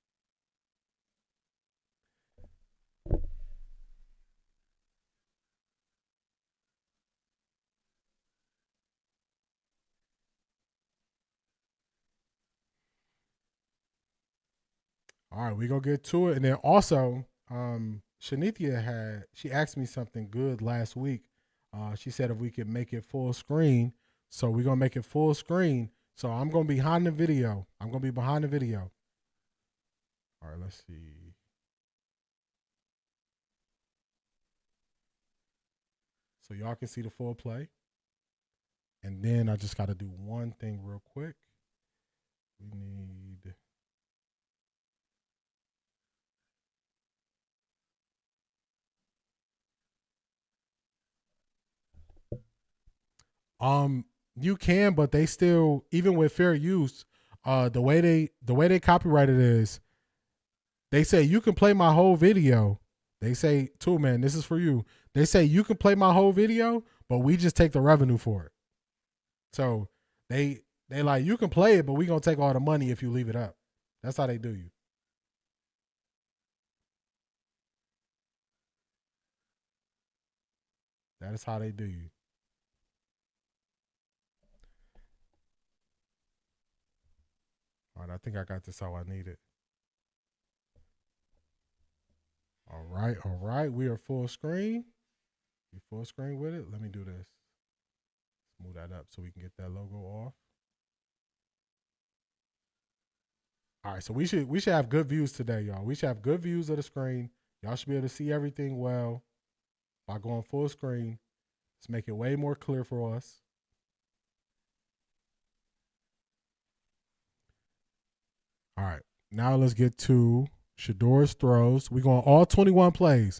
All right, we gonna get to it. And then also, Shanithia she asked me something good last week. She said if we could make it full screen. So we're gonna make it full screen. So I'm gonna be behind the video. All right, let's see. So y'all can see the full play. And then I just gotta do one thing real quick. We need you can, but they still, even with fair use, the way they copyright it is, they say you can play my whole video. They say, Tool Man, this is for you. They say you can play my whole video, but we just take the revenue for it. So they like, you can play it, but we gonna take all the money if you leave it up. That's how they do you. That is how they do you. All right, I think I got this how I need it. All right. We are full screen. We full screen with it. Let me do this. Move that up so we can get that logo off. All right, so we should have good views today, y'all. We should have good views of the screen. Y'all should be able to see everything well by going full screen. Let's make it way more clear for us. All right, now let's get to Shedeur's throws. We're going all 21 plays.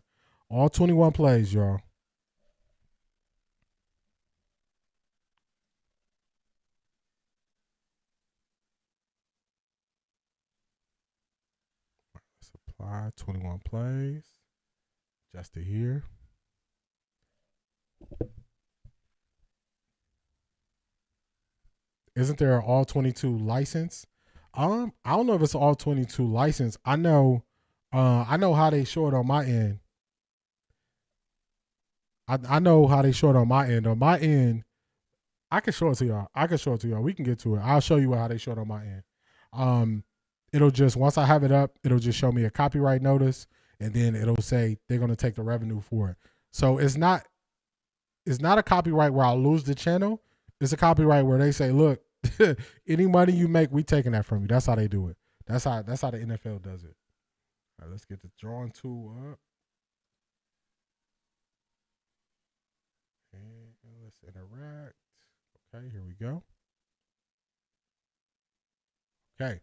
All 21 plays, y'all. Let's apply 21 plays. Just to here. Isn't there an all 22 license? I don't know if it's all 22 license. I know how they show it on my end. I know how they show it on my end. On my end, I can show it to y'all. We can get to it. I'll show you how they show it on my end. It'll just, once I have it up, it'll just show me a copyright notice, and then it'll say they're gonna take the revenue for it. So it's not a copyright where I'll lose the channel. It's a copyright where they say, look, any money you make, we taking that from you. That's how they do it. That's how the NFL does it. All right, let's get the drawing tool up. And let's interact. Okay, here we go. Okay.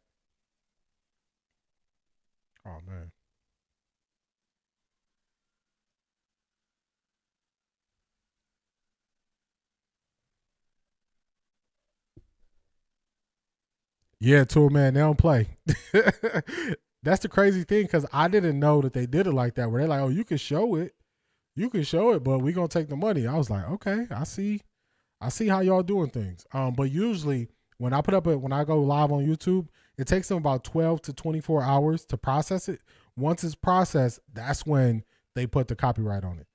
Oh, man. Yeah, Tool Man, they don't play. That's the crazy thing, because I didn't know that they did it like that, where they're like, oh, you can show it, but we're going to take the money. I was like, okay, I see how y'all doing things. But usually when I go live on YouTube, it takes them about 12 to 24 hours to process it. Once it's processed, that's when they put the copyright on it.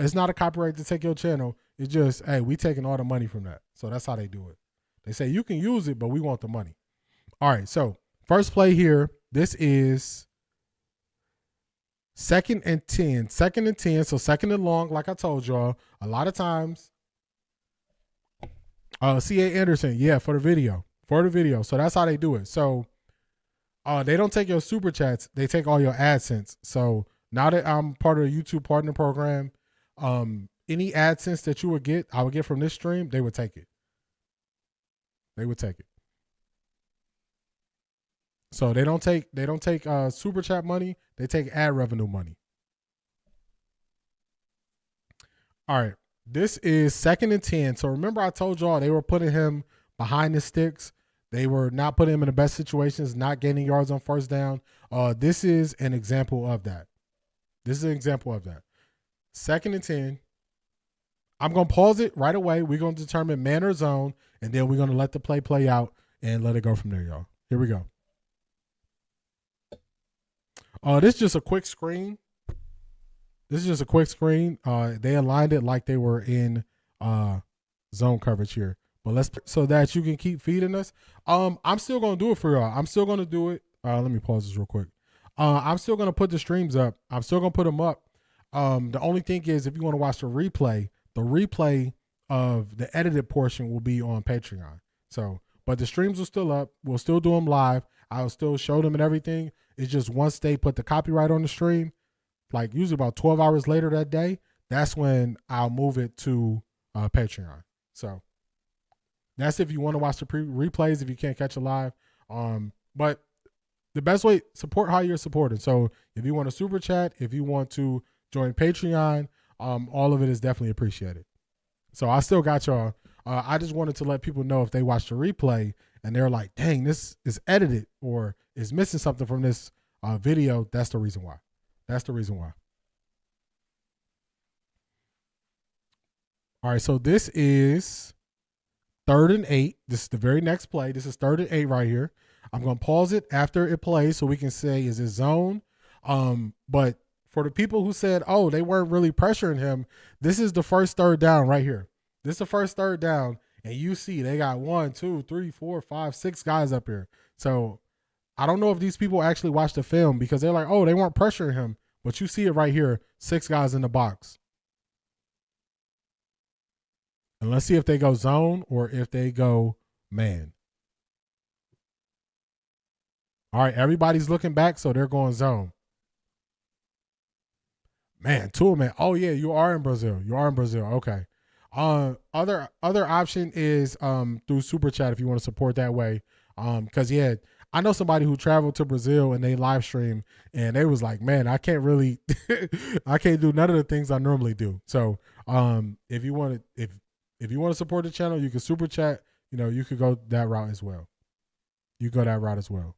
It's not a copyright to take your channel. It's just, hey, we taking all the money from that. So that's how they do it. They say you can use it, but we want the money. All right, so first play here. This is 2nd and 10. 2nd and 10, so 2nd and long, like I told y'all. A lot of times, C.A. Anderson, yeah, for the video. So that's how they do it. So they don't take your super chats. They take all your AdSense. So now that I'm part of the YouTube Partner Program, any AdSense that I would get from this stream, they would take it. So they don't take super chat money. They take ad revenue money. All right, this is 2nd and 10. So remember I told y'all they were putting him behind the sticks. They were not putting him in the best situations, not gaining yards on first down. This is an example of that. 2nd and 10. I'm going to pause it right away. We're going to determine man or zone, and then we're going to let the play out and let it go from there, y'all. Here we go. This is just a quick screen. They aligned it like they were in zone coverage here. But so that you can keep feeding us. I'm still going to do it for y'all. I'm still going to do it. Let me pause this real quick. I'm still going to put the streams up. I'm still going to put them up. The only thing is, if you want to watch the replay of the edited portion will be on Patreon. So, but the streams are still up. We'll still do them live. I'll still show them and everything. It's just once they put the copyright on the stream, like usually about 12 hours later that day, that's when I'll move it to Patreon. So that's if you want to watch the replays, if you can't catch it live. But the best way, support how you're supported. So if you want to super chat, if you want to join Patreon, all of it is definitely appreciated. So I still got y'all. I just wanted to let people know if they watch the replay and they're like, dang, this is edited or is missing something from this video. That's the reason why. That's the reason why. All right, so this is 3rd and 8. This is the very next play. This is 3rd and 8 right here. I'm going to pause it after it plays so we can say, is it zone? But for the people who said, oh, they weren't really pressuring him, this is the first 3rd down right here. This is the first 3rd down, and you see they got 1, 2, 3, 4, 5, 6 guys up here. So I don't know if these people actually watched the film because they're like, oh, they weren't pressuring him. But you see it right here, 6 guys in the box. And let's see if they go zone or if they go man. All right, everybody's looking back, so they're going zone. Man, man. Oh, yeah, you are in Brazil. You are in Brazil. Okay. Other option is through Super Chat if you want to support that way. Because, yeah, I know somebody who traveled to Brazil and they live stream and they was like, man, I can't really, I can't do none of the things I normally do. So if you want to support the channel, you can Super Chat. You know, you could go that route as well. You go that route as well.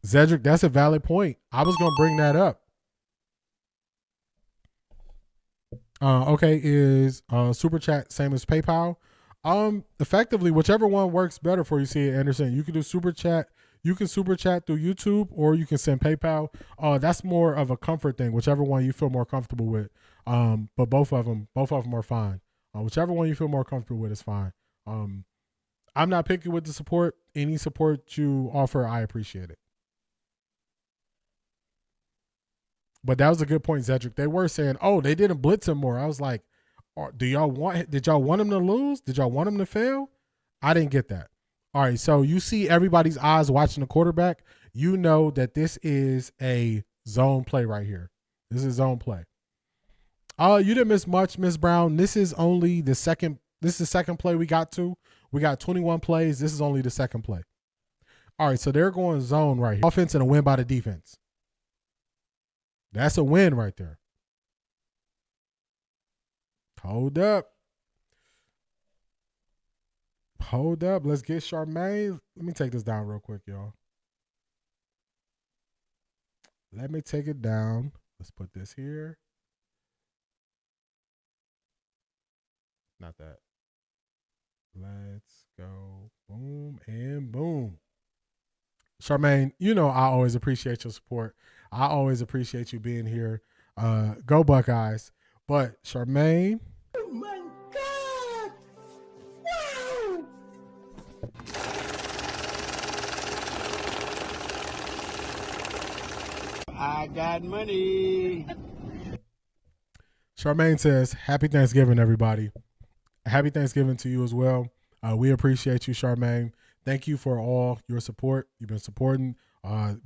Zedric, that's a valid point. I was going to bring that up. Okay, is Super Chat same as PayPal? Effectively, whichever one works better for you, C. Anderson. You can do Super Chat. You can Super Chat through YouTube, or you can send PayPal. That's more of a comfort thing. Whichever one you feel more comfortable with. But both of them are fine. Whichever one you feel more comfortable with is fine. I'm not picky with the support. Any support you offer, I appreciate it. But that was a good point, Zedric. They were saying, oh, they didn't blitz him more. I was like, did y'all want him to lose? Did y'all want him to fail? I didn't get that. All right, so you see everybody's eyes watching the quarterback. You know that this is a zone play right here. This is zone play. You didn't miss much, Miss Brown. This is only the second. This is the second play we got to. We got 21 plays. This is only the second play. All right, so they're going zone right here. Offense and a win by the defense. That's a win right there. Hold up. Hold up. Let's get Charmaine. Let me take this down real quick, y'all. Let me take it down. Let's put this here. Not that. Let's go. Boom and boom. Charmaine, you know I always appreciate your support. I always appreciate you being here. Go Buckeyes. But Charmaine.
Oh my God! Wow! I got money.
Charmaine says, happy Thanksgiving, everybody. Happy Thanksgiving to you as well. We appreciate you, Charmaine. Thank you for all your support. You've been supporting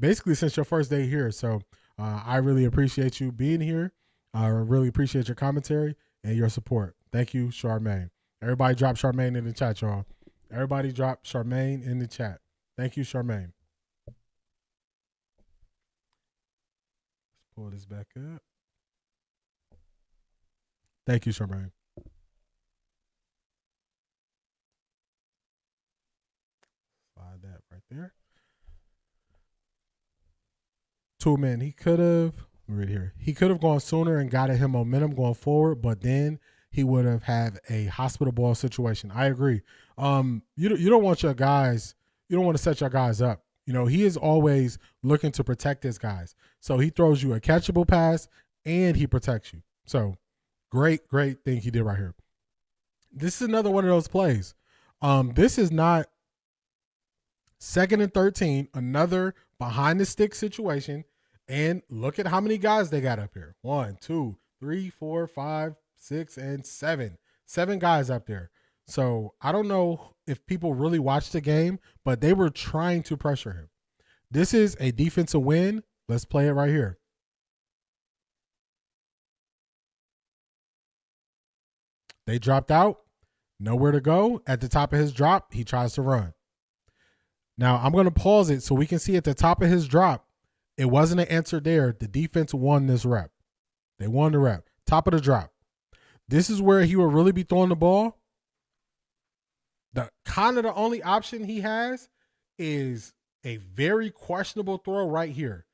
basically since your first day here. So I really appreciate you being here. I really appreciate your commentary and your support. Thank you, Charmaine. Everybody drop Charmaine in the chat, y'all. Everybody drop Charmaine in the chat. Thank you, Charmaine. Let's pull this back up. Thank you, Charmaine. Slide that right there. two men. He could have right here. He could have gone sooner and gotten him momentum going forward, but then he would have had a hospital ball situation. I agree. You don't want your guys. You don't want to set your guys up. He is always looking to protect his guys. So he throws you a catchable pass and he protects you. So great thing he did right here. This is another one of those plays. This is not 2nd and 13, another behind the stick situation. And look at how many guys they got up here. 1, 2, 3, 4, 5, 6, and 7. 7 guys up there. So I don't know if people really watched the game, but they were trying to pressure him. This is a defensive win. Let's play it right here. They dropped out. Nowhere to go. At the top of his drop, he tries to run. Now, I'm going to pause it so we can see at the top of his drop, it wasn't an answer there. The defense won this rep. They won the rep. Top of the drop. This is where he will really be throwing the ball. The only option he has is a very questionable throw right here.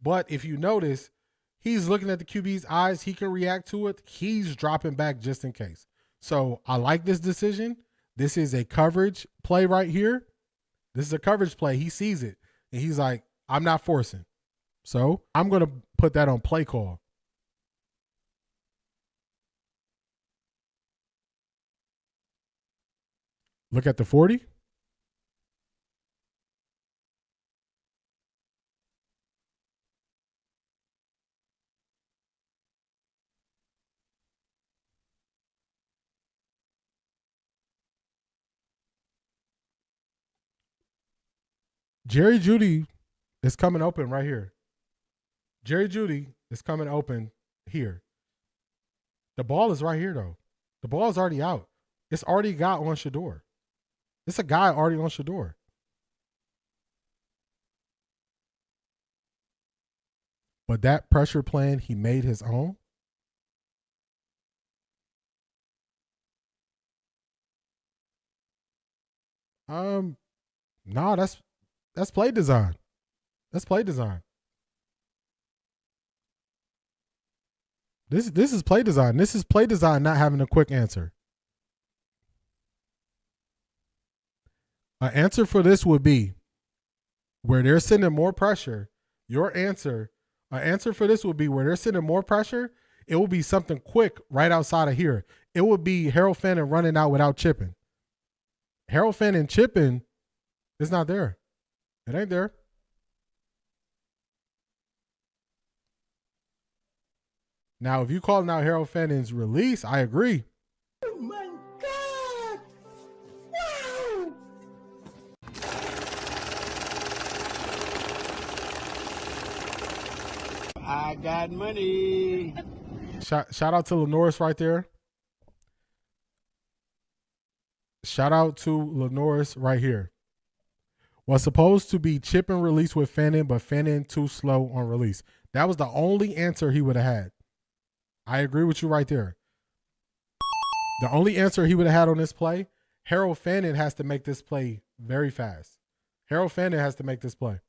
But if you notice, he's looking at the QB's eyes. He can react to it. He's dropping back just in case. So I like this decision. This is a coverage play right here. This is a coverage play. He sees it, and he's like, I'm not forcing. So I'm going to put that on play call. Look at the 40. Jerry Jeudy is coming open right here. Jerry Jeudy is coming open here. The ball is right here, though. The ball is already out. It's already got on Shedeur. It's a guy already on Shedeur. But that pressure plan, he made his own. No, that's play design. That's play design. This is play design. This is play design not having a quick answer. An answer for this would be where they're sending more pressure. An answer for this would be where they're sending more pressure. It will be something quick right outside of here. It would be Harold Fannin running out without chipping. Harold Fannin chipping is not there. It ain't there. Now, if you calling out Harold Fannin's release, I agree.
Oh my God! Wow! I got money.
Shout out to Lenoris right there. Shout out to Lenoris right here. Was supposed to be chip and release with Fannin, but Fannin too slow on release. That was the only answer he would have had. I agree with you right there. The only answer he would have had on this play, Harold Fannin has to make this play very fast. Harold Fannin has to make this play.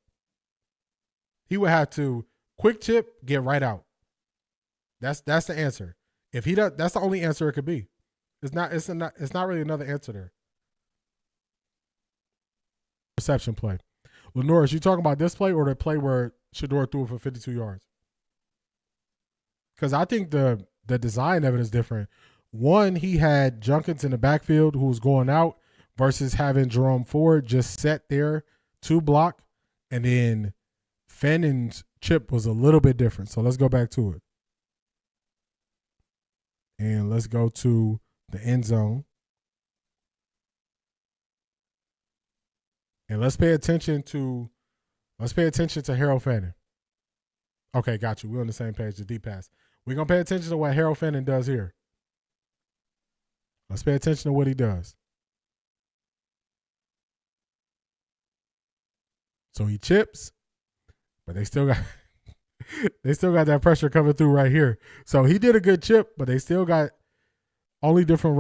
He would have to quick chip, get right out. That's the answer. If he does, that's the only answer it could be. It's not really another answer there. Reception play. Lenoris, you talking about this play or the play where Shedeur threw it for 52 yards? Because I think the design of it is different. One, he had Junkins in the backfield who was going out versus having Jerome Ford just set there to block. And then Fannin's chip was a little bit different. So let's go back to it. And let's go to the end zone. And let's pay attention to Harold Fannin. Okay, got you. We're on the same page, the deep pass. We're going to pay attention to what Harold Fannin does here. Let's pay attention to what he does. So he chips, but they still got that pressure coming through right here. So he did a good chip, but they still got only different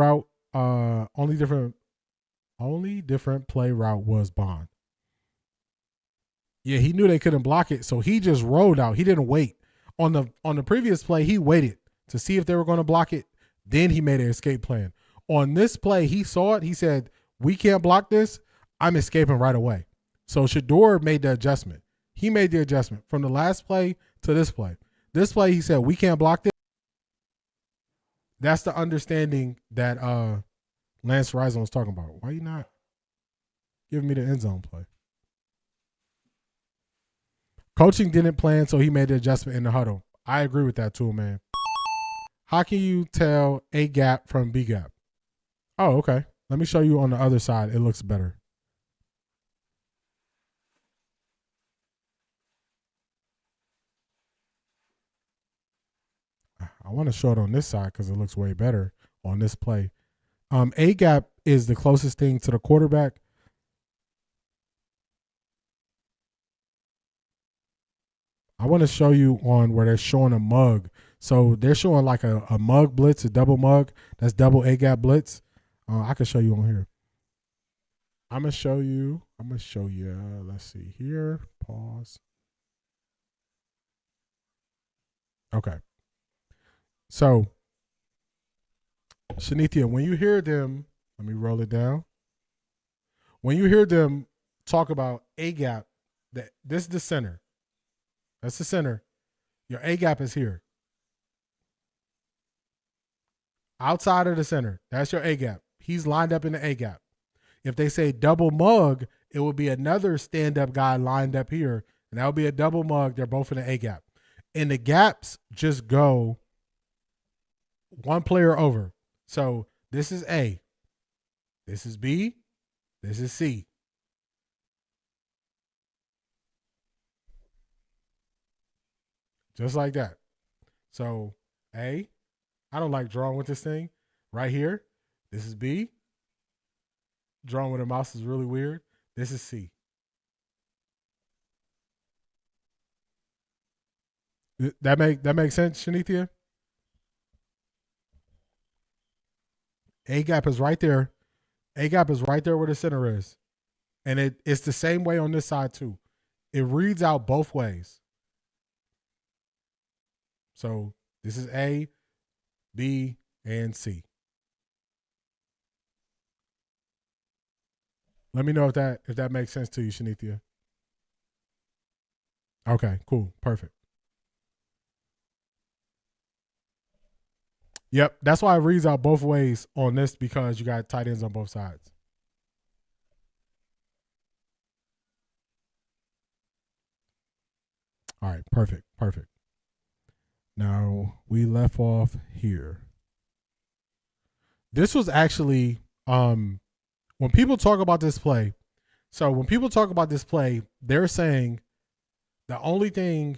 play route was Bond. Yeah, he knew they couldn't block it, so he just rolled out. He didn't wait. On the previous play, he waited to see if they were going to block it. Then he made an escape plan. On this play, he saw it. He said, "We can't block this. I'm escaping right away." So Shedeur made the adjustment. He made the adjustment from the last play to this play. This play, he said, "We can't block this." That's the understanding that Lance Rison was talking about. Why you not giving me the end zone play? Coaching didn't plan, so he made the adjustment in the huddle. I agree with that too, man. How can you tell A gap from B gap? Oh, okay. Let me show you on the other side. It looks better. I want to show it on this side because it looks way better on this play. A gap is the closest thing to the quarterback. I want to show you on where they're showing a mug. So they're showing like a mug blitz, a double mug. That's double A gap blitz. I can show you on here. I'm going to show you. Let's see here. Pause. Okay. So, Shanithia, when you hear them, let me roll it down. When you hear them talk about A gap, this is the center. That's the center. Your A gap is here. Outside of the center, that's your A gap. He's lined up in the A gap. If they say double mug, it would be another stand-up guy lined up here, and that would be a double mug. They're both in the A gap. And the gaps just go one player over. So this is A. This is B. This is C. Just like that. So A, I don't like drawing with this thing. Right here, this is B. Drawing with a mouse is really weird. This is C. That makes sense, Shanithia? A gap is right there. A gap is right there where the center is. And it's the same way on this side too. It reads out both ways. So this is A, B, and C. Let me know if that makes sense to you, Shanithia. Okay, cool. Perfect. Yep, that's why it reads out both ways on this, because you got tight ends on both sides. All right, perfect. Now, we left off here. This was actually, when people talk about this play, they're saying the only thing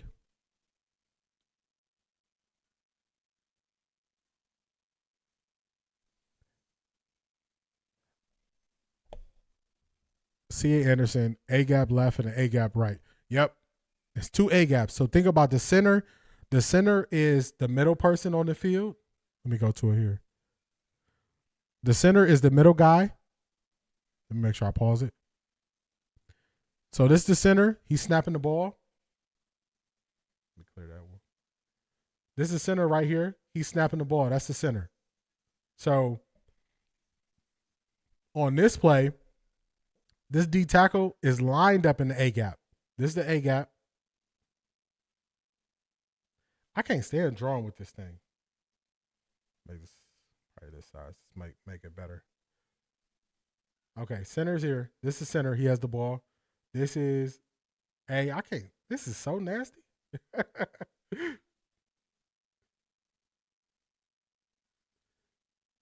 C.A. Anderson, A gap left and an A gap right. Yep. It's two A gaps. So think about the center. The center is the middle person on the field. Let me go to it here. The center is the middle guy. Let me make sure I pause it. So this is the center. He's snapping the ball. Let me clear that one. This is the center right here. He's snapping the ball. That's the center. So on this play, this D tackle is lined up in the A gap. This is the A gap. I can't stand drawing with this thing. Make this probably this size. Make it better. Okay, center's here. This is center. He has the ball. This is A. I can't. This is so nasty.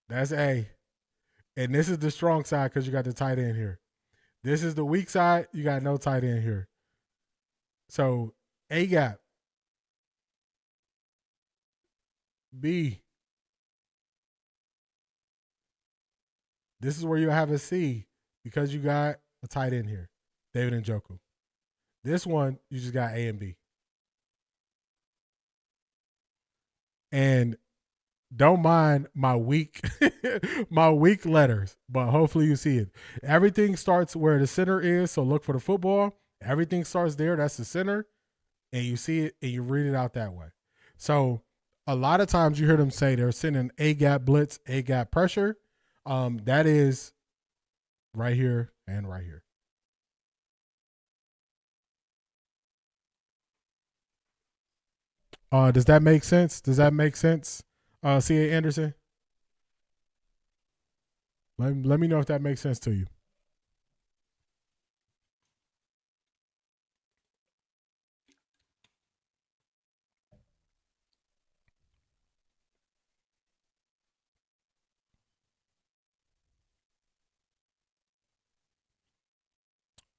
That's A. And this is the strong side because you got the tight end here. This is the weak side. You got no tight end here. So A gap. B. This is where you have a C because you got a tight end here, David Njoku. This one, you just got A and B. And don't mind my weak letters, but hopefully you see it. Everything starts where the center is, so look for the football, Everything starts there. That's the center. And you see it and you read it out that way. So a lot of times you hear them say they're sending A-gap blitz, A-gap pressure. That is right here and right here. Does that make sense? Does that make sense? C.A. Anderson? Let me know if that makes sense to you.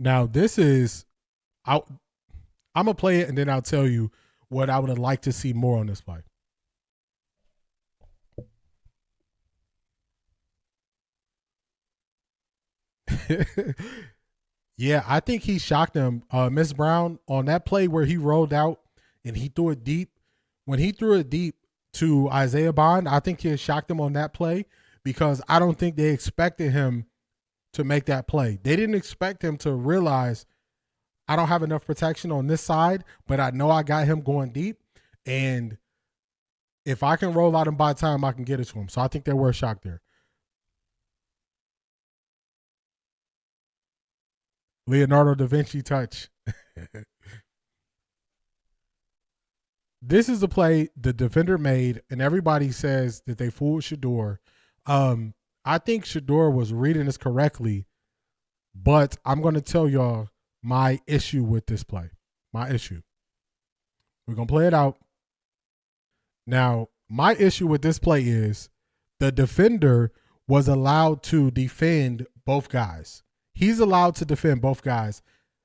Now, this is, I'm going to play it and then I'll tell you what I would have liked to see more on this play. Yeah, I think he shocked him. Miss Brown, on that play where he rolled out and he threw it deep, when he threw it deep to Isaiah Bond, I think he shocked him on that play because I don't think they expected him to make that play. They didn't expect him to realize I don't have enough protection on this side, but I know I got him going deep. And if I can roll out and by time, I can get it to him. So I think they were shocked there. Leonardo da Vinci touch. This is the play the defender made, and everybody says that they fooled Shedeur. I think Shedeur was reading this correctly, but I'm going to tell y'all my issue with this play. My issue. We're going to play it out. Now, my issue with this play is the defender was allowed to defend both guys. He's allowed to defend both guys,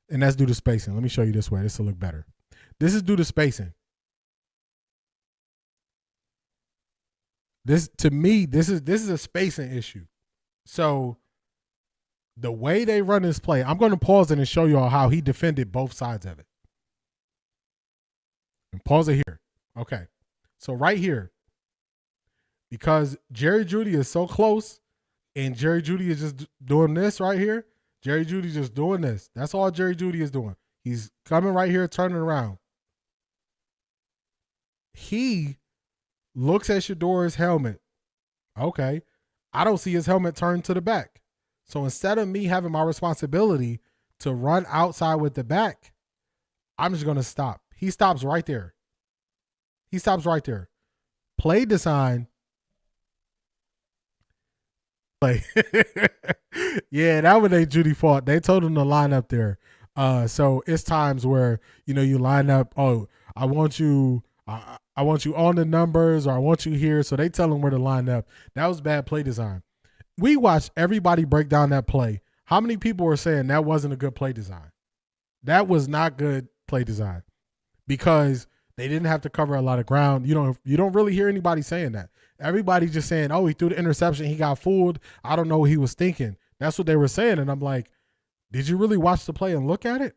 and that's due to spacing. Let me show you this way. This will look better. This is due to spacing. This, to me, this is a spacing issue. So the way they run this play, I'm going to pause it and show y'all how he defended both sides of it. And pause it here. Okay. So right here, because Jerry Jeudy is so close and Jerry Jeudy is just doing this right here, Jerry Jeudy's just doing this. That's all Jerry Jeudy is doing. He's coming right here, turning around. He looks at Shedeur's helmet. Okay. I don't see his helmet turned to the back. So instead of me having my responsibility to run outside with the back, I'm just going to stop. He stops right there. He stops right there. Play design. Play. Yeah, that was a Jeudy fault. They told him to line up there. So it's times where, you line up, oh, I want you on the numbers, or I want you here. So they tell him where to line up. That was bad play design. We watched everybody break down that play. How many people were saying that wasn't a good play design? That was not good play design because they didn't have to cover a lot of ground. You don't really hear anybody saying that. Everybody just saying, oh, he threw the interception. He got fooled. I don't know what he was thinking. That's what they were saying. And I'm like, did you really watch the play and look at it?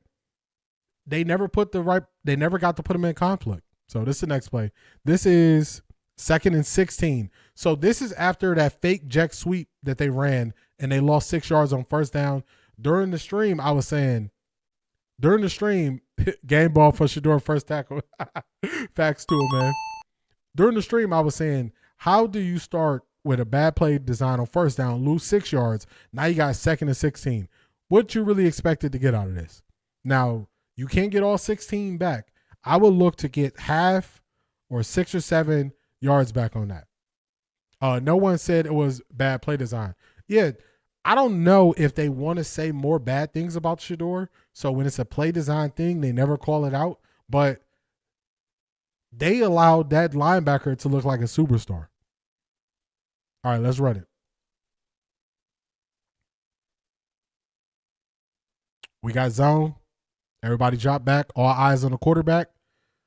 They never got to put him in conflict. So this is the next play. This is 2nd and 16. So this is after that fake jet sweep that they ran and they lost 6 yards on first down. During the stream, I was saying, game ball for Shedeur, first tackle. Facts to him, man. During the stream, I was saying, how do you start with a bad play design on first down, lose 6 yards? Now you got 2nd and 16. What you really expected to get out of this? Now, you can't get all 16 back. I would look to get half or 6 or 7 yards back on that. No one said it was bad play design. Yeah, I don't know if they want to say more bad things about Shedeur. So when it's a play design thing, they never call it out. But they allowed that linebacker to look like a superstar. All right, let's run it. We got zone. Everybody drop back. All eyes on the quarterback.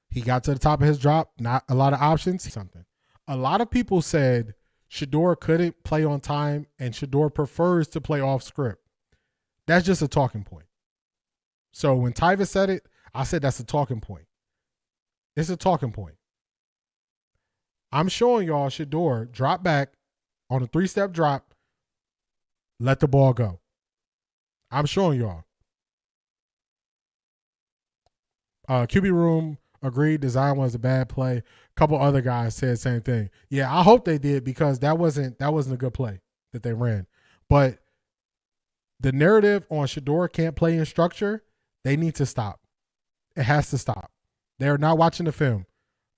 He got to the top of his drop. Not a lot of options. Something. A lot of people said Shedeur couldn't play on time and Shedeur prefers to play off script. That's just a talking point. So when Tyvis said it, I said that's a talking point. It's a talking point. I'm showing y'all Shedeur drop back on a 3-step drop, let the ball go. I'm showing y'all. QB Room agreed design was a bad play. A couple other guys said same thing. Yeah, I hope they did because that wasn't a good play that they ran. But the narrative on Shedeur can't play in structure, they need to stop. It has to stop. They're not watching the film.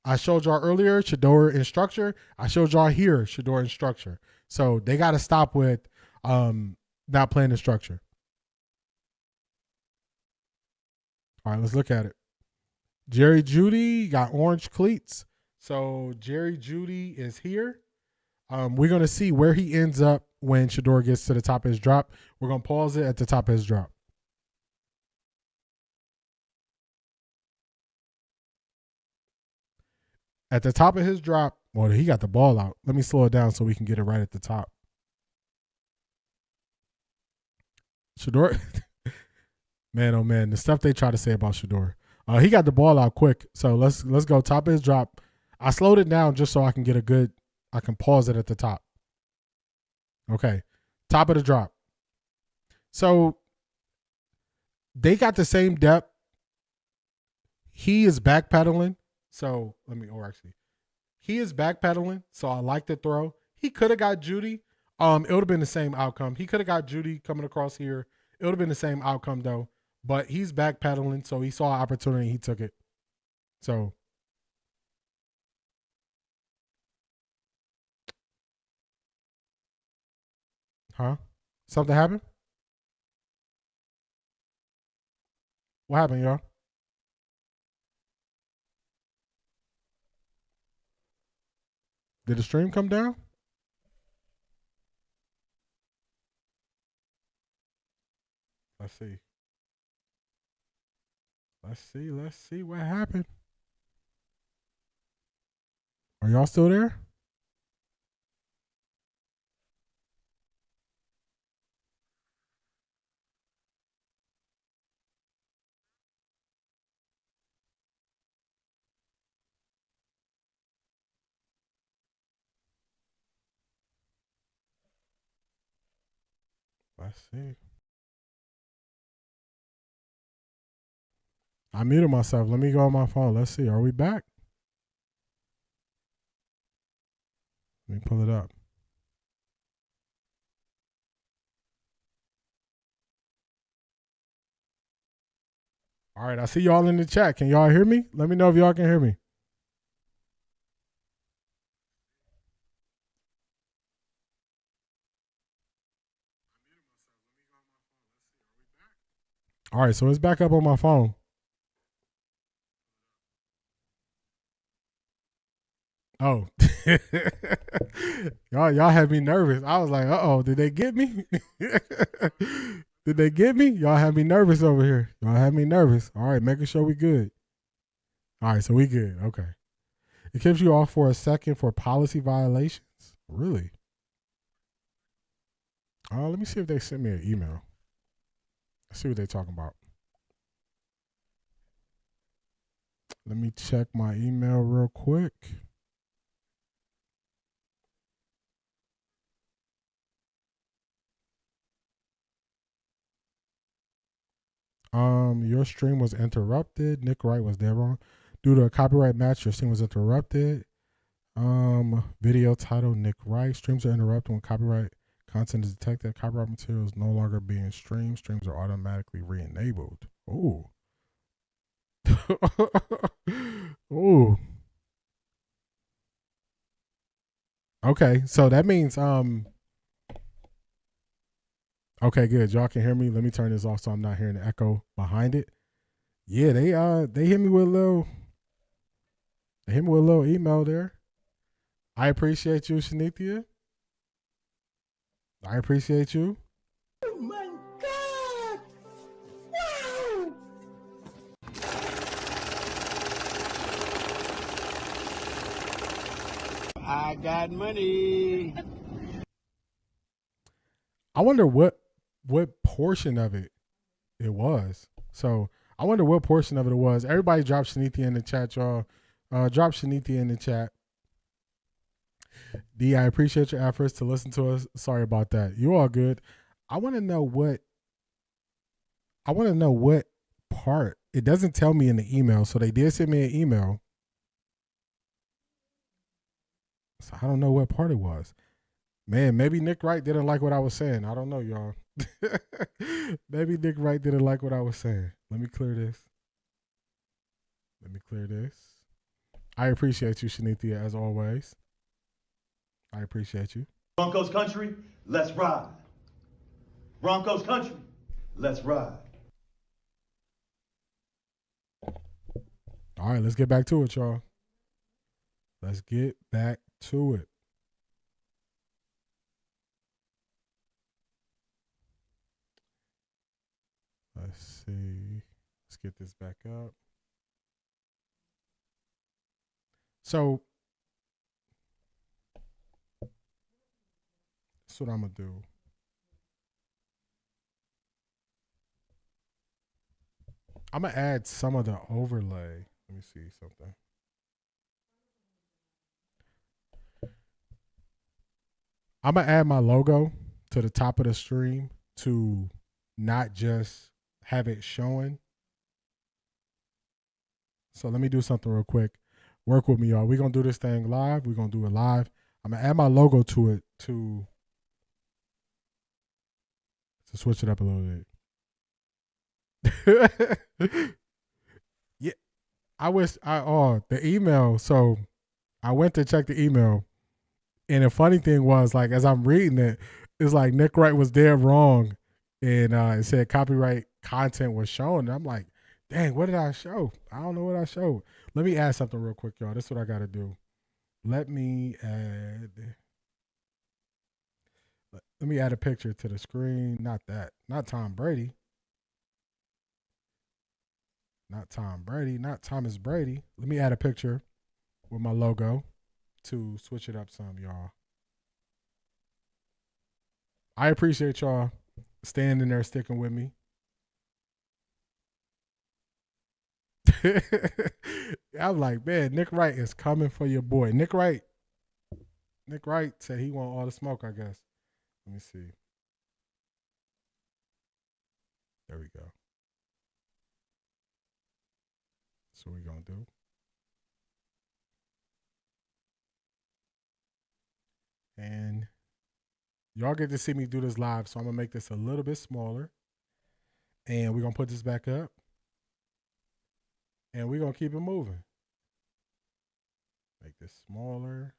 I showed y'all earlier Shedeur in structure. I showed y'all here Shedeur in structure. So they got to stop with not playing in structure. All right, let's look at it. Jerry Jeudy got orange cleats. So Jerry Jeudy is here. We're going to see where he ends up when Shedeur gets to the top of his drop. We're going to pause it at the top of his drop. At the top of his drop, well, he got the ball out. Let me slow it down so we can get it right at the top. Shedeur, man, oh man, the stuff they try to say about Shedeur. He got the ball out quick. So let's go top of his drop. I slowed it down just so I can I can pause it at the top. Okay, top of the drop. So they got the same depth. He is backpedaling. So he is backpedaling. So I like the throw. He could have got Jeudy. It would have been the same outcome. He could have got Jeudy coming across here. It would have been the same outcome though. But he's backpedaling, so he saw an opportunity. He took it. So. Huh? Something happened? What happened, y'all? Did the stream come down? Let's see. Let's see what happened. Are y'all still there? Let's see. I muted myself. Let me go on my phone. Let's see. Are we back? Let me pull it up. All right. I see y'all in the chat. Can y'all hear me? Let me know if y'all can hear me. All right. So it's back up on my phone. Oh, y'all had me nervous. I was like, uh-oh, did they get me? Did they get me? Y'all had me nervous over here. Y'all had me nervous. All right, making sure we good. All right, so we good. Okay. It keeps you off for a second for policy violations? Really? Let me see if they sent me an email. Let's see what they're talking about. Let me check my email real quick. Your stream was interrupted. Nick Wright was dead wrong. Due to a copyright match, your stream was interrupted. Video title Nick Wright. Streams are interrupted when copyright content is detected. Copyright material is no longer being streamed. Streams are automatically re-enabled. Ooh. Ooh. Okay, so that means okay, good. Y'all can hear me. Let me turn this off so I'm not hearing the echo behind it. Yeah, they hit me with a little email there. I appreciate you, Shanithia. I appreciate you.
Oh my God! Wow! I got money.
I wonder what portion of it was. So I wonder what portion of it was. Everybody drop Shanithia in the chat, y'all. Drop Shanithia in the chat. D, I appreciate your efforts to listen to us. Sorry about that. You all good. I want to know what part? It doesn't tell me in the email. So they did send me an email. So I don't know what part it was. Man, maybe Nick Wright didn't like what I was saying. I don't know, y'all. Maybe Nick Wright didn't like what I was saying. Let me clear this. I appreciate you, Shanithia, as always. I appreciate you.
Broncos country, let's ride. Broncos country, let's ride.
All right, let's get back to it, y'all. Let's get back to it. Let's see. Let's get this back up. So, that's what I'm going to do. I'm going to add some of the overlay. Let me see something. I'm going to add my logo to the top of the stream to not just have it showing. So let me do something real quick. Work with me, y'all. We're going to do this thing live. We're going to do it live. I'm going to add my logo to it to switch it up a little bit. Yeah. The email. So I went to check the email. And the funny thing was, like, as I'm reading it, it's like Nick Wright was dead wrong. And it said copyright content was shown. And I'm like, dang, what did I show? I don't know what I showed. Let me add something real quick, y'all. This is what I got to do. Let me add a picture to the screen. Not that. Not Tom Brady. Not Tom Brady. Not Thomas Brady. Let me add a picture with my logo to switch it up some, y'all. I appreciate y'all standing there sticking with me. I'm like, man, Nick Wright is coming for your boy. Nick Wright said he want all the smoke, I guess. Let me see. There we go. That's what we're going to do. And y'all get to see me do this live, so I'm going to make this a little bit smaller. And we're going to put this back up. And we're going to keep it moving. Make this smaller.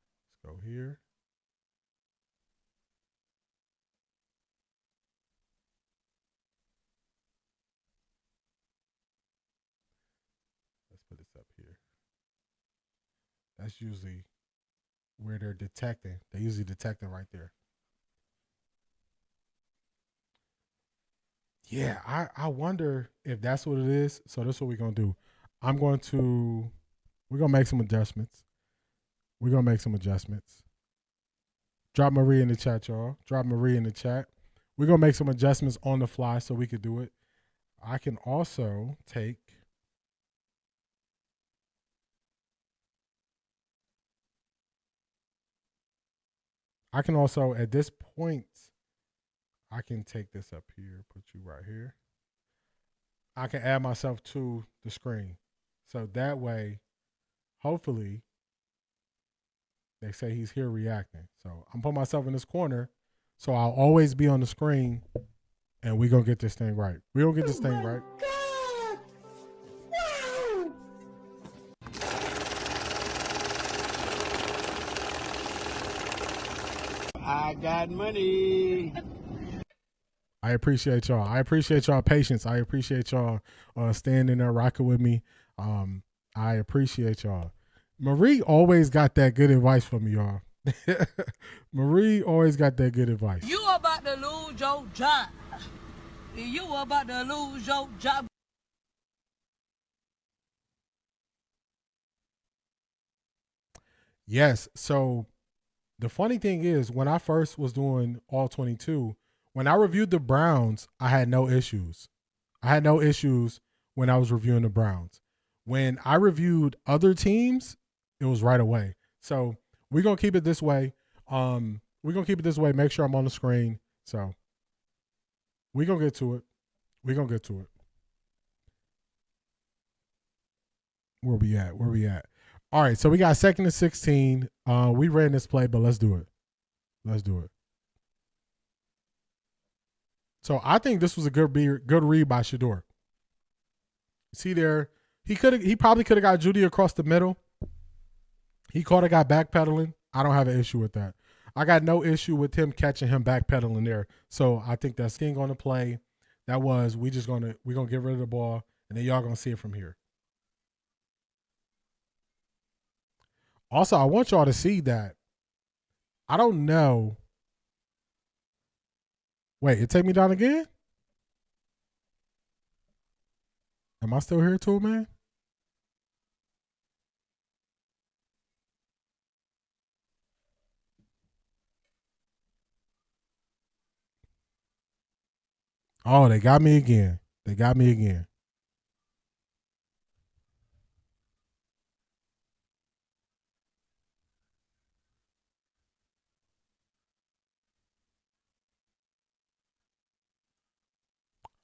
Let's go here. Let's put this up here. That's usually where they're detecting. They're usually detecting right there. Yeah, I wonder if that's what it is. So this is what we're going to do. we're going to make some adjustments. We're going to make some adjustments. Drop Marie in the chat, y'all. Drop Marie in the chat. We're going to make some adjustments on the fly so we could do it. I can also take at this point, I can take this up here, put you right here. I can add myself to the screen. So that way, hopefully, they say he's here reacting. So I'm putting myself in this corner, so I'll always be on the screen, and we're going to get this thing right. We're going to get this thing right.
God! Wow! I got money.
I appreciate y'all. I appreciate y'all patience. I appreciate y'all standing there rocking with me. I appreciate y'all. Marie always got that good advice from me, y'all. Marie always got that good advice.
You about to lose your job. You about to lose your job.
Yes. So the funny thing is, when I first was doing All 22, when I reviewed the Browns, I had no issues. I had no issues when I was reviewing the Browns. When I reviewed other teams, it was right away. So we're going to keep it this way. We're going to keep it this way. Make sure I'm on the screen. So we're going to get to it. We're going to get to it. Where we at? All right, so we got 2nd and 16. We ran this play, but let's do it. So I think this was a good read by Shedeur. See there, he probably could have got Judy across the middle. He caught a guy backpedaling. I don't have an issue with that. I got no issue with him catching him backpedaling there. So I think that's king on the play. That was we're gonna get rid of the ball, and then y'all gonna see it from here. Also, I want y'all to see that. I don't know. Wait, it take me down again? Am I still here too, man? Oh, they got me again.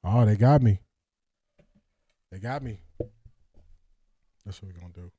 Oh, they got me. That's what we're going to do.